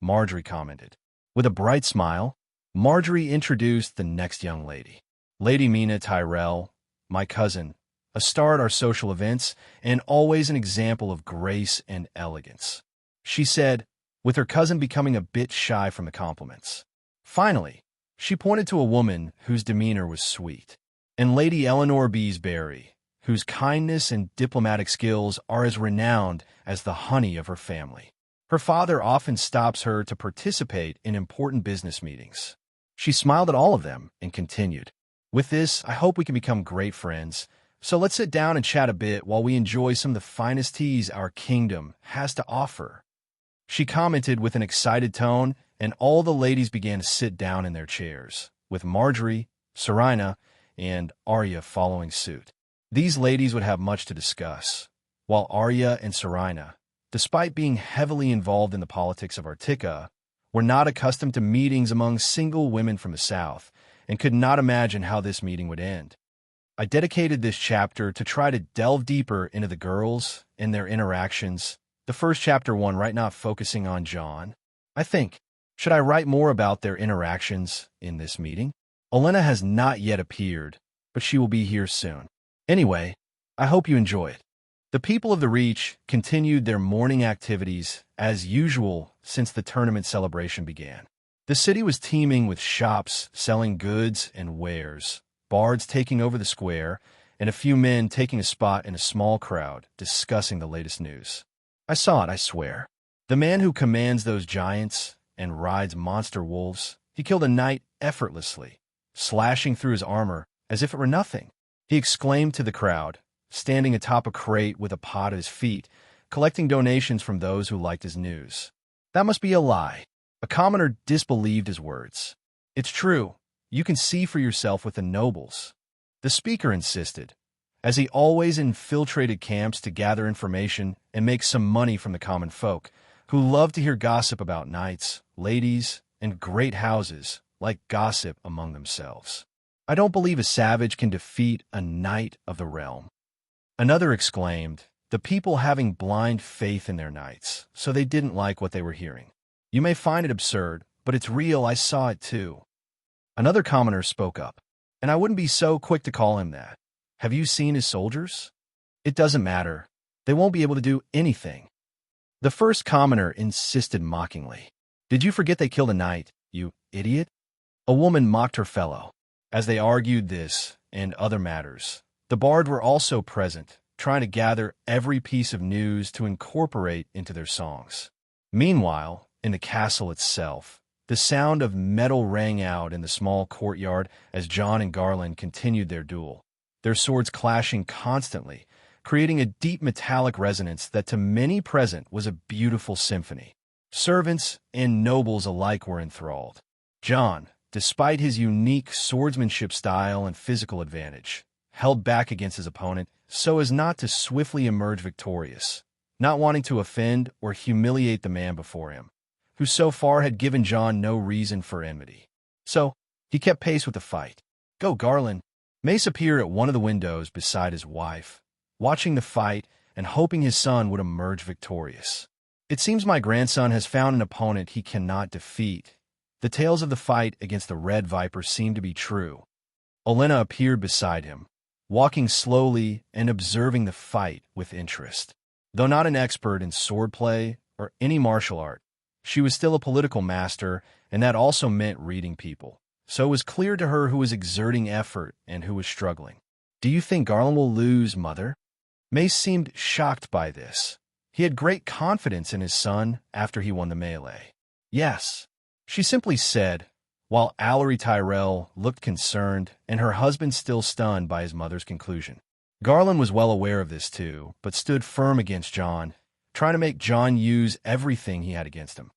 Marjorie commented. With a bright smile, Marjorie introduced the next young lady. "Lady Mina Tyrell, my cousin, a star at our social events, and always an example of grace and elegance," she said, with her cousin becoming a bit shy from the compliments. Finally, she pointed to a woman whose demeanor was sweet, and Lady Eleanor Beesbury, whose kindness and diplomatic skills are as renowned as the honey of her family. Her father often stops her to participate in important business meetings. She smiled at all of them and continued, "With this, I hope we can become great friends. So let's sit down and chat a bit while we enjoy some of the finest teas our kingdom has to offer," she commented with an excited tone, and all the ladies began to sit down in their chairs, with Marjorie, Serena, and Arya following suit. These ladies would have much to discuss, while Arya and Serena, despite being heavily involved in the politics of Artica, were not accustomed to meetings among single women from the South and could not imagine how this meeting would end. I dedicated this chapter to try to delve deeper into the girls and their interactions. The first chapter one, right, not focusing on Jon. I think, should I write more about their interactions in this meeting? Olenna has not yet appeared, but she will be here soon. Anyway, I hope you enjoy it. The people of the Reach continued their morning activities as usual since the tournament celebration began. The city was teeming with shops selling goods and wares, bards taking over the square, and a few men taking a spot in a small crowd discussing the latest news. I saw it, I swear. The man who commands those giants and rides monster wolves, he killed a knight effortlessly, slashing through his armor as if it were nothing. He exclaimed to the crowd, standing atop a crate with a pot at his feet, collecting donations from those who liked his news. That must be a lie. A commoner disbelieved his words. It's true. You can see for yourself with the nobles. The speaker insisted, as he always infiltrated camps to gather information and make some money from the common folk, who loved to hear gossip about knights, ladies, and great houses, like gossip among themselves. I don't believe a savage can defeat a knight of the realm. Another exclaimed, the people having blind faith in their knights, so they didn't like what they were hearing. You may find it absurd, but it's real, I saw it too. Another commoner spoke up, and I wouldn't be so quick to call him that. Have you seen his soldiers? It doesn't matter. They won't be able to do anything. The first commoner insisted mockingly. Did you forget they killed a knight, you idiot? A woman mocked her fellow. As they argued this and other matters, the bard were also present, trying to gather every piece of news to incorporate into their songs. Meanwhile, in the castle itself, the sound of metal rang out in the small courtyard as Jon and Garland continued their duel, their swords clashing constantly, creating a deep metallic resonance that to many present was a beautiful symphony. Servants and nobles alike were enthralled. Jon, despite his unique swordsmanship style and physical advantage, held back against his opponent so as not to swiftly emerge victorious, not wanting to offend or humiliate the man before him, who so far had given Jon no reason for enmity. So, he kept pace with the fight. Go, Garland! Mace appeared at one of the windows beside his wife, watching the fight and hoping his son would emerge victorious. It seems my grandson has found an opponent he cannot defeat. The tales of the fight against the Red Viper seemed to be true. Olenna appeared beside him, walking slowly and observing the fight with interest. Though not an expert in swordplay or any martial art, she was still a political master, and that also meant reading people. So it was clear to her who was exerting effort and who was struggling. Do you think Garland will lose, Mother? Mace seemed shocked by this. He had great confidence in his son after he won the melee. Yes, she simply said, while Allery Tyrell looked concerned and her husband still stunned by his mother's conclusion. Garland was well aware of this too, but stood firm against Jon, trying to make Jon use everything he had against him.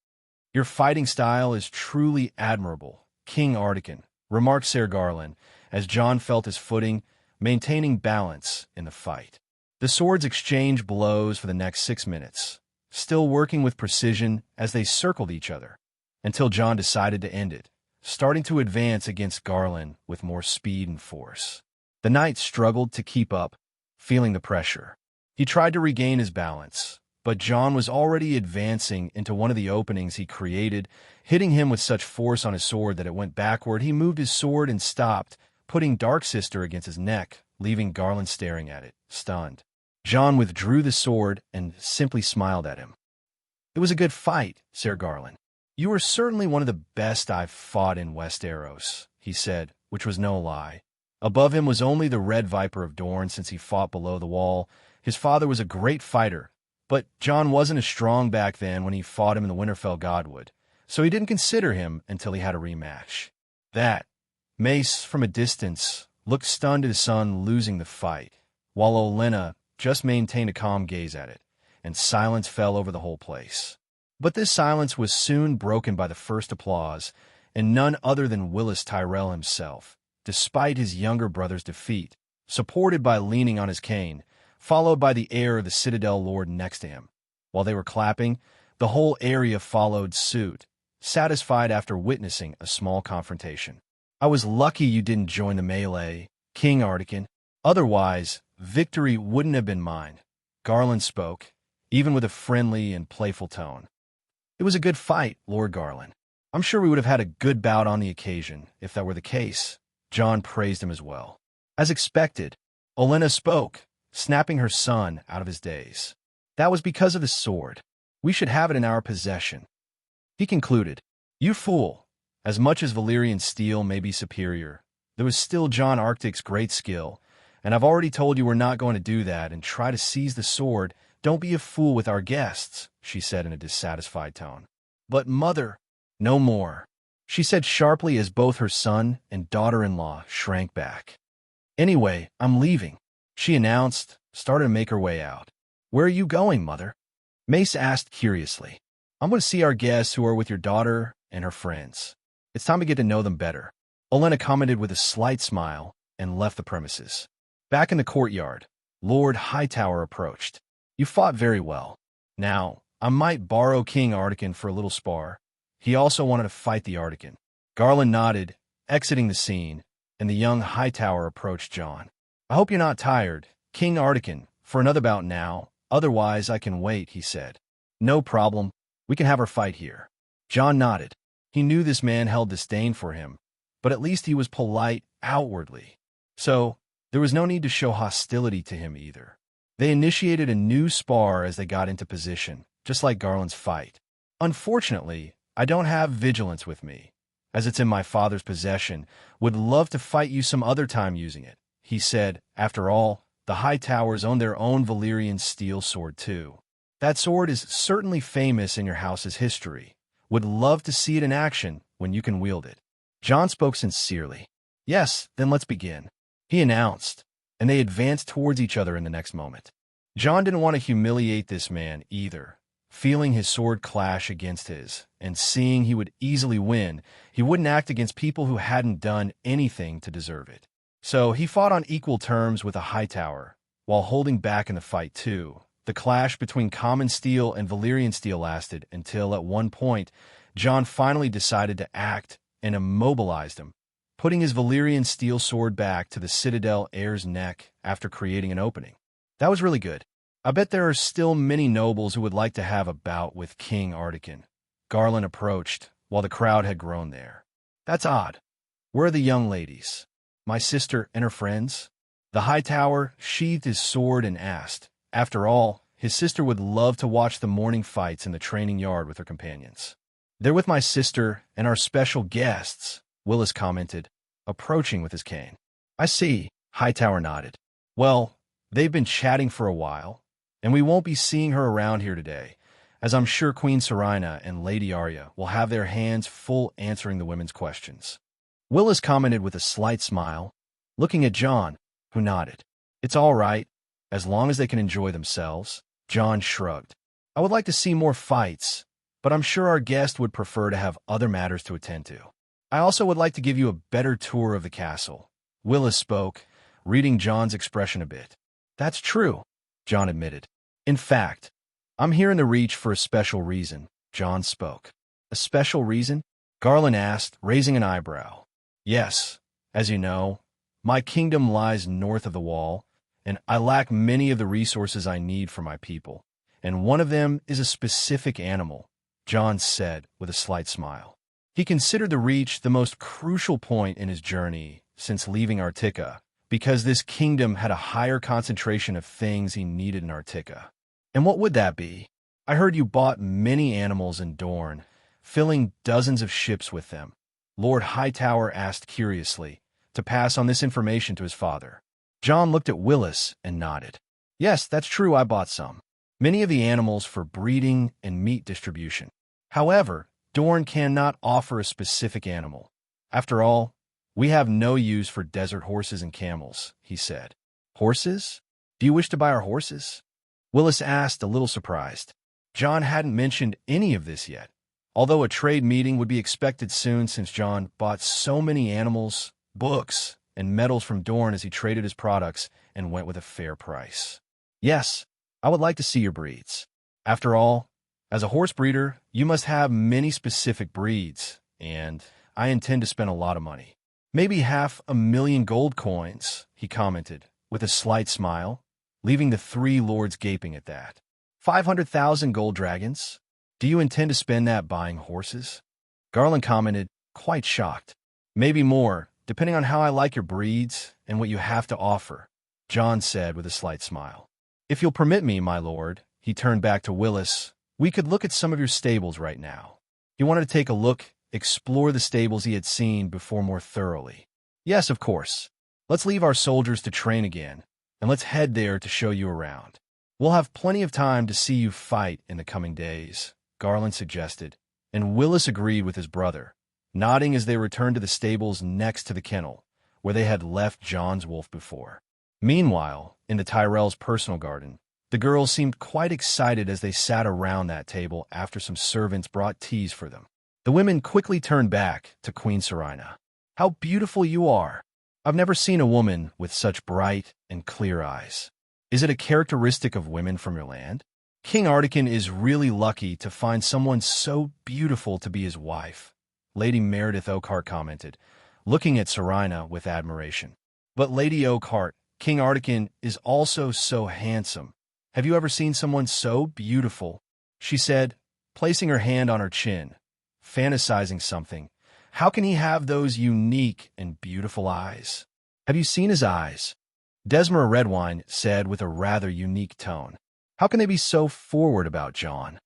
Your fighting style is truly admirable, King Ardican, remarked Ser Garland, as Jon felt his footing, maintaining balance in the fight. The swords exchanged blows for the next 6 minutes, still working with precision as they circled each other, until Jon decided to end it, starting to advance against Garland with more speed and force. The knight struggled to keep up, feeling the pressure. He tried to regain his balance, but Jon was already advancing into one of the openings he created, hitting him with such force on his sword that it went backward. He moved his sword and stopped, putting Dark Sister against his neck, leaving Garland staring at it, stunned. Jon withdrew the sword and simply smiled at him. It was a good fight, Ser Garland. You were certainly one of the best I've fought in Westeros, he said, which was no lie. Above him was only the Red Viper of Dorne since he fought below the wall. His father was a great fighter, but Jon wasn't as strong back then when he fought him in the Winterfell Godwood, so he didn't consider him until he had a rematch. That, Mace, from a distance, looked stunned at his son losing the fight, while Olenna just maintained a calm gaze at it, and silence fell over the whole place. But this silence was soon broken by the first applause, and none other than Willis Tyrell himself, despite his younger brother's defeat, supported by leaning on his cane, followed by the heir of the Citadel Lord next to him. While they were clapping, the whole area followed suit, satisfied after witnessing a small confrontation. I was lucky you didn't join the melee, King Artican. Otherwise, victory wouldn't have been mine. Garland spoke, even with a friendly and playful tone. It was a good fight, Lord Garland. I'm sure we would have had a good bout on the occasion, if that were the case. Jon praised him as well. As expected, Olenna spoke, snapping her son out of his daze. That was because of his sword. We should have it in our possession. He concluded, You fool! As much as Valyrian steel may be superior, there was still Jon Arctic's great skill, and I've already told you we're not going to do that and try to seize the sword. Don't be a fool with our guests, she said in a dissatisfied tone. But mother, no more, she said sharply as both her son and daughter-in-law shrank back. Anyway, I'm leaving, she announced, starting to make her way out. Where are you going, mother? Mace asked curiously. I'm going to see our guests who are with your daughter and her friends. It's time to get to know them better. Olenna commented with a slight smile and left the premises. Back in the courtyard, Lord Hightower approached. You fought very well. Now, I might borrow King Artican for a little spar. He also wanted to fight the Artican. Garland nodded, exiting the scene, and the young Hightower approached Jon. I hope you're not tired, King Artican, for another bout now. Otherwise, I can wait, he said. No problem. We can have our fight here. Jon nodded. He knew this man held disdain for him, but at least he was polite outwardly. So, there was no need to show hostility to him either. They initiated a new spar as they got into position, just like Garland's fight. Unfortunately, I don't have vigilance with me, as it's in my father's possession. Would love to fight you some other time using it, he said. After all, the Hightowers own their own Valyrian steel sword too. That sword is certainly famous in your house's history. Would love to see it in action when you can wield it. Jon spoke sincerely. Yes, then let's begin, he announced, and they advanced towards each other in the next moment. Jon didn't want to humiliate this man either. Feeling his sword clash against his, and seeing he would easily win, he wouldn't act against people who hadn't done anything to deserve it. So he fought on equal terms with a Hightower, while holding back in the fight too. The clash between common steel and Valyrian steel lasted until, at one point, Jon finally decided to act and immobilized him, putting his Valyrian steel sword back to the Citadel heir's neck after creating an opening. That was really good. I bet there are still many nobles who would like to have a bout with King Artican. Garland approached, while the crowd had grown there. That's odd. Where are the young ladies? My sister and her friends? The Hightower sheathed his sword and asked. After all, his sister would love to watch the morning fights in the training yard with her companions. They're with my sister and our special guests, Willis commented, approaching with his cane. I see, Hightower nodded. Well, they've been chatting for a while, and we won't be seeing her around here today, as I'm sure Queen Serena and Lady Arya will have their hands full answering the women's questions. Willis commented with a slight smile, looking at Jon, who nodded. It's all right, as long as they can enjoy themselves. Jon shrugged. I would like to see more fights, but I'm sure our guest would prefer to have other matters to attend to. I also would like to give you a better tour of the castle. Willis spoke, reading Jon's expression a bit. That's true, Jon admitted. In fact, I'm here in the Reach for a special reason, Jon spoke. A special reason? Garland asked, raising an eyebrow. Yes, as you know, my kingdom lies north of the Wall, and I lack many of the resources I need for my people, and one of them is a specific animal, Jon said with a slight smile. He considered the Reach the most crucial point in his journey since leaving Artica, because this kingdom had a higher concentration of things he needed in Artica. And what would that be? I heard you bought many animals in Dorne, filling dozens of ships with them. Lord Hightower asked curiously, to pass on this information to his father. Jon looked at Willis and nodded. Yes, that's true, I bought some. Many of the animals for breeding and meat distribution. However, Dorne cannot offer a specific animal. After all, we have no use for desert horses and camels, he said. Horses? Do you wish to buy our horses? Willis asked, a little surprised. Jon hadn't mentioned any of this yet, although a trade meeting would be expected soon since Jon bought so many animals, books, and medals from Dorne as he traded his products and went with a fair price. Yes, I would like to see your breeds. After all, as a horse breeder, you must have many specific breeds, and I intend to spend a lot of money. Maybe 500,000 gold coins, he commented, with a slight smile, leaving the three lords gaping at that. 500,000 gold dragons? Do you intend to spend that buying horses? Garland commented, quite shocked. Maybe more, depending on how I like your breeds and what you have to offer, Jon said with a slight smile. If you'll permit me, my lord, he turned back to Willis, we could look at some of your stables right now. He wanted to take a look, explore the stables he had seen before more thoroughly. Yes, of course. Let's leave our soldiers to train again, and let's head there to show you around. We'll have plenty of time to see you fight in the coming days, Garland suggested, and Willis agreed with his brother, nodding as they returned to the stables next to the kennel, where they had left Jon's wolf before. Meanwhile, in the Tyrell's personal garden, the girls seemed quite excited as they sat around that table after some servants brought teas for them. The women quickly turned back to Queen Serena. How beautiful you are! I've never seen a woman with such bright and clear eyes. Is it a characteristic of women from your land? King Ardekin is really lucky to find someone so beautiful to be his wife, Lady Meredith Oakhart commented, looking at Serena with admiration. But Lady Oakhart, King Ardekin is also so handsome. Have you ever seen someone so beautiful? She said, placing her hand on her chin, fantasizing something. How can he have those unique and beautiful eyes? Have you seen his eyes? Desmara Redwine said with a rather unique tone. How can they be so forward about Jon?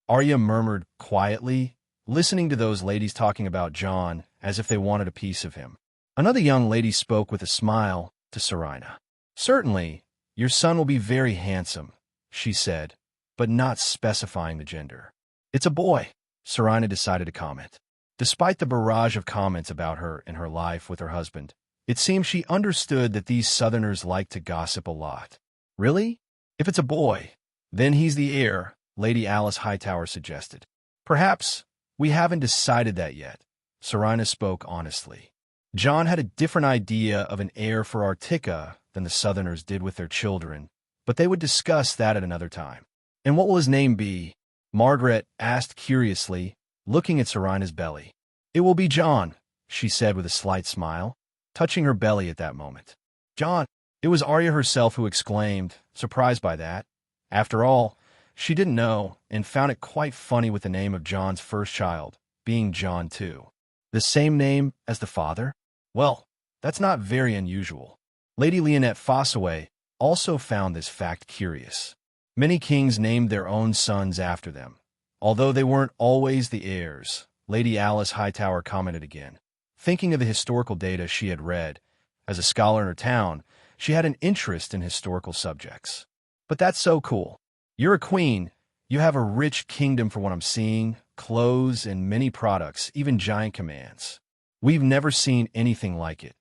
Arya murmured quietly, listening to those ladies talking about Jon as if they wanted a piece of him. Another young lady spoke with a smile to Serena. Certainly, your son will be very handsome, she said, but not specifying the gender. It's a boy, Serena decided to comment. Despite the barrage of comments about her and her life with her husband, it seemed she understood that these Southerners like to gossip a lot. Really? If it's a boy, then he's the heir, Lady Alice Hightower suggested. Perhaps we haven't decided that yet, Serena spoke honestly. Jon had a different idea of an heir for Artica than the Southerners did with their children, but they would discuss that at another time. And what will his name be? Margaret asked curiously, looking at Serena's belly. It will be Jon, she said with a slight smile, touching her belly at that moment. Jon! It was Arya herself who exclaimed, surprised by that. After all, she didn't know and found it quite funny with the name of Jon's first child, being Jon too. The same name as the father? Well, that's not very unusual. Lady Leonette Fossaway also found this fact curious. Many kings named their own sons after them, although they weren't always the heirs, Lady Alice Hightower commented again. Thinking of the historical data she had read, as a scholar in her town, she had an interest in historical subjects. But that's so cool. You're a queen. You have a rich kingdom for what I'm seeing, clothes and many products, even giant commands. We've never seen anything like it.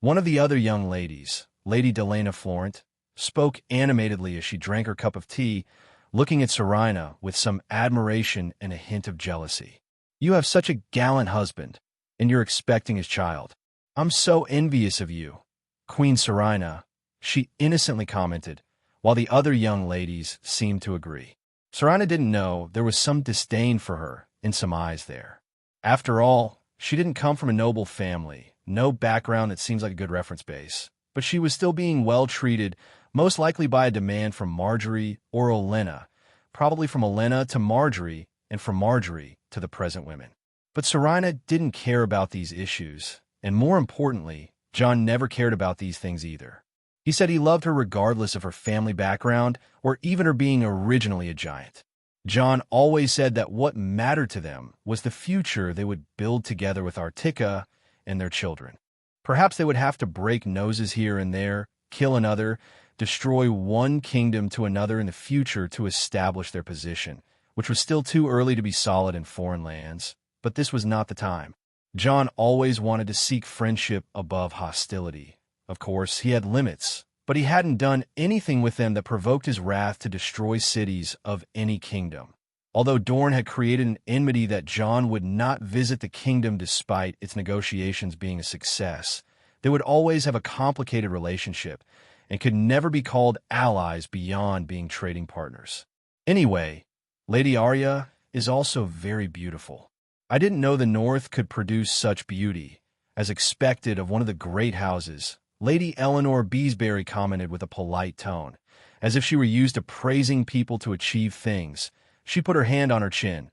One of the other young ladies, Lady Delena Florent, spoke animatedly as she drank her cup of tea, looking at Serena with some admiration and a hint of jealousy. You have such a gallant husband, and you're expecting his child. I'm so envious of you, Queen Serena, she innocently commented, while the other young ladies seemed to agree. Serena didn't know there was some disdain for her in some eyes there. After all, she didn't come from a noble family, no background that seems like a good reference base, but she was still being well treated, most likely by a demand from Marjorie or Olenna, probably from Olenna to Marjorie and from Marjorie to the present women. But Serena didn't care about these issues, and more importantly, Jon never cared about these things either. He said he loved her regardless of her family background or even her being originally a giant. Jon always said that what mattered to them was the future they would build together with Artica and their children. Perhaps they would have to break noses here and there, kill another, destroy one kingdom to another in the future to establish their position, which was still too early to be solid in foreign lands. But this was not the time. Jon always wanted to seek friendship above hostility. Of course, he had limits, but he hadn't done anything with them that provoked his wrath to destroy cities of any kingdom. Although Dorne had created an enmity that Jon would not visit the kingdom despite its negotiations being a success, They would always have a complicated relationship and could never be called allies beyond being trading partners. Anyway, Lady Arya is also very beautiful. I didn't know the North could produce such beauty, as expected of one of the great houses, Lady Eleanor Beesbury commented with a polite tone. As if she were used to praising people to achieve things, she put her hand on her chin,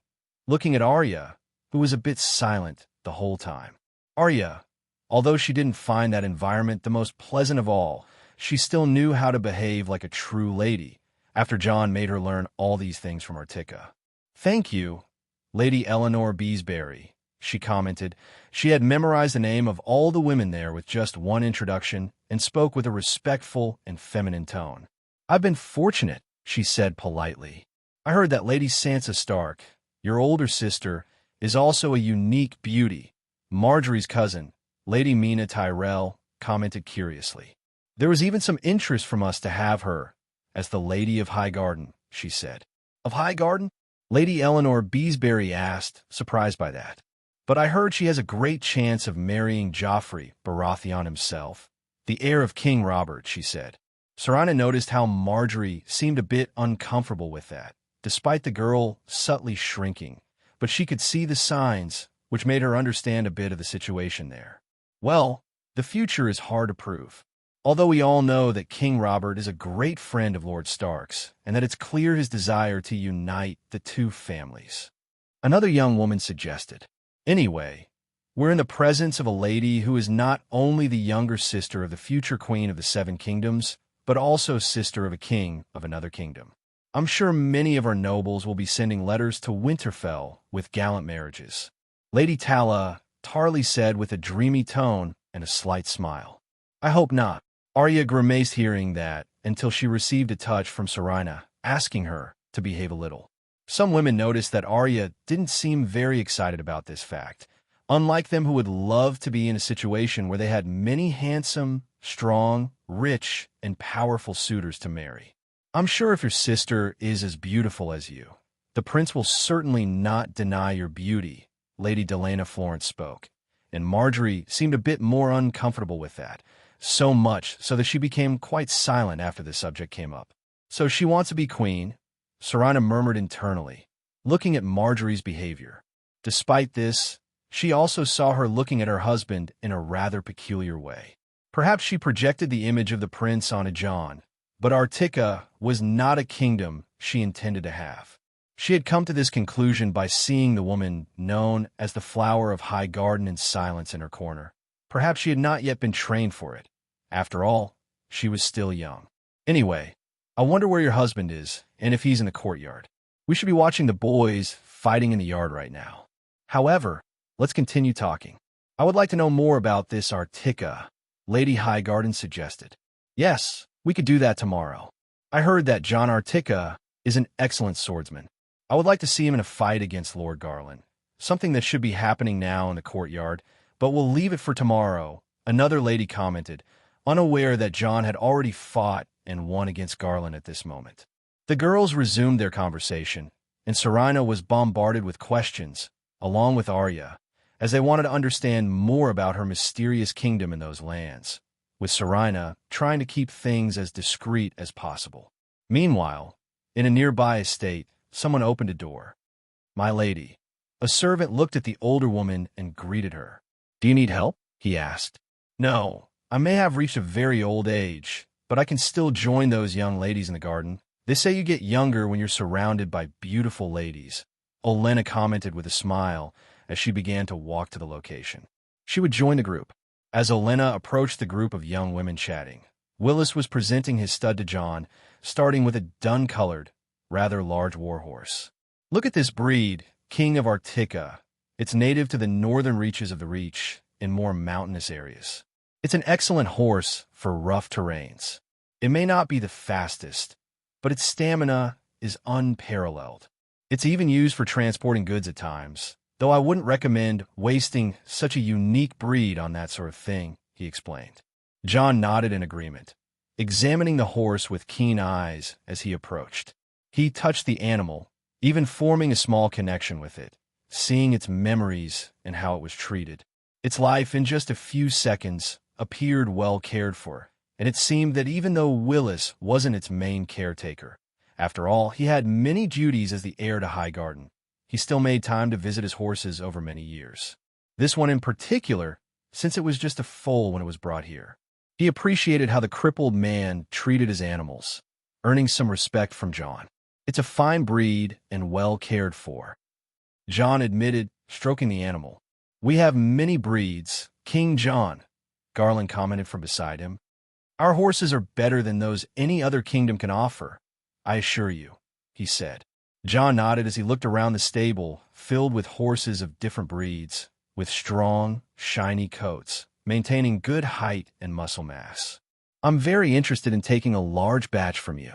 looking at Arya, who was a bit silent the whole time. Arya, although she didn't find that environment the most pleasant of all, she still knew how to behave like a true lady, after Jon made her learn all these things from Artika. "Thank you, Lady Eleanor Beesbury," she commented. She had memorized the name of all the women there with just one introduction and spoke with a respectful and feminine tone. "I've been fortunate," she said politely. "I heard that Lady Sansa Stark, your older sister, is also a unique beauty." Marjorie's cousin, Lady Mina Tyrell, commented curiously. "There was even some interest from us to have her as the Lady of Highgarden," she said. "Of Highgarden?" Lady Eleanor Beesbury asked, surprised by that. "But I heard she has a great chance of marrying Joffrey Baratheon himself, the heir of King Robert," she said. Serena noticed how Marjorie seemed a bit uncomfortable with that, despite the girl subtly shrinking, but she could see the signs, which made her understand a bit of the situation there. Well, the future is hard to prove. Although we all know that King Robert is a great friend of Lord Stark's, and that it's clear his desire to unite the two families. Another young woman suggested. Anyway, we're in the presence of a lady who is not only the younger sister of the future queen of the Seven Kingdoms, but also sister of a king of another kingdom. I'm sure many of our nobles will be sending letters to Winterfell with gallant marriages. Lady Tala Tarly said with a dreamy tone and a slight smile. "I hope not." Arya grimaced hearing that until she received a touch from Serena, asking her to behave a little. Some women noticed that Arya didn't seem very excited about this fact, unlike them who would love to be in a situation where they had many handsome, strong, rich, and powerful suitors to marry. "I'm sure if your sister is as beautiful as you, the prince will certainly not deny your beauty," Lady Delana Florence spoke, and Marjorie seemed a bit more uncomfortable with that, so much so that she became quite silent after the subject came up. "So she wants to be queen," Serena murmured internally, looking at Marjorie's behavior. Despite this, she also saw her looking at her husband in a rather peculiar way. Perhaps she projected the image of the prince onto Jon, but Artika was not a kingdom she intended to have. She had come to this conclusion by seeing the woman known as the Flower of Highgarden in silence in her corner. Perhaps she had not yet been trained for it. After all, she was still young. "Anyway, I wonder where your husband is, and if he's in the courtyard. We should be watching the boys fighting in the yard right now. However, let's continue talking. I would like to know more about this Artika," Lady Highgarden suggested. "Yes, we could do that tomorrow. I heard that Jon Artika is an excellent swordsman. I would like to see him in a fight against Lord Garland, something that should be happening now in the courtyard, but we'll leave it for tomorrow," another lady commented, unaware that Jon had already fought and won against Garland at this moment. The girls resumed their conversation, and Serena was bombarded with questions, along with Arya, as they wanted to understand more about her mysterious kingdom in those lands, with Serena trying to keep things as discreet as possible. Meanwhile, in a nearby estate, someone opened a door. "My lady." A servant looked at the older woman and greeted her. "Do you need help?" he asked. "No, I may have reached a very old age, but I can still join those young ladies in the garden. They say you get younger when you're surrounded by beautiful ladies," Olenna commented with a smile as she began to walk to the location. She would join the group. As Olenna approached the group of young women chatting, Willis was presenting his stud to Jon, starting with a dun-colored, rather large warhorse. "Look at this breed, King of Artika. It's native to the northern reaches of the Reach in more mountainous areas. It's an excellent horse for rough terrains. It may not be the fastest, but its stamina is unparalleled. It's even used for transporting goods at times, though I wouldn't recommend wasting such a unique breed on that sort of thing," he explained. Jon nodded in agreement, examining the horse with keen eyes as he approached. He touched the animal, even forming a small connection with it, seeing its memories and how it was treated. Its life in just a few seconds appeared well cared for, and it seemed that even though Willis wasn't its main caretaker, after all, he had many duties as the heir to Highgarden, he still made time to visit his horses over many years. This one in particular, since it was just a foal when it was brought here. He appreciated how the crippled man treated his animals, earning some respect from John. It's a fine breed and well cared for, John admitted, stroking the animal. We have many breeds, King John, Garland commented from beside him. Our horses are better than those any other kingdom can offer, I assure you, he said. John nodded as he looked around the stable, filled with horses of different breeds, with strong, shiny coats, maintaining good height and muscle mass. I'm very interested in taking a large batch from you,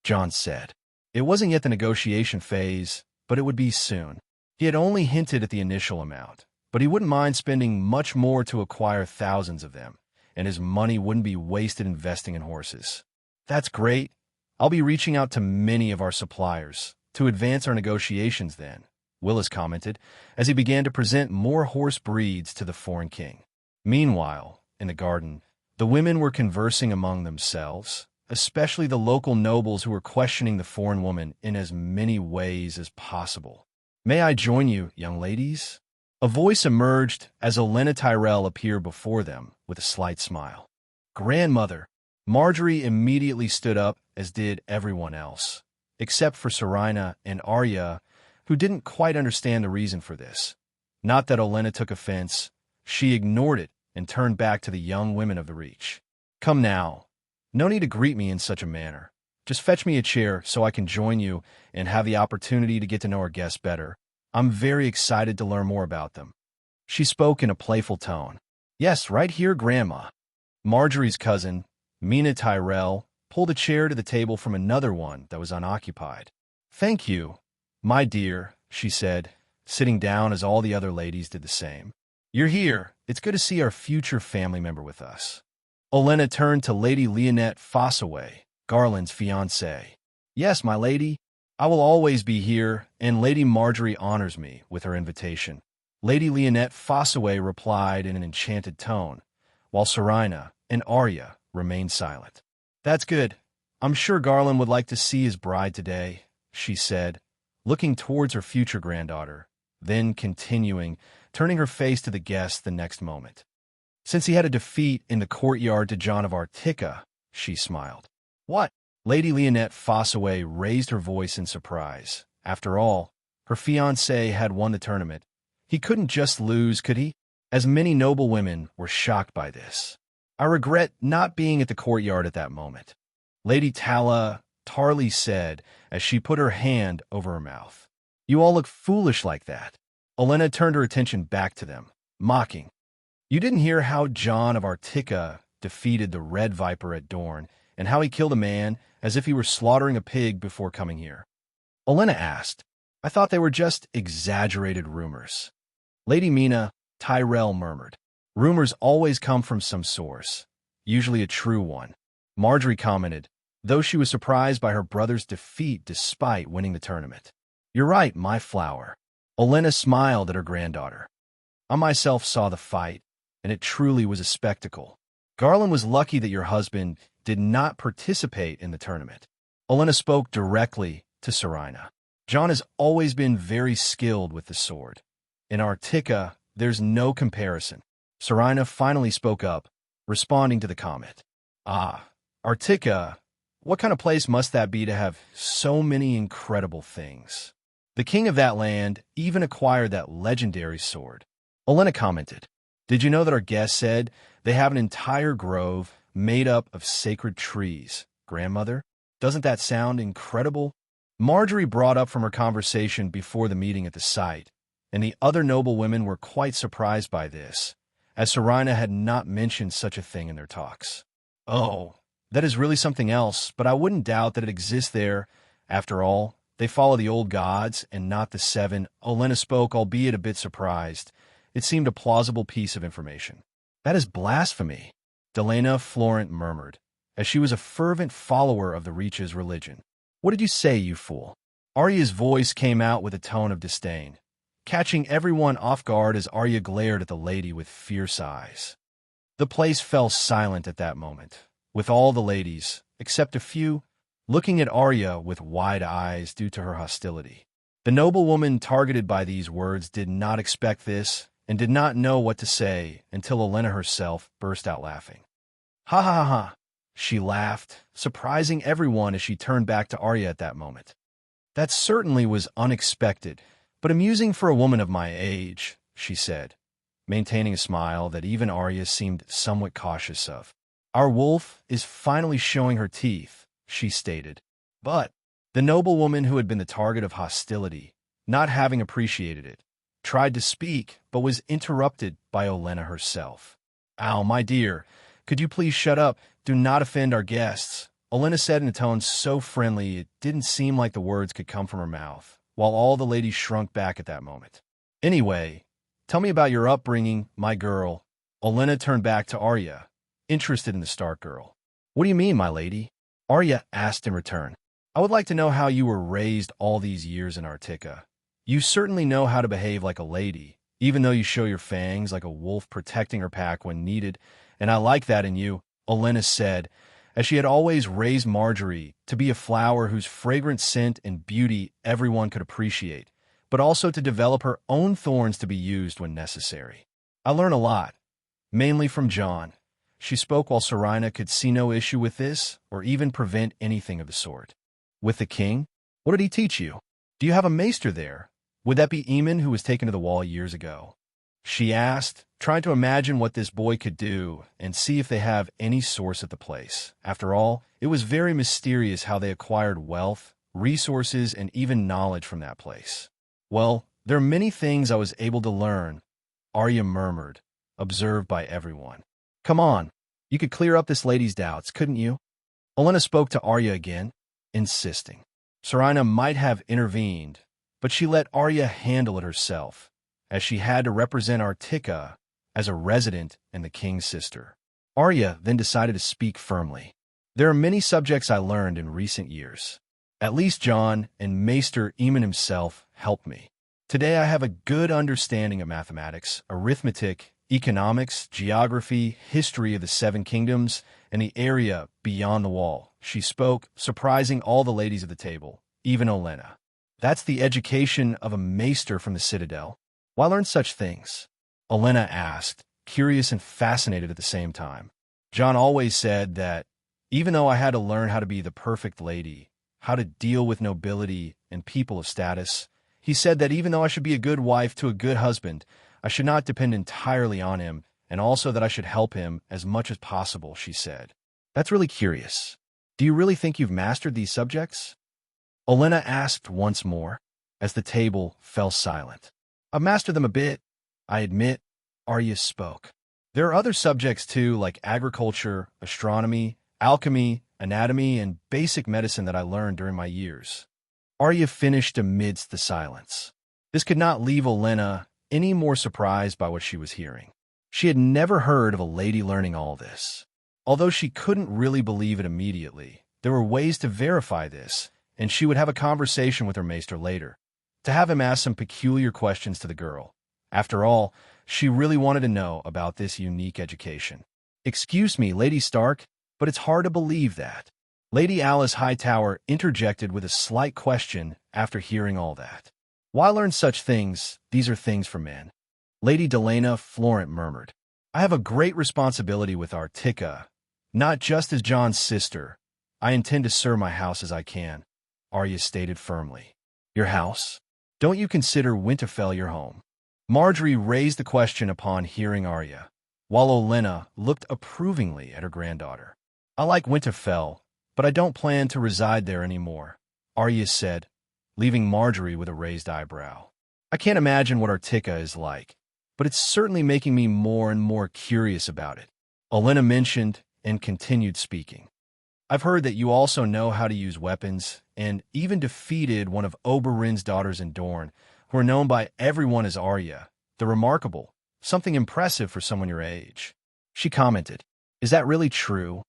John said. It wasn't yet the negotiation phase, but it would be soon. He had only hinted at the initial amount, but he wouldn't mind spending much more to acquire thousands of them, and his money wouldn't be wasted investing in horses. That's great. I'll be reaching out to many of our suppliers to advance our negotiations then, Willis commented, as he began to present more horse breeds to the foreign king. Meanwhile, in the garden, the women were conversing among themselves, especially the local nobles who were questioning the foreign woman in as many ways as possible. May I join you, young ladies? A voice emerged as Olenna Tyrell appeared before them with a slight smile. Grandmother! Marjorie immediately stood up, as did everyone else, except for Serena and Arya, who didn't quite understand the reason for this. Not that Olenna took offense. She ignored it and turned back to the young women of the Reach. Come now. No need to greet me in such a manner. Just fetch me a chair so I can join you and have the opportunity to get to know our guests better. I'm very excited to learn more about them. She spoke in a playful tone. Yes, right here, Grandma. Marjorie's cousin, Mina Tyrell, pulled a chair to the table from another one that was unoccupied. Thank you, my dear, she said, sitting down as all the other ladies did the same. You're here. It's good to see our future family member with us. Olenna turned to Lady Leonette Fossaway, Garland's fiancée. Yes, my lady. I will always be here, and Lady Marjorie honors me with her invitation. Lady Leonette Fossaway replied in an enchanted tone, while Serena and Arya remained silent. That's good. I'm sure Garland would like to see his bride today, she said, looking towards her future granddaughter, then continuing, turning her face to the guests the next moment. Since he had a defeat in the courtyard to John of Artica, she smiled. What? Lady Leonette Fossaway raised her voice in surprise. After all, her fiancé had won the tournament. He couldn't just lose, could he? As many noble women were shocked by this. I regret not being at the courtyard at that moment, Lady Tala Tarly said as she put her hand over her mouth. You all look foolish like that. Olenna turned her attention back to them, mocking. You didn't hear how John of Artica defeated the Red Viper at Dorne, and how he killed a man as if he were slaughtering a pig before coming here? Olenna asked. I thought they were just exaggerated rumors. Lady Mina Tyrell murmured. Rumors always come from some source, usually a true one. Marjorie commented, though she was surprised by her brother's defeat despite winning the tournament. You're right, my flower. Olenna smiled at her granddaughter. I myself saw the fight, and it truly was a spectacle. Garland was lucky that your husband did not participate in the tournament. Olenna spoke directly to Serena. John has always been very skilled with the sword. In Artica, there's no comparison. Serena finally spoke up, responding to the comment. Ah, Artica, what kind of place must that be to have so many incredible things? The king of that land even acquired that legendary sword. Olenna commented, Did you know that our guest said they have an entire grove made up of sacred trees, grandmother? Doesn't that sound incredible? Marjorie brought up from her conversation before the meeting at the site, and the other noble women were quite surprised by this, as Serena had not mentioned such a thing in their talks. Oh, that is really something else, but I wouldn't doubt that it exists there. After all, they follow the old gods and not the seven. Olenna spoke, albeit a bit surprised. It seemed a plausible piece of information. That is blasphemy, Delena Florent murmured, as she was a fervent follower of the Reach's religion. What did you say, you fool? Arya's voice came out with a tone of disdain, catching everyone off guard as Arya glared at the lady with fierce eyes. The place fell silent at that moment, with all the ladies, except a few, looking at Arya with wide eyes due to her hostility. The noblewoman targeted by these words did not expect this and did not know what to say until Olenna herself burst out laughing. Ha ha ha ha! She laughed, surprising everyone as she turned back to Arya at that moment. That certainly was unexpected, but amusing for a woman of my age, she said, maintaining a smile that even Arya seemed somewhat cautious of. Our wolf is finally showing her teeth, she stated. But the noblewoman who had been the target of hostility, not having appreciated it, tried to speak but was interrupted by Olenna herself. Ow, my dear, could you please shut up? Do not offend our guests, Olenna said in a tone so friendly it didn't seem like the words could come from her mouth, while all the ladies shrunk back at that moment. Anyway, tell me about your upbringing, my girl. Olenna turned back to Arya, interested in the Stark girl. What do you mean, my lady? Arya asked in return. I would like to know how you were raised all these years in Artica. You certainly know how to behave like a lady, even though you show your fangs like a wolf protecting her pack when needed, and I like that in you, Olenna said, as she had always raised Marjorie to be a flower whose fragrant scent and beauty everyone could appreciate, but also to develop her own thorns to be used when necessary. I learn a lot, mainly from Jon. She spoke while Serena could see no issue with this or even prevent anything of the sort. With the king? What did he teach you? Do you have a maester there? Would that be Aemon, who was taken to the wall years ago? She asked, trying to imagine what this boy could do and see if they have any source at the place. After all, it was very mysterious how they acquired wealth, resources, and even knowledge from that place. Well, there are many things I was able to learn, Arya murmured, observed by everyone. Come on, you could clear up this lady's doubts, couldn't you? Olenna spoke to Arya again, insisting. Serena might have intervened, but she let Arya handle it herself, as she had to represent Artica as a resident and the king's sister. Arya then decided to speak firmly. There are many subjects I learned in recent years. At least Jon and Maester Aemon himself helped me. Today I have a good understanding of mathematics, arithmetic, economics, geography, history of the Seven Kingdoms, and the area beyond the wall. She spoke, surprising all the ladies at the table, even Olenna. That's the education of a maester from the Citadel. Why learn such things? Olenna asked, curious and fascinated at the same time. Jon always said that, even though I had to learn how to be the perfect lady, how to deal with nobility and people of status, he said that even though I should be a good wife to a good husband, I should not depend entirely on him, and also that I should help him as much as possible, she said. That's really curious. Do you really think you've mastered these subjects? Olenna asked once more, as the table fell silent. I've mastered them a bit, I admit, Arya spoke. There are other subjects too, like agriculture, astronomy, alchemy, anatomy, and basic medicine that I learned during my years. Arya finished amidst the silence. This could not leave Olenna any more surprised by what she was hearing. She had never heard of a lady learning all this. Although she couldn't really believe it immediately, there were ways to verify this, and she would have a conversation with her maester later, to have him ask some peculiar questions to the girl. After all, she really wanted to know about this unique education. Excuse me, Lady Stark, but it's hard to believe that. Lady Alice Hightower interjected with a slight question after hearing all that. Why learn such things? These are things for men. Lady Delena Florent murmured. I have a great responsibility with Artica, not just as Jon's sister. I intend to serve my house as I can, Arya stated firmly. Your house? Don't you consider Winterfell your home? Marjorie raised the question upon hearing Arya, while Olenna looked approvingly at her granddaughter. I like Winterfell, but I don't plan to reside there anymore, Arya said, leaving Marjorie with a raised eyebrow. I can't imagine what Artica is like, but it's certainly making me more and more curious about it. Olenna mentioned and continued speaking. I've heard that you also know how to use weapons and even defeated one of Oberyn's daughters in Dorne, who are known by everyone as Arya, the Remarkable, something impressive for someone your age. She commented, Is that really true?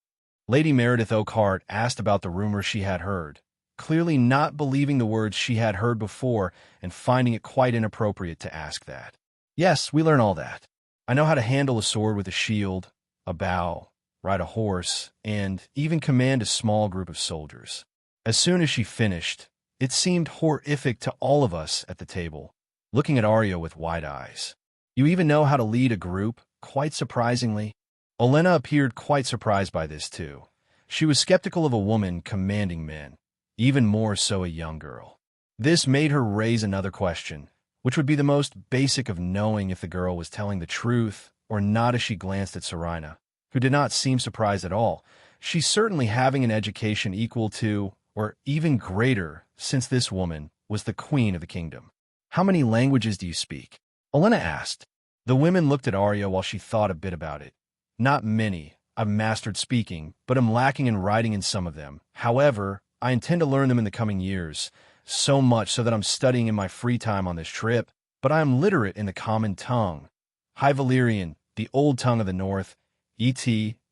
Lady Meredith Oakhart asked about the rumor she had heard, clearly not believing the words she had heard before and finding it quite inappropriate to ask that. Yes, we learn all that. I know how to handle a sword with a shield, a bow, ride a horse, and even command a small group of soldiers. As soon as she finished, it seemed horrific to all of us at the table, looking at Arya with wide eyes. You even know how to lead a group, quite surprisingly. Olenna appeared quite surprised by this too. She was skeptical of a woman commanding men, even more so a young girl. This made her raise another question, which would be the most basic of knowing if the girl was telling the truth or not as she glanced at Serena, who did not seem surprised at all. She's certainly having an education equal to, or even greater, since this woman was the queen of the kingdom. How many languages do you speak? Olenna asked. The women looked at Arya while she thought a bit about it. Not many. I've mastered speaking, but am lacking in writing in some of them. However, I intend to learn them in the coming years, so much so that I'm studying in my free time on this trip, but I am literate in the common tongue. High Valyrian, the old tongue of the north, et,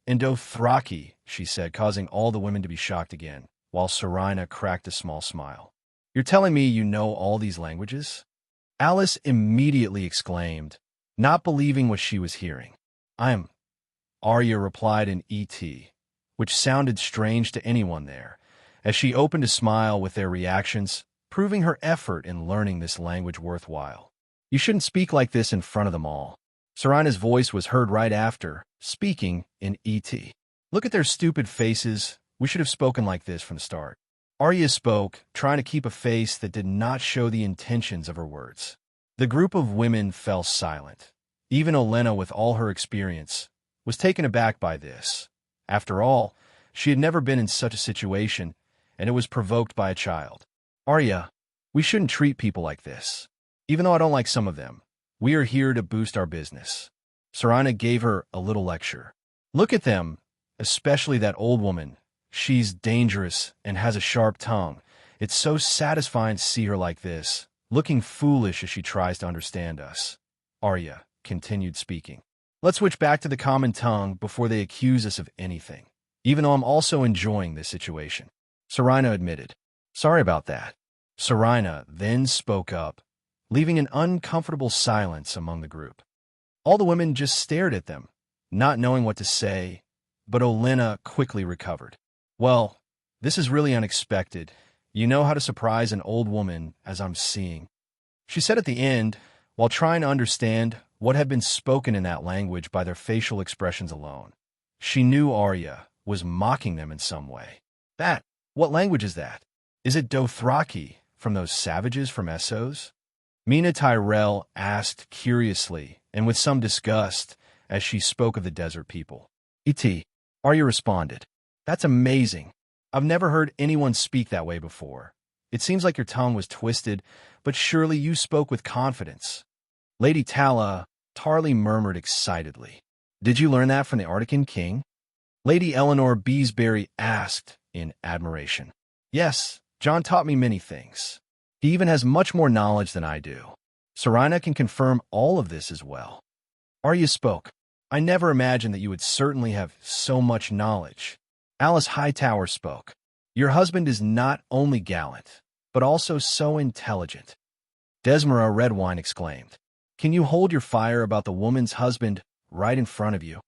and Dothraki, she said, causing all the women to be shocked again, while Serena cracked a small smile. You're telling me you know all these languages? Alice immediately exclaimed, not believing what she was hearing. Arya replied in et, which sounded strange to anyone there, as she opened to smile with their reactions, proving her effort in learning this language worthwhile. You shouldn't speak like this in front of them all. Serena's voice was heard right after, speaking in et. Look at their stupid faces. We should have spoken like this from the start. Arya spoke, trying to keep a face that did not show the intentions of her words. The group of women fell silent. Even Olenna, with all her experience, was taken aback by this. After all, she had never been in such a situation, and it was provoked by a child. Arya, we shouldn't treat people like this. Even though I don't like some of them, we are here to boost our business. Serena gave her a little lecture. Look at them, especially that old woman. She's dangerous and has a sharp tongue. It's so satisfying to see her like this, looking foolish as she tries to understand us. Arya continued speaking. Let's switch back to the common tongue before they accuse us of anything, even though I'm also enjoying this situation. Serena admitted. Sorry about that. Serena then spoke up, leaving an uncomfortable silence among the group. All the women just stared at them, not knowing what to say, but Olenna quickly recovered. Well, this is really unexpected. You know how to surprise an old woman, as I'm seeing. She said at the end, while trying to understand what had been spoken in that language by their facial expressions alone. She knew Arya was mocking them in some way. What language is that? Is it Dothraki, from those savages from Essos? Mina Tyrell asked curiously and with some disgust as she spoke of the desert people. E.T., Arya responded. That's amazing. I've never heard anyone speak that way before. It seems like your tongue was twisted, but surely you spoke with confidence. Lady Tarly murmured excitedly. Did you learn that from the Artican king? Lady Eleanor Beesbury asked in admiration. Yes, John taught me many things. He even has much more knowledge than I do. Serena can confirm all of this as well. Arya spoke. I never imagined that you would certainly have so much knowledge. Alice Hightower spoke. Your husband is not only gallant, but also so intelligent. Desmara Redwine exclaimed. Can you hold your fire about the woman's husband right in front of you?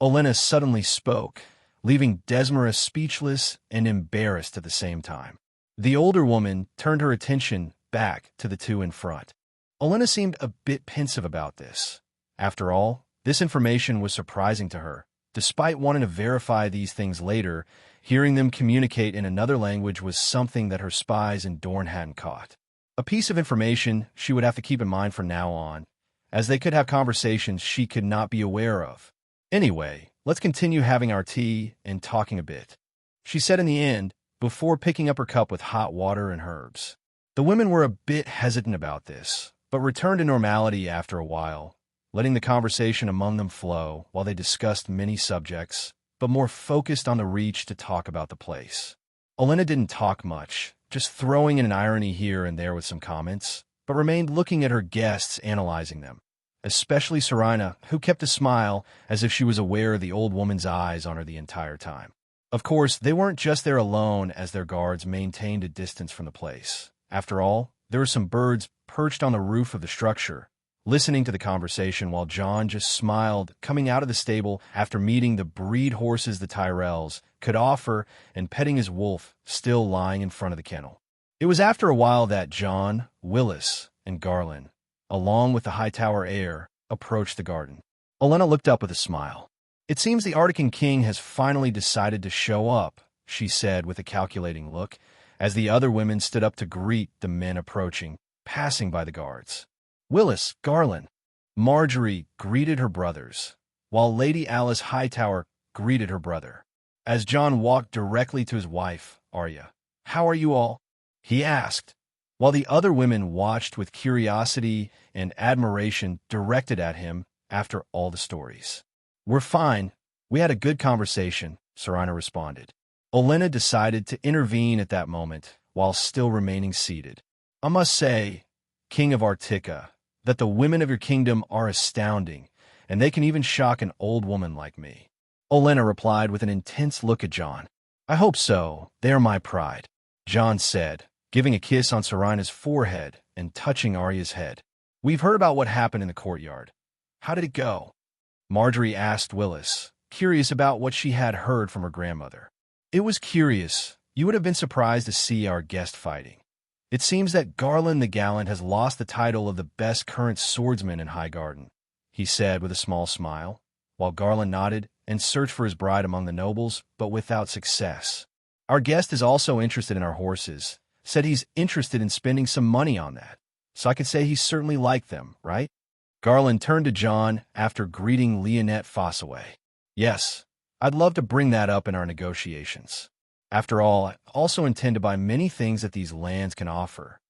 Olenna suddenly spoke, leaving Desmara speechless and embarrassed at the same time. The older woman turned her attention back to the two in front. Olenna seemed a bit pensive about this. After all, this information was surprising to her. Despite wanting to verify these things later, hearing them communicate in another language was something that her spies in Dorne hadn't caught. A piece of information she would have to keep in mind from now on, as they could have conversations she could not be aware of. Anyway, let's continue having our tea and talking a bit, she said in the end, before picking up her cup with hot water and herbs. The women were a bit hesitant about this, but returned to normality after a while, letting the conversation among them flow while they discussed many subjects, but more focused on the reach to talk about the place. Olenna didn't talk much, just throwing in an irony here and there with some comments, but remained looking at her guests, analyzing them, especially Serena, who kept a smile as if she was aware of the old woman's eyes on her the entire time. Of course, they weren't just there alone, as their guards maintained a distance from the place. After all, there were some birds perched on the roof of the structure, listening to the conversation while John just smiled, coming out of the stable after meeting the breed horses the Tyrells could offer and petting his wolf still lying in front of the kennel. It was after a while that John, Willis, and Garland, along with the Hightower heir, approached the garden. Olenna looked up with a smile. "It seems the Artican king has finally decided to show up," she said with a calculating look, as the other women stood up to greet the men approaching, passing by the guards. Willis, Garland, Marjorie greeted her brothers, while Lady Alice Hightower greeted her brother. As John walked directly to his wife, Arya, "How are you all?" he asked, while the other women watched with curiosity and admiration directed at him after all the stories. "We're fine. We had a good conversation," Serena responded. Olenna decided to intervene at that moment while still remaining seated. "I must say, King of Artica, that the women of your kingdom are astounding, and they can even shock an old woman like me." Olenna replied with an intense look at John. "I hope so. They are my pride," John said, giving a kiss on Serena's forehead and touching Arya's head. "We've heard about what happened in the courtyard. How did it go?" Marjorie asked Willis, curious about what she had heard from her grandmother. "It was curious. You would have been surprised to see our guest fighting. It seems that Garland the Gallant has lost the title of the best current swordsman in Highgarden," he said with a small smile, while Garland nodded and searched for his bride among the nobles, but without success. "Our guest is also interested in our horses, said he's interested in spending some money on that, so I could say he certainly liked them, right?" Garland turned to John after greeting Leonette Fossaway. "Yes, I'd love to bring that up in our negotiations. After all, I also intend to buy many things that these lands can offer."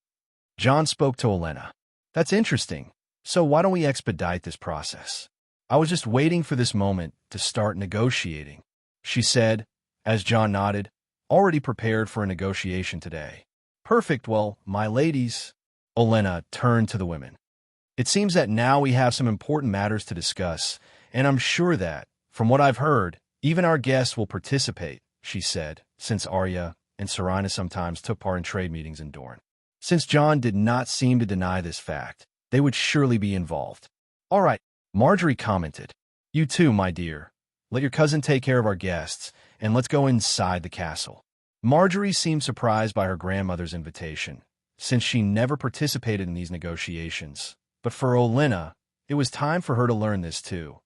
John spoke to Olenna. "That's interesting. So why don't we expedite this process? I was just waiting for this moment to start negotiating," she said, as John nodded, already prepared for a negotiation today. "Perfect. Well, my ladies," Olenna turned to the women. "It seems that now we have some important matters to discuss, and I'm sure that, from what I've heard, even our guests will participate," she said, since Arya and Serena sometimes took part in trade meetings in Dorne. Since John did not seem to deny this fact, they would surely be involved. "All right," Marjorie commented. "You too, my dear. Let your cousin take care of our guests, and let's go inside the castle." Marjorie seemed surprised by her grandmother's invitation, since she never participated in these negotiations. But for Olenna, it was time for her to learn this too.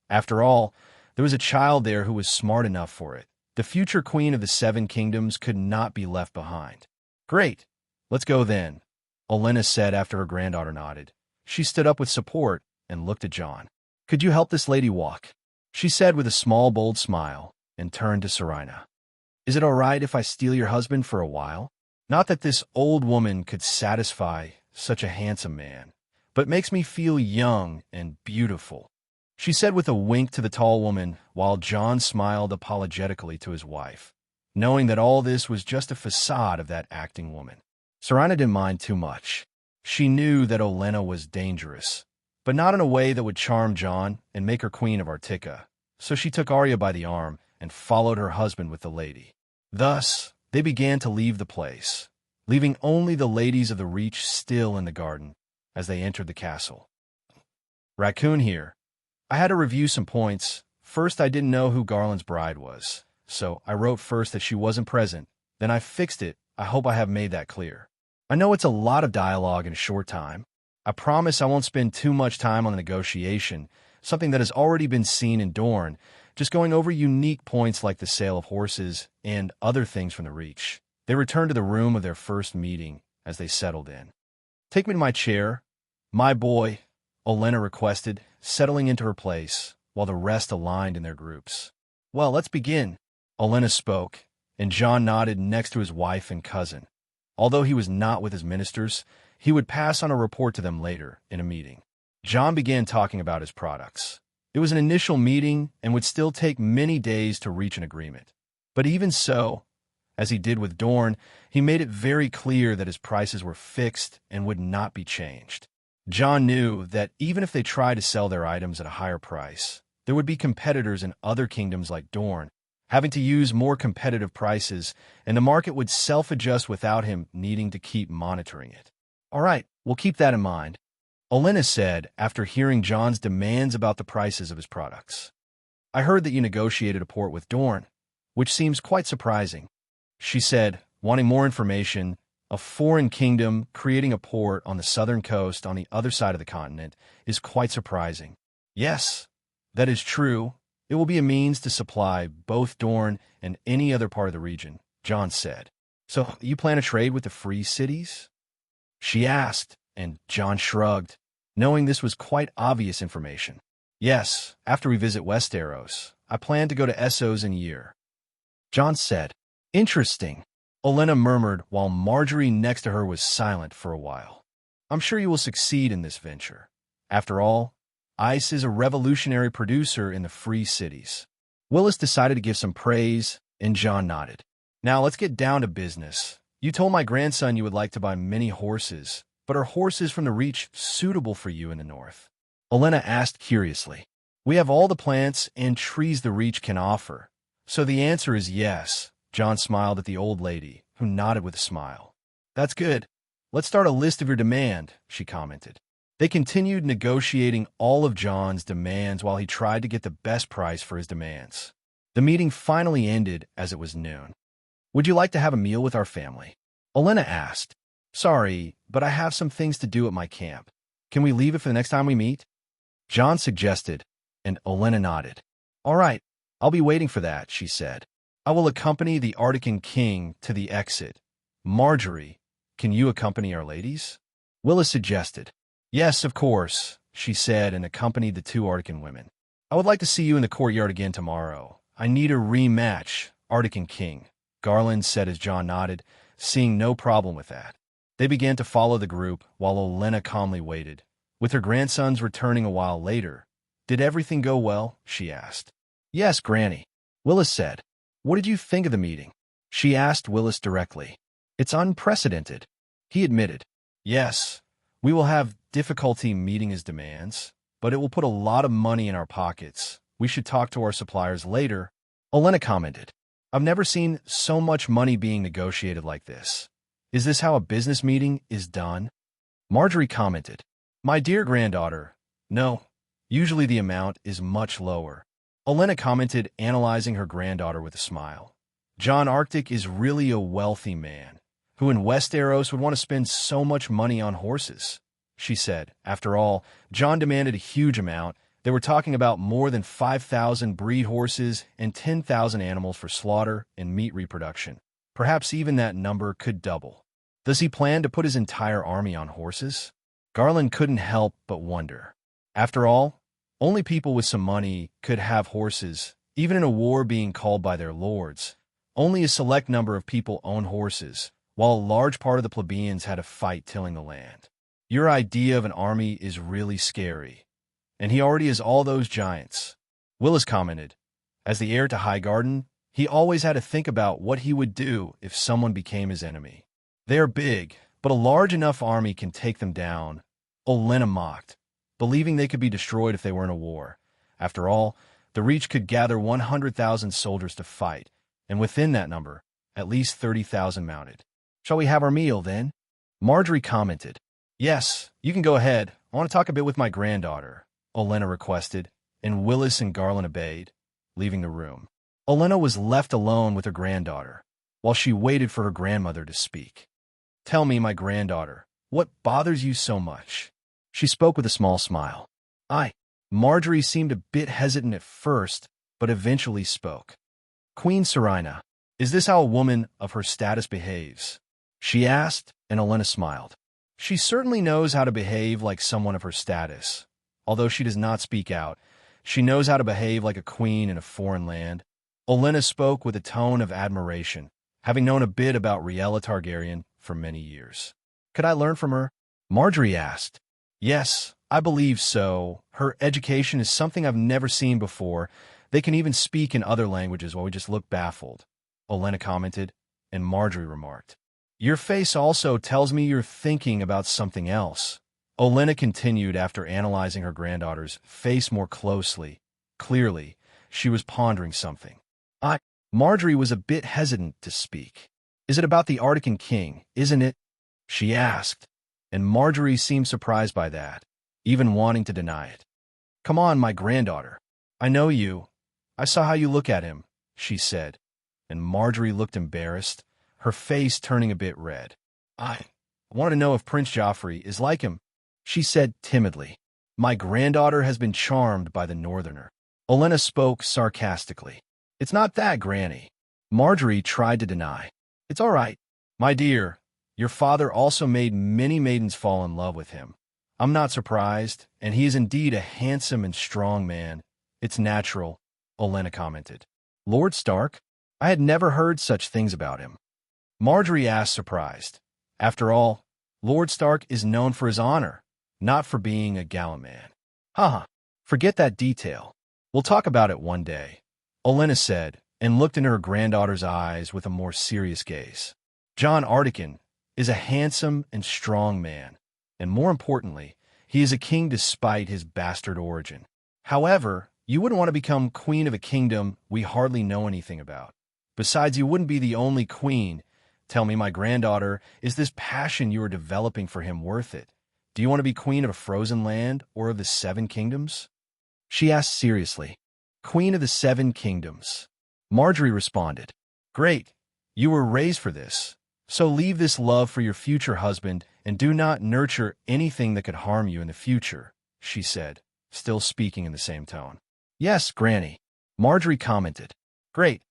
After all, there was a child there who was smart enough for it. The future queen of the Seven Kingdoms could not be left behind. "Great. Let's go then," Olenna said after her granddaughter nodded. She stood up with support and looked at John. "Could you help this lady walk?" she said with a small, bold smile, and turned to Serena. "Is it all right if I steal your husband for a while? Not that this old woman could satisfy such a handsome man, but makes me feel young and beautiful," she said with a wink to the tall woman, while John smiled apologetically to his wife, knowing that all this was just a facade of that acting woman. Serena didn't mind too much. She knew that Olenna was dangerous, but not in a way that would charm John and make her queen of Artica, so she took Arya by the arm and followed her husband with the lady. Thus, they began to leave the place, leaving only the ladies of the Reach still in the garden as they entered the castle. "Raccoon here. I had to review some points. First, I didn't know who Garland's bride was, so I wrote first that she wasn't present. Then I fixed it. I hope I have made that clear. I know it's a lot of dialogue in a short time. I promise I won't spend too much time on the negotiation, something that has already been seen in Dorne, just going over unique points like the sale of horses and other things from the Reach." They returned to the room of their first meeting as they settled in. "Take me to my chair, my boy," Olenna requested, settling into her place, while the rest aligned in their groups. "Well, let's begin," Olenna spoke, and John nodded next to his wife and cousin. Although he was not with his ministers, he would pass on a report to them later in a meeting. John began talking about his products. It was an initial meeting and would still take many days to reach an agreement. But even so, as he did with Dorne, he made it very clear that his prices were fixed and would not be changed. John knew that even if they tried to sell their items at a higher price, there would be competitors in other kingdoms like Dorne, having to use more competitive prices, and the market would self-adjust without him needing to keep monitoring it. "All right, we'll keep that in mind." Olenna said after hearing Jon's demands about the prices of his products. I heard that you negotiated a port with Dorne, which seems quite surprising. She said, wanting more information. A foreign kingdom creating a port on the southern coast on the other side of the continent is quite surprising. Yes, that is true. It will be a means to supply both Dorne and any other part of the region, Jon said. So you plan to trade with the free cities? She asked, and Jon shrugged, knowing this was quite obvious information. Yes, after we visit Westeros, I plan to go to Essos in a year. Jon said, interesting. Olenna murmured while Marjorie next to her was silent for a while. I'm sure you will succeed in this venture. After all, Ice is a revolutionary producer in the free cities. Willis decided to give some praise, and Jon nodded. Now let's get down to business. You told my grandson you would like to buy many horses, but are horses from the Reach suitable for you in the north? Olenna asked curiously. We have all the plants and trees the Reach can offer, so the answer is yes. Jon smiled at the old lady, who nodded with a smile. That's good. Let's start a list of your demand, she commented. They continued negotiating all of Jon's demands while he tried to get the best price for his demands. The meeting finally ended as it was noon. Would you like to have a meal with our family? Olenna asked. Sorry, but I have some things to do at my camp. Can we leave it for the next time we meet? Jon suggested, and Olenna nodded. All right, I'll be waiting for that, she said. I will accompany the Artican king to the exit. Marjorie, can you accompany our ladies? Willis suggested. Yes, of course, she said and accompanied the two Artican women. I would like to see you in the courtyard again tomorrow. I need a rematch, Artican king, Garland said as Jon nodded, seeing no problem with that. They began to follow the group while Olenna calmly waited. With her grandsons returning a while later, did everything go well? She asked. Yes, Granny, Willis said. What did you think of the meeting? She asked Willis directly. It's unprecedented, he admitted. Yes, we will have difficulty meeting his demands, but it will put a lot of money in our pockets. We should talk to our suppliers later, Olenna commented. I've never seen so much money being negotiated like this. Is this how a business meeting is done? Marjorie commented. My dear granddaughter, no, usually the amount is much lower. Olenna commented, analyzing her granddaughter with a smile. Jon Arctic is really a wealthy man, who in Westeros would want to spend so much money on horses, she said. After all, Jon demanded a huge amount. They were talking about more than 5,000 breed horses and 10,000 animals for slaughter and meat reproduction. Perhaps even that number could double. Does he plan to put his entire army on horses? Garland couldn't help but wonder. After all, only people with some money could have horses, even in a war being called by their lords. Only a select number of people own horses, while a large part of the plebeians had to fight tilling the land. Your idea of an army is really scary. And he already has all those giants, Willis commented. As the heir to Highgarden, he always had to think about what he would do if someone became his enemy. They are big, but a large enough army can take them down, Olenna mocked, believing they could be destroyed if they were in a war. After all, the Reach could gather 100,000 soldiers to fight, and within that number, at least 30,000 mounted. Shall we have our meal, then? Marjorie commented. Yes, you can go ahead. I want to talk a bit with my granddaughter, Olenna requested, and Willis and Garland obeyed, leaving the room. Olenna was left alone with her granddaughter, while she waited for her grandmother to speak. Tell me, my granddaughter, what bothers you so much? She spoke with a small smile. Marjorie seemed a bit hesitant at first, but eventually spoke. Queen Serena, is this how a woman of her status behaves? She asked, and Olenna smiled. She certainly knows how to behave like someone of her status. Although she does not speak out, she knows how to behave like a queen in a foreign land. Olenna spoke with a tone of admiration, having known a bit about Rhaella Targaryen for many years. Could I learn from her? Marjorie asked. Yes, I believe so. Her education is something I've never seen before. They can even speak in other languages while we just look baffled, Olenna commented, and Marjorie remarked. Your face also tells me you're thinking about something else. Olenna continued after analyzing her granddaughter's face more closely. Clearly, she was pondering something. Marjorie was a bit hesitant to speak. Is it about the Artican king, isn't it? She asked, and Marjorie seemed surprised by that. even wanting to deny it. "Come on, my granddaughter. I know you. I saw how you look at him," she said, and Marjorie looked embarrassed, her face turning a bit red. I want to know if Prince Joffrey is like him," she said timidly. "My granddaughter has been charmed by the Northerner." Olenna spoke sarcastically. "It's not that, Granny." Marjorie tried to deny. "It's all right. My dear, your father also made many maidens fall in love with him. I'm not surprised, and he is indeed a handsome and strong man. It's natural," Olenna commented. "Lord Stark? I had never heard such things about him." Marjorie asked, surprised. After all, Lord Stark is known for his honor, not for being a gallant man. Haha, forget that detail. We'll talk about it one day," Olenna said, and looked into her granddaughter's eyes with a more serious gaze. "Jon Artican is a handsome and strong man, and more importantly, he is a king despite his bastard origin. However, you wouldn't want to become queen of a kingdom we hardly know anything about. Besides, you wouldn't be the only queen. Tell me, my granddaughter, is this passion you are developing for him worth it? Do you want to be queen of a frozen land or of the 7 kingdoms?" She asked seriously. "Queen of the 7 kingdoms." Marjorie responded. "Great. You were raised for this. So leave this love for your future husband and do not nurture anything that could harm you in the future," she said, still speaking in the same tone. "Yes, Granny," Marjorie commented. "Great.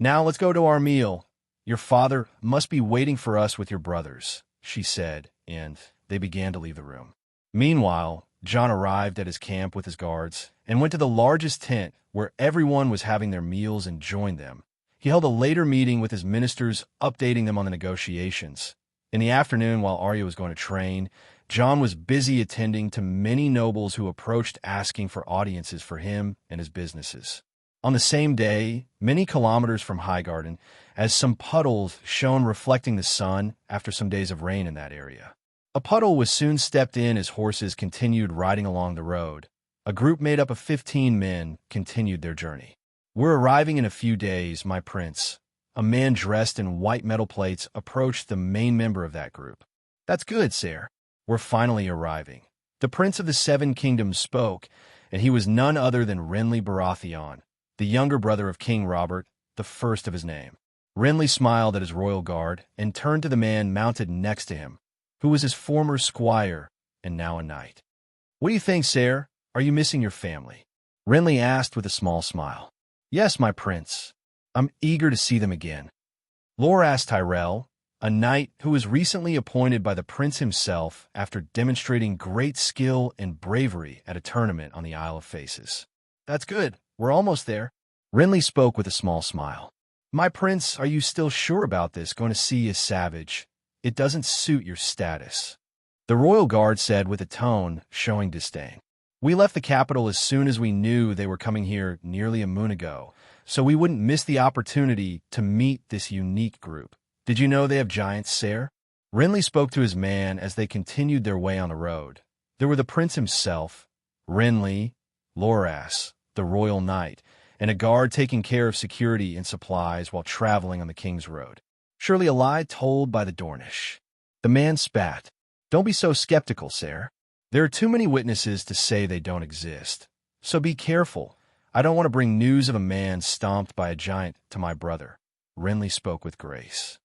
Now let's go to our meal. Your father must be waiting for us with your brothers," she said, and they began to leave the room. Meanwhile, Jon arrived at his camp with his guards and went to the largest tent where everyone was having their meals and joined them. He held a later meeting with his ministers, updating them on the negotiations. In the afternoon, while Arya was going to train, Jon was busy attending to many nobles who approached asking for audiences for him and his businesses. On the same day, many kilometers from Highgarden, as some puddles shone reflecting the sun after some days of rain in that area. A puddle was soon stepped in as horses continued riding along the road. A group made up of 15 men continued their journey. "We're arriving in a few days, my prince." A man dressed in white metal plates approached the main member of that group. "That's good, sir. We're finally arriving." The prince of the 7 kingdoms spoke, and he was none other than Renley Baratheon, the younger brother of King Robert, the first of his name. Renley smiled at his royal guard and turned to the man mounted next to him, who was his former squire and now a knight. "What do you think, sir? Are you missing your family?" Renley asked with a small smile. "Yes, my prince. I'm eager to see them again." Loras Tyrell, a knight who was recently appointed by the prince himself after demonstrating great skill and bravery at a tournament on the Isle of Faces. "That's good. We're almost there." Renley spoke with a small smile. "My prince, are you still sure about this? Going to see a savage? It doesn't suit your status." The royal guard said with a tone showing disdain. "We left the capital as soon as we knew they were coming here nearly a moon ago, so we wouldn't miss the opportunity to meet this unique group. Did you know they have giants, sir?" Renley spoke to his man as they continued their way on the road. There were the prince himself, Renley, Loras, the royal knight, and a guard taking care of security and supplies while traveling on the King's Road. Surely a lie told by the Dornish. The man spat. "Don't be so skeptical, sir. There are too many witnesses to say they don't exist. So be careful. I don't want to bring news of a man stomped by a giant to my brother." Renley spoke with grace.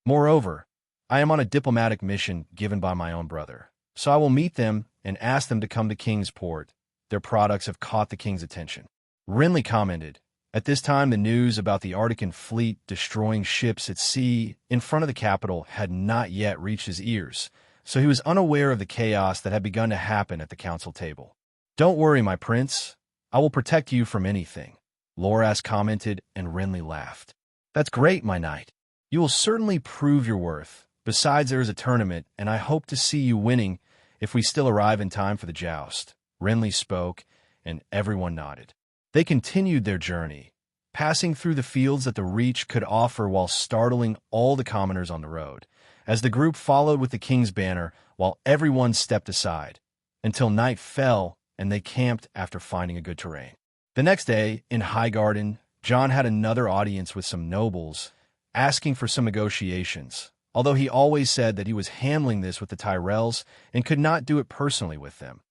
"Moreover, I am on a diplomatic mission given by my own brother, so I will meet them and ask them to come to King's Port. Their products have caught the king's attention." Renley commented. At this time, the news about the Artican fleet destroying ships at sea in front of the capital had not yet reached his ears, so he was unaware of the chaos that had begun to happen at the council table. "Don't worry, my prince. I will protect you from anything," Loras commented, and Renley laughed. "That's great, my knight. You will certainly prove your worth. Besides, there is a tournament, and I hope to see you winning if we still arrive in time for the joust." Renley spoke, and everyone nodded. They continued their journey, passing through the fields that the Reach could offer while startling all the commoners on the road, as the group followed with the king's banner while everyone stepped aside, until night fell and they camped after finding a good terrain. The next day, in Highgarden, Jon had another audience with some nobles, asking for some negotiations, although he always said that he was handling this with the Tyrells and could not do it personally with them.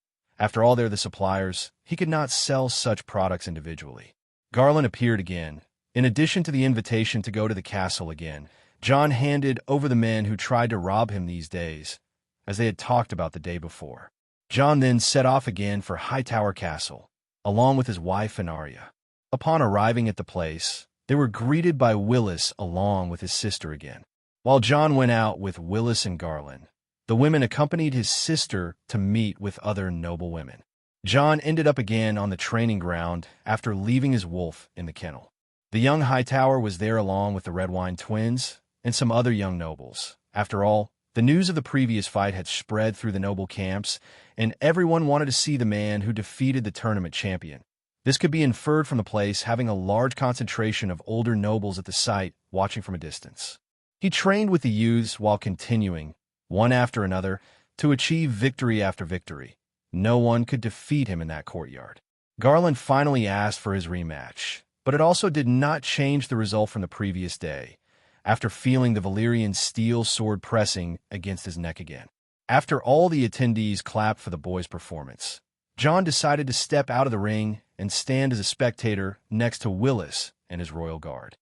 After all, they're the suppliers. He could not sell such products individually. Garland appeared again. In addition to the invitation to go to the castle again, Jon handed over the men who tried to rob him these days, as they had talked about the day before. Jon then set off again for Hightower Castle, along with his wife and Arya. Upon arriving at the place, they were greeted by Willis along with his sister again. While Jon went out with Willis and Garland, the women accompanied his sister to meet with other noble women. Jon ended up again on the training ground after leaving his wolf in the kennel. The young Hightower was there along with the Redwyne twins and some other young nobles. After all, the news of the previous fight had spread through the noble camps, and everyone wanted to see the man who defeated the tournament champion. This could be inferred from the place having a large concentration of older nobles at the site watching from a distance. He trained with the youths while continuing, one after another, to achieve victory after victory. No one could defeat him in that courtyard. Garland finally asked for his rematch, but it also did not change the result from the previous day, after feeling the Valyrian steel sword pressing against his neck again. After all the attendees clapped for the boy's performance, Jon decided to step out of the ring and stand as a spectator next to Willis and his royal guard.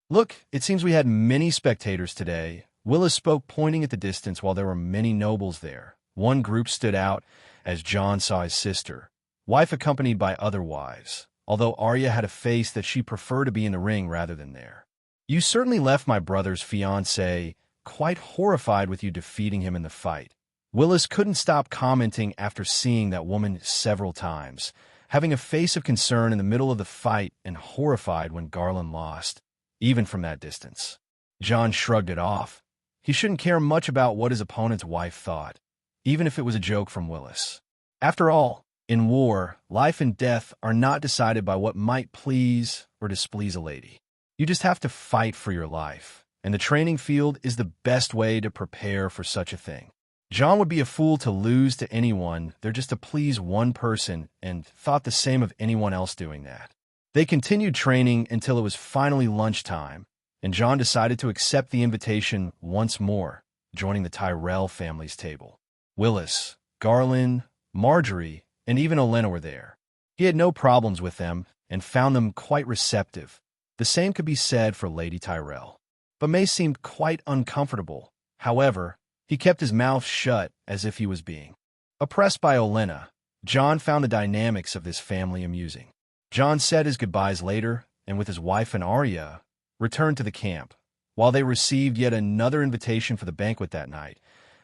"Look, it seems we had many spectators today," Willis spoke, pointing at the distance while there were many nobles there. One group stood out as Jon saw his sister, wife accompanied by other wives, although Arya had a face that she preferred to be in the ring rather than there. "You certainly left my brother's fiancé quite horrified with you defeating him in the fight." Willis couldn't stop commenting after seeing that woman several times, having a face of concern in the middle of the fight and horrified when Garland lost, even from that distance. Jon shrugged it off. He shouldn't care much about what his opponent's wife thought, even if it was a joke from Willis. After all, in war, life and death are not decided by what might please or displease a lady. You just have to fight for your life, and the training field is the best way to prepare for such a thing. Jon would be a fool to lose to anyone there just to please one person, and thought the same of anyone else doing that. They continued training until it was finally lunchtime, and Jon decided to accept the invitation once more, joining the Tyrell family's table. Willis, Garland, Marjorie, and even Olenna were there. He had no problems with them and found them quite receptive. The same could be said for Lady Tyrell. But May seemed quite uncomfortable. However, he kept his mouth shut as if he was being oppressed by Olenna. Jon found the dynamics of this family amusing. Jon said his goodbyes later, and with his wife and Arya, returned to the camp, while they received yet another invitation for the banquet that night.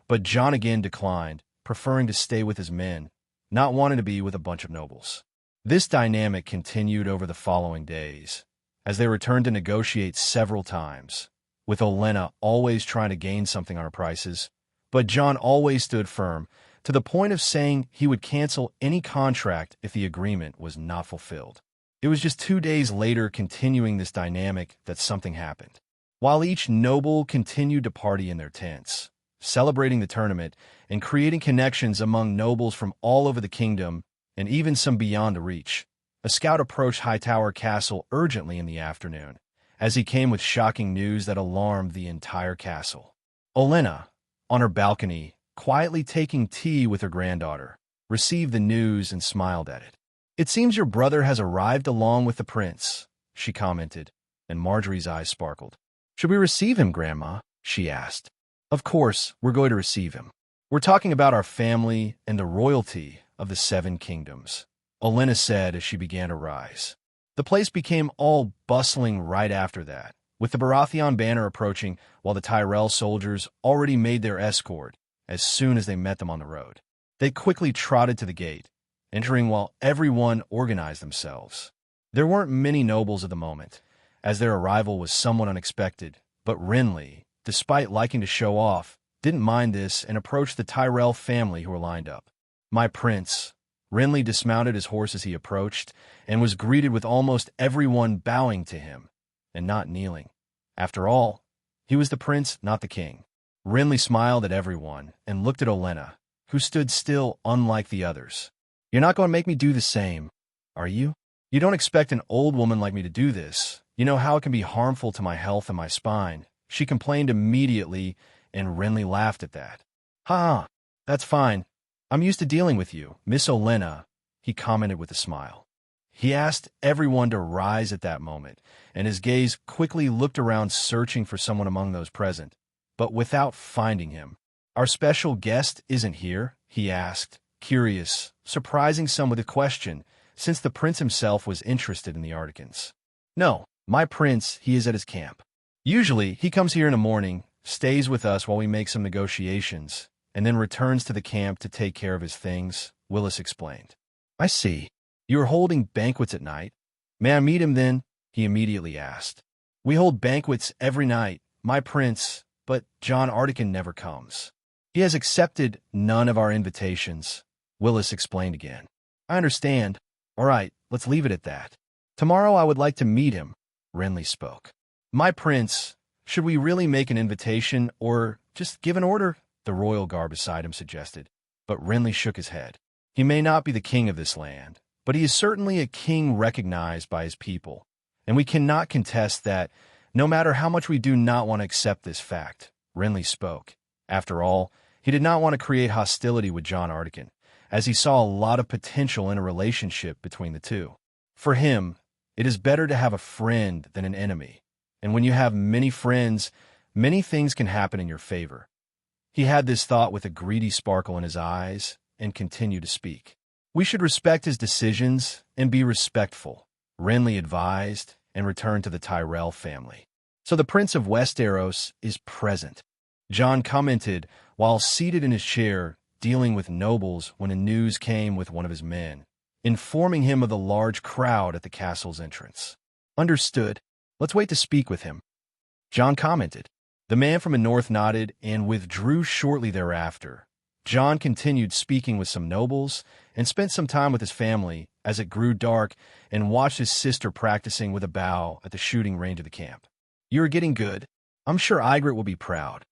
But Jon again declined, preferring to stay with his men, not wanting to be with a bunch of nobles. This dynamic continued over the following days, as they returned to negotiate several times, with Olenna always trying to gain something on her prices, but Jon always stood firm, to the point of saying he would cancel any contract if the agreement was not fulfilled. It was just 2 days later, continuing this dynamic, that something happened. While each noble continued to party in their tents, celebrating the tournament and creating connections among nobles from all over the kingdom and even some beyond the reach, a scout approached Hightower Castle urgently in the afternoon, as he came with shocking news that alarmed the entire castle. Olenna, on her balcony, quietly taking tea with her granddaughter, received the news and smiled at it. "It seems your brother has arrived along with the prince," she commented, and Marjorie's eyes sparkled. "Should we receive him, Grandma?" she asked. "Of course, we're going to receive him. We're talking about our family and the royalty of the Seven Kingdoms," Olenna said as she began to rise. The place became all bustling right after that, with the Baratheon banner approaching while the Tyrell soldiers already made their escort as soon as they met them on the road. They quickly trotted to the gate, entering while everyone organized themselves. There weren't many nobles at the moment, as their arrival was somewhat unexpected, but Renley, despite liking to show off, didn't mind this and approached the Tyrell family who were lined up. "My prince." Renley dismounted his horse as he approached, and was greeted with almost everyone bowing to him, and not kneeling. After all, he was the prince, not the king. Renley smiled at everyone, and looked at Olenna, who stood still unlike the others. "You're not going to make me do the same, are you? You don't expect an old woman like me to do this. You know how it can be harmful to my health and my spine," she complained immediately, and Renley laughed at that. "Ha, that's fine. I'm used to dealing with you, Miss Olenna, he commented with a smile. He asked everyone to rise at that moment, and his gaze quickly looked around searching for someone among those present, but without finding him. Our special guest isn't here, he asked, curious, surprising some with a question, since the prince himself was interested in the Articans. No, my prince, he is at his camp. Usually, he comes here in the morning, stays with us while we make some negotiations, and then returns to the camp to take care of his things, Willis explained. I see. You are holding banquets at night. May I meet him then? He immediately asked. We hold banquets every night, my prince, but John Artican never comes. He has accepted none of our invitations, Willis explained again. I understand. All right, let's leave it at that. Tomorrow I would like to meet him, Renley spoke. My prince, should we really make an invitation or just give an order? The royal guard beside him suggested, but Renley shook his head. He may not be the king of this land, but he is certainly a king recognized by his people, and we cannot contest that, no matter how much we do not want to accept this fact, Renley spoke. After all, he did not want to create hostility with John Artican, as he saw a lot of potential in a relationship between the two. For him, it is better to have a friend than an enemy, and when you have many friends, many things can happen in your favor. He had this thought with a greedy sparkle in his eyes and continued to speak. We should respect his decisions and be respectful, Renley advised, and returned to the Tyrell family. So the Prince of Westeros is present, John commented while seated in his chair dealing with nobles when news came with one of his men, informing him of the large crowd at the castle's entrance. Understood. Let's wait to speak with him, John commented. The man from the north nodded and withdrew shortly thereafter. John continued speaking with some nobles and spent some time with his family as it grew dark and watched his sister practicing with a bow at the shooting range of the camp. You're getting good. I'm sure Ygritte will be proud,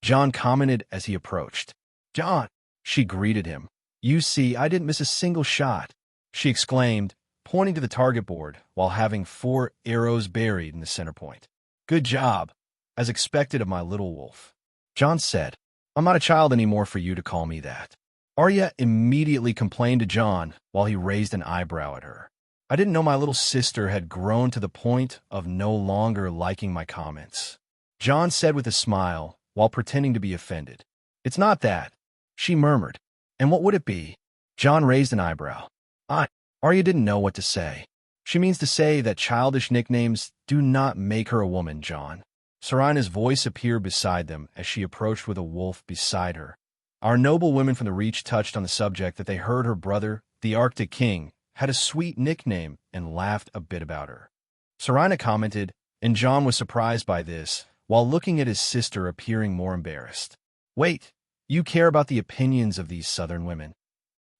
John commented as he approached. John, she greeted him. You see, I didn't miss a single shot, she exclaimed, pointing to the target board while having 4 arrows buried in the center point. Good job, as expected of my little wolf, John said. I'm not a child anymore for you to call me that. Arya immediately complained to John while he raised an eyebrow at her. I didn't know my little sister had grown to the point of no longer liking my comments, John said with a smile while pretending to be offended. It's not that, she murmured. And what would it be? John raised an eyebrow. Arya didn't know what to say. She means to say that childish nicknames do not make her a woman, John. Serana's voice appeared beside them as she approached with a wolf beside her. Our noble women from the Reach touched on the subject that they heard her brother, the Arctic King, had a sweet nickname and laughed a bit about her. Serana commented, and John was surprised by this, while looking at his sister appearing more embarrassed. Wait, you care about the opinions of these southern women?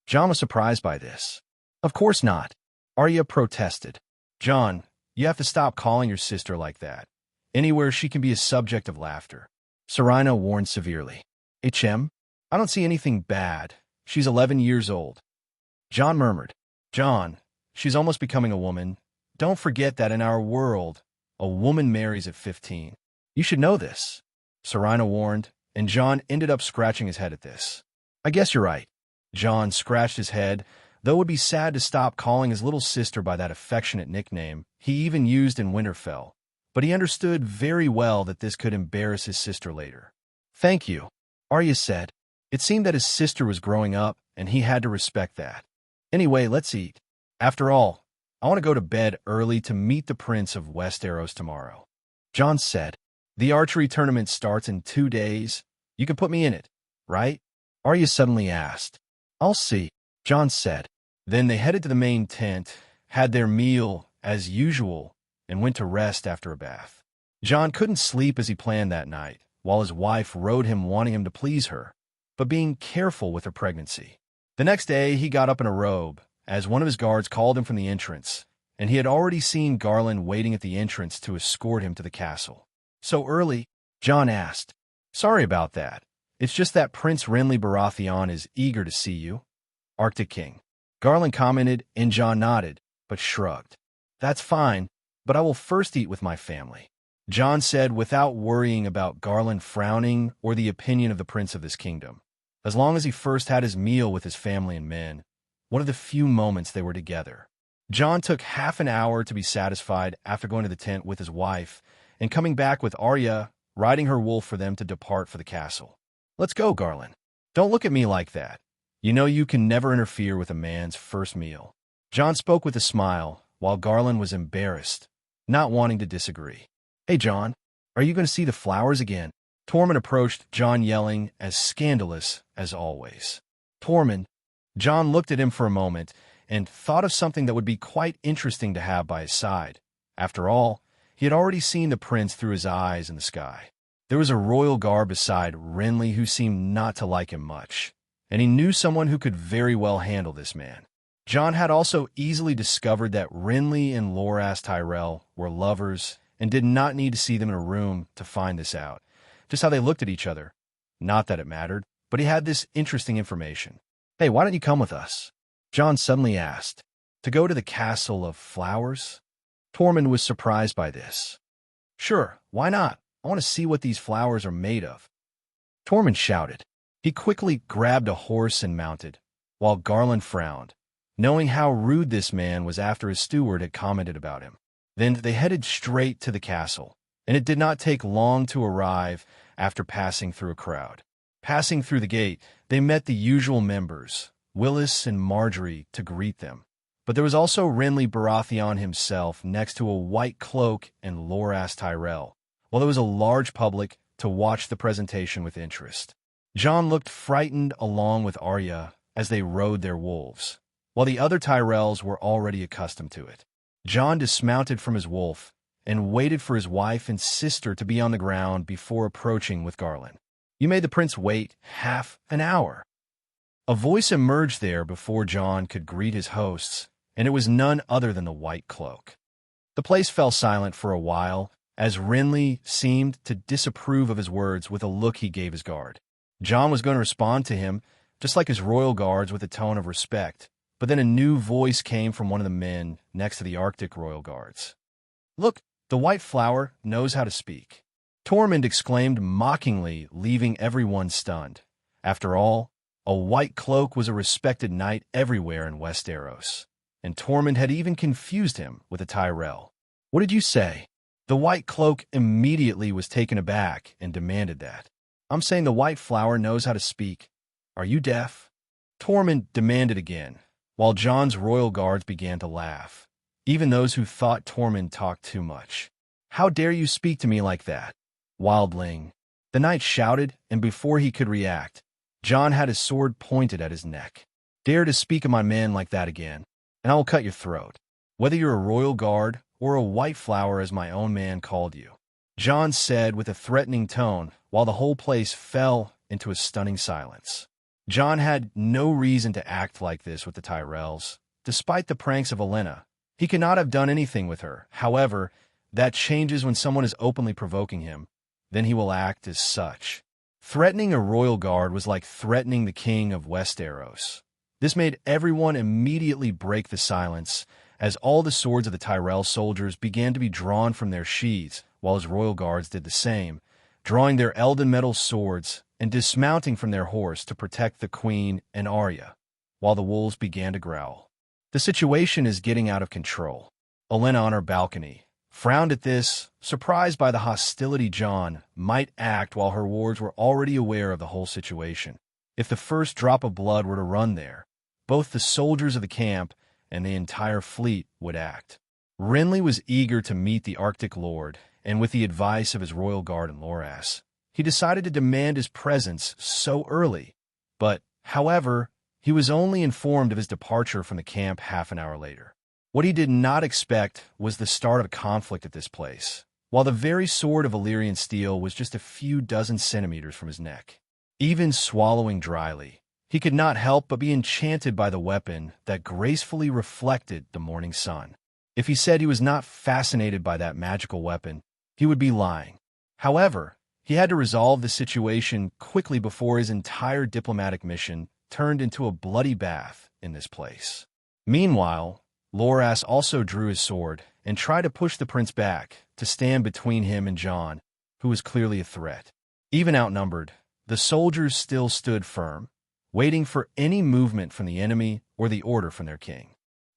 John was surprised by this. Of course not, Arya protested. John, you have to stop calling your sister like that. Anywhere she can be a subject of laughter, Serana warned severely. I don't see anything bad. She's 11 years old, John murmured. John, she's almost becoming a woman. Don't forget that in our world, a woman marries at 15. You should know this, Serana warned, and John ended up scratching his head at this. I guess you're right. John scratched his head, though it would be sad to stop calling his little sister by that affectionate nickname he even used in Winterfell, but he understood very well that this could embarrass his sister later. Thank you, Arya said. It seemed that his sister was growing up, and he had to respect that. Anyway, let's eat. After all, I want to go to bed early to meet the Prince of Westeros tomorrow, John said. The archery tournament starts in 2 days. You can put me in it, right? Arya suddenly asked. I'll see, John said. Then they headed to the main tent, had their meal, as usual, and went to rest after a bath. John couldn't sleep as he planned that night, while his wife rode him wanting him to please her, but being careful with her pregnancy. The next day, he got up in a robe, as one of his guards called him from the entrance, and he had already seen Garland waiting at the entrance to escort him to the castle. So early? John asked. Sorry about that. It's just that Prince Renley Baratheon is eager to see you, Arctic King. Garland commented, and John nodded, but shrugged. That's fine, but I will first eat with my family, John said without worrying about Garland frowning or the opinion of the prince of this kingdom. as long as he first had his meal with his family and men, one of the few moments they were together. Jon took half an hour to be satisfied after going to the tent with his wife and coming back with Arya riding her wolf for them to depart for the castle. "Let's go, Garland. Don't look at me like that. You know you can never interfere with a man's first meal." Jon spoke with a smile, while Garland was embarrassed, not wanting to disagree. "Hey, Jon, are you going to see the flowers again?" Tormund approached Jon, yelling, as scandalous as always. "Tormund." Jon looked at him for a moment and thought of something that would be quite interesting to have by his side. After all, he had already seen the prince through his eyes in the sky. There was a royal guard beside Renley who seemed not to like him much, and he knew someone who could very well handle this man. Jon had also easily discovered that Renley and Loras Tyrell were lovers and did not need to see them in a room to find this out. Just how they looked at each other. Not that it mattered, but he had this interesting information. "Hey, why don't you come with us?" Jon suddenly asked. "To go to the Castle of Flowers?" Tormund was surprised by this. "Sure, why not? I want to see what these flowers are made of." Tormund shouted. He quickly grabbed a horse and mounted, while Garland frowned, knowing how rude this man was after his steward had commented about him. Then they headed straight to the castle, and it did not take long to arrive after passing through a crowd. Passing through the gate, they met the usual members, Willis and Marjorie, to greet them. But there was also Renly Baratheon himself next to a white cloak and Loras Tyrell, while there was a large public to watch the presentation with interest. Jon looked frightened along with Arya as they rode their wolves, while the other Tyrells were already accustomed to it. Jon dismounted from his wolf and waited for his wife and sister to be on the ground before approaching with Garland. "You made the prince wait half an hour." A voice emerged there before Jon could greet his hosts, and it was none other than the White Cloak. The place fell silent for a while, as Renly seemed to disapprove of his words with a look he gave his guard. Jon was going to respond to him, just like his royal guards, with a tone of respect, but then a new voice came from one of the men next to the Arctic royal guards. "Look, the White Flower knows how to speak." Tormund exclaimed mockingly, leaving everyone stunned. After all, a White Cloak was a respected knight everywhere in Westeros, and Tormund had even confused him with a Tyrell. "What did you say?" The White Cloak immediately was taken aback and demanded that. "I'm saying the White Flower knows how to speak. Are you deaf?" Tormund demanded again, while Jon's royal guards began to laugh, even those who thought Tormund talked too much. "How dare you speak to me like that, wildling?" The knight shouted, and before he could react, Jon had his sword pointed at his neck. "Dare to speak of my men like that again, and I will cut your throat, whether you're a royal guard or a White Flower as my own man called you," Jon said with a threatening tone, while the whole place fell into a stunning silence. Jon had no reason to act like this with the Tyrells, despite the pranks of Olenna. He could not have done anything with her. However, that changes when someone is openly provoking him. Then he will act as such. Threatening a royal guard was like threatening the king of Westeros. This made everyone immediately break the silence, as all the swords of the Tyrell soldiers began to be drawn from their sheaths, while his royal guards did the same, drawing their Elden metal swords and dismounting from their horse to protect the queen and Arya, while the wolves began to growl. The situation is getting out of control. Olenna on her balcony frowned at this, surprised by the hostility Jon might act while her wards were already aware of the whole situation. If the first drop of blood were to run there, both the soldiers of the camp and the entire fleet would act. Renly was eager to meet the Arctic Lord, and with the advice of his royal guard and Loras, he decided to demand his presence so early. But, however, he was only informed of his departure from the camp half an hour later. What he did not expect was the start of a conflict at this place, while the very sword of Valyrian steel was just a few dozen centimeters from his neck. Even swallowing dryly, he could not help but be enchanted by the weapon that gracefully reflected the morning sun. If he said he was not fascinated by that magical weapon, he would be lying. However, he had to resolve the situation quickly before his entire diplomatic mission turned into a bloody bath in this place. Meanwhile, Loras also drew his sword and tried to push the prince back to stand between him and Jon, who was clearly a threat. Even outnumbered, the soldiers still stood firm, waiting for any movement from the enemy or the order from their king.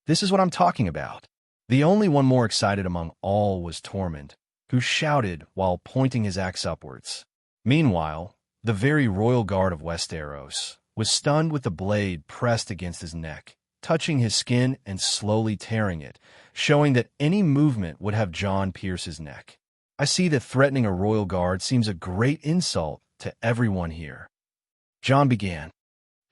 This is what I'm talking about. The only one more excited among all was Tormund, who shouted while pointing his axe upwards. Meanwhile, the very royal guard of Westeros was stunned with the blade pressed against his neck, touching his skin and slowly tearing it, showing that any movement would have Jon pierce his neck. I see that threatening a royal guard seems a great insult to everyone here. Jon began.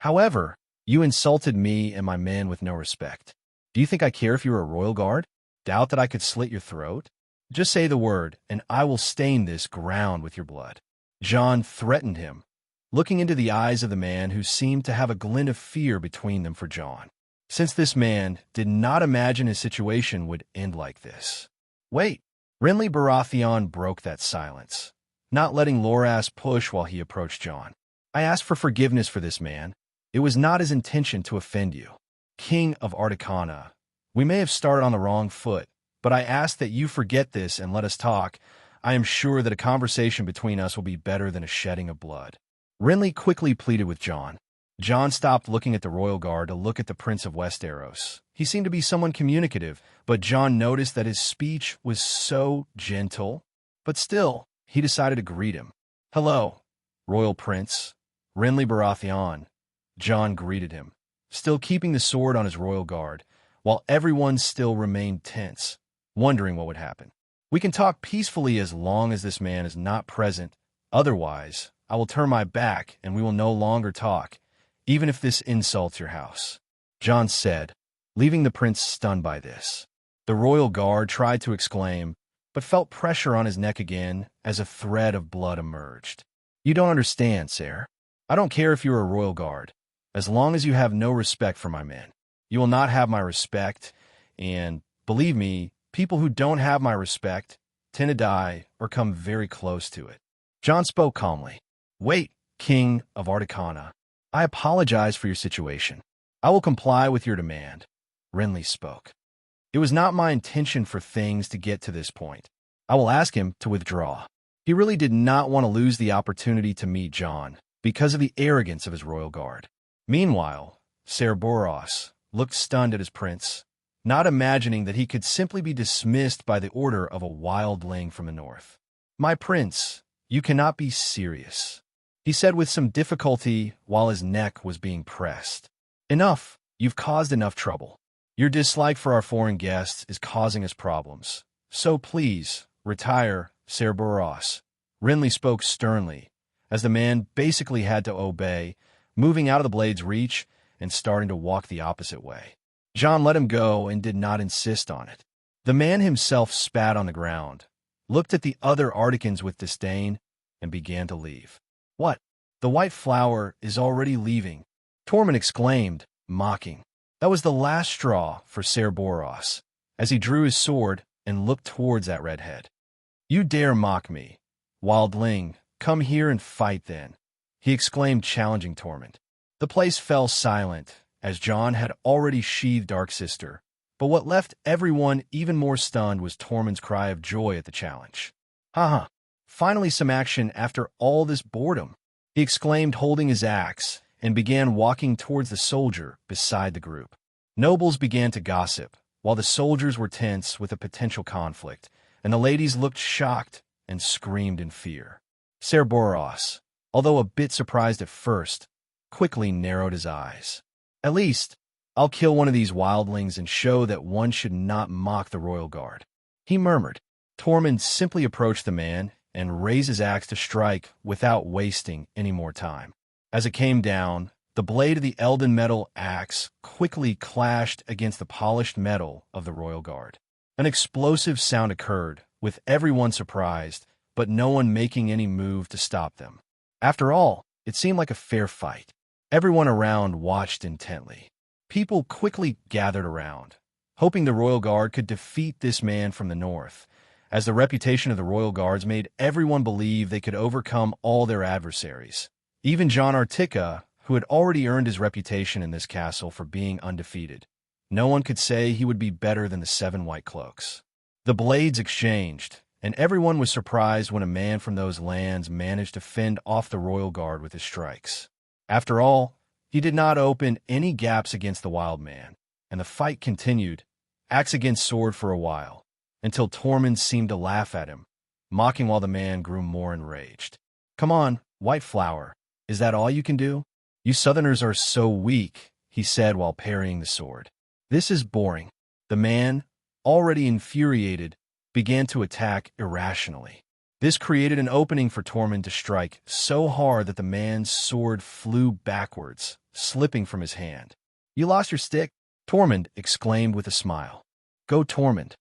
However, you insulted me and my men with no respect. Do you think I care if you were a royal guard? Doubt that I could slit your throat? Just say the word, and I will stain this ground with your blood. Jon threatened him, looking into the eyes of the man who seemed to have a glint of fear between them for Jon, since this man did not imagine his situation would end like this. Wait, Renley Baratheon broke that silence, not letting Loras push while he approached Jon. I asked for forgiveness for this man. It was not his intention to offend you. King of Articana, we may have started on the wrong foot, but I ask that you forget this and let us talk. I am sure that a conversation between us will be better than a shedding of blood. Renley quickly pleaded with Jon. Jon stopped looking at the royal guard to look at the Prince of Westeros. He seemed to be someone communicative, but Jon noticed that his speech was so gentle. But still, he decided to greet him. Hello, Royal Prince. Renley Baratheon. Jon greeted him, still keeping the sword on his royal guard, while everyone still remained tense, wondering what would happen. We can talk peacefully as long as this man is not present. Otherwise, I will turn my back and we will no longer talk, even if this insults your house. Jon said, leaving the prince stunned by this. The royal guard tried to exclaim, but felt pressure on his neck again as a thread of blood emerged. You don't understand, sir. I don't care if you're a royal guard. As long as you have no respect for my men, you will not have my respect, and, believe me, people who don't have my respect tend to die or come very close to it. Jon spoke calmly. Wait, King of Articana. I apologize for your situation. I will comply with your demand. Renley spoke. It was not my intention for things to get to this point. I will ask him to withdraw. He really did not want to lose the opportunity to meet Jon because of the arrogance of his royal guard. Meanwhile, Ser Boros looked stunned at his prince, not imagining that he could simply be dismissed by the order of a wildling from the north. My prince, you cannot be serious, he said with some difficulty while his neck was being pressed. Enough, you've caused enough trouble. Your dislike for our foreign guests is causing us problems. So please, retire, Ser Boros. Renley spoke sternly, as the man basically had to obey, moving out of the blade's reach and starting to walk the opposite way. Jon let him go and did not insist on it. The man himself spat on the ground, looked at the other Articans with disdain, and began to leave. What? The White Flower is already leaving, Tormund exclaimed, mocking. That was the last straw for Ser Boros, as he drew his sword and looked towards that redhead. You dare mock me, wildling, come here and fight then, he exclaimed, challenging Tormund. The place fell silent, as Jon had already sheathed Dark Sister, but what left everyone even more stunned was Tormund's cry of joy at the challenge. Haha, finally some action after all this boredom, he exclaimed, holding his axe, and began walking towards the soldier beside the group. Nobles began to gossip, while the soldiers were tense with a potential conflict, and the ladies looked shocked and screamed in fear. Ser Boros, although a bit surprised at first, quickly narrowed his eyes. At least, I'll kill one of these wildlings and show that one should not mock the royal guard, he murmured. Tormund simply approached the man and raised his axe to strike without wasting any more time. As it came down, the blade of the Elden metal axe quickly clashed against the polished metal of the royal guard. An explosive sound occurred, with everyone surprised, but no one making any move to stop them. After all, it seemed like a fair fight. Everyone around watched intently. People quickly gathered around, hoping the royal guard could defeat this man from the north, as the reputation of the royal guards made everyone believe they could overcome all their adversaries. Even Jon Artica, who had already earned his reputation in this castle for being undefeated. No one could say he would be better than the 7 White Cloaks. The blades exchanged, and everyone was surprised when a man from those lands managed to fend off the royal guard with his strikes. After all, He did not open any gaps against the wild man, and the fight continued, axe against sword for a while, until Tormund seemed to laugh at him, mocking while the man grew more enraged. "Come on, White Flower, is that all you can do? You Southerners are so weak," he said while parrying the sword. "This is boring." The man, already infuriated, began to attack irrationally. This created an opening for Tormund to strike so hard that the man's sword flew backwards, slipping from his hand. "You lost your stick?" Tormund exclaimed with a smile. "Go, Tormund,"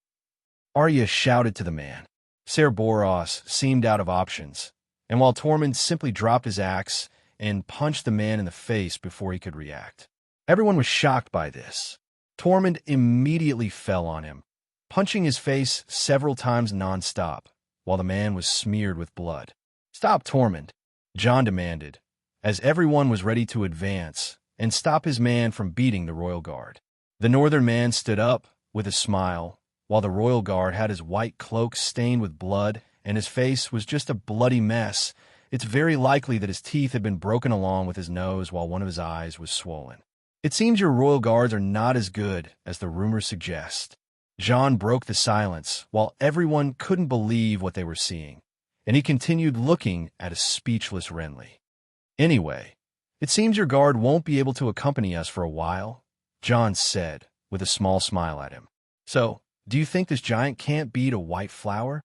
Arya shouted to the man. Ser Boros seemed out of options, and while Tormund simply dropped his axe and punched the man in the face before he could react. Everyone was shocked by this. Tormund immediately fell on him, punching his face several times non-stop, while the man was smeared with blood. "Stop, Tormund," Jon demanded, as everyone was ready to advance and stop his man from beating the royal guard. The northern man stood up with a smile, while the royal guard had his white cloak stained with blood and his face was just a bloody mess. It's very likely that his teeth had been broken along with his nose while one of his eyes was swollen. "It seems your royal guards are not as good as the rumors suggest." Jon broke the silence while everyone couldn't believe what they were seeing, and he continued looking at a speechless Renley. "Anyway, it seems your guard won't be able to accompany us for a while," Jon said, with a small smile at him. "So, do you think this giant can't beat a White Flower?"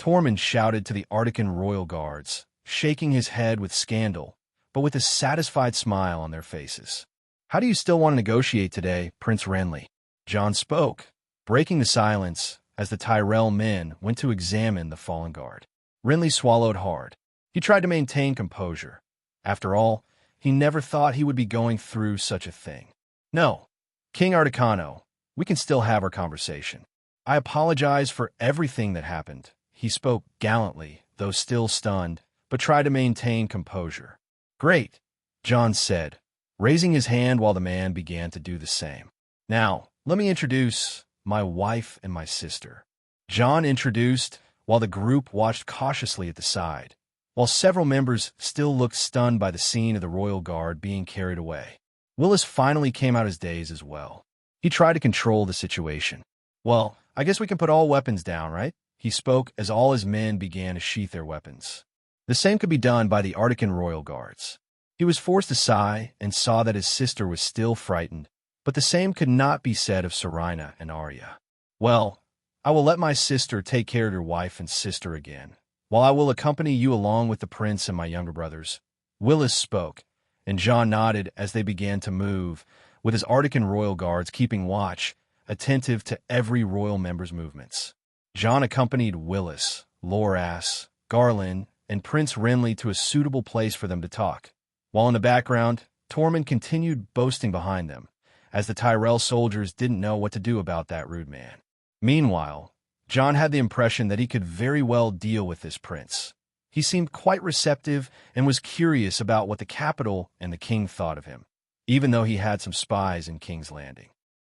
Tormund shouted to the Artican royal guards, shaking his head with scandal, but with a satisfied smile on their faces. "How do you still want to negotiate today, Prince Renley?" Jon spoke, breaking the silence as the Tyrell men went to examine the fallen guard. Renley swallowed hard. He tried to maintain composure. After all, he never thought he would be going through such a thing. "No, King Articano, we can still have our conversation. I apologize for everything that happened." He spoke gallantly, though still stunned, but tried to maintain composure. "Great," Jon said, raising his hand while the man began to do the same. "Now, let me introduce my wife and my sister." Jon introduced, while the group watched cautiously at the side, while several members still looked stunned by the scene of the royal guard being carried away. Willis finally came out his days as well. He tried to control the situation. "Well, I guess we can put all weapons down, right?" He spoke as all his men began to sheath their weapons. The same could be done by the Artican royal guards. He was forced to sigh and saw that his sister was still frightened, but the same could not be said of Serena and Arya. "Well, I will let my sister take care of your wife and sister again, while I will accompany you along with the prince and my younger brothers." Willis spoke, and Jon nodded as they began to move, with his Artican royal guards keeping watch, attentive to every royal member's movements. Jon accompanied Willis, Loras, Garland, and Prince Renley to a suitable place for them to talk, while in the background, Tormund continued boasting behind them, as the Tyrell soldiers didn't know what to do about that rude man. Meanwhile, Jon had the impression that he could very well deal with this prince. He seemed quite receptive and was curious about what the capital and the king thought of him, even though he had some spies in King's Landing.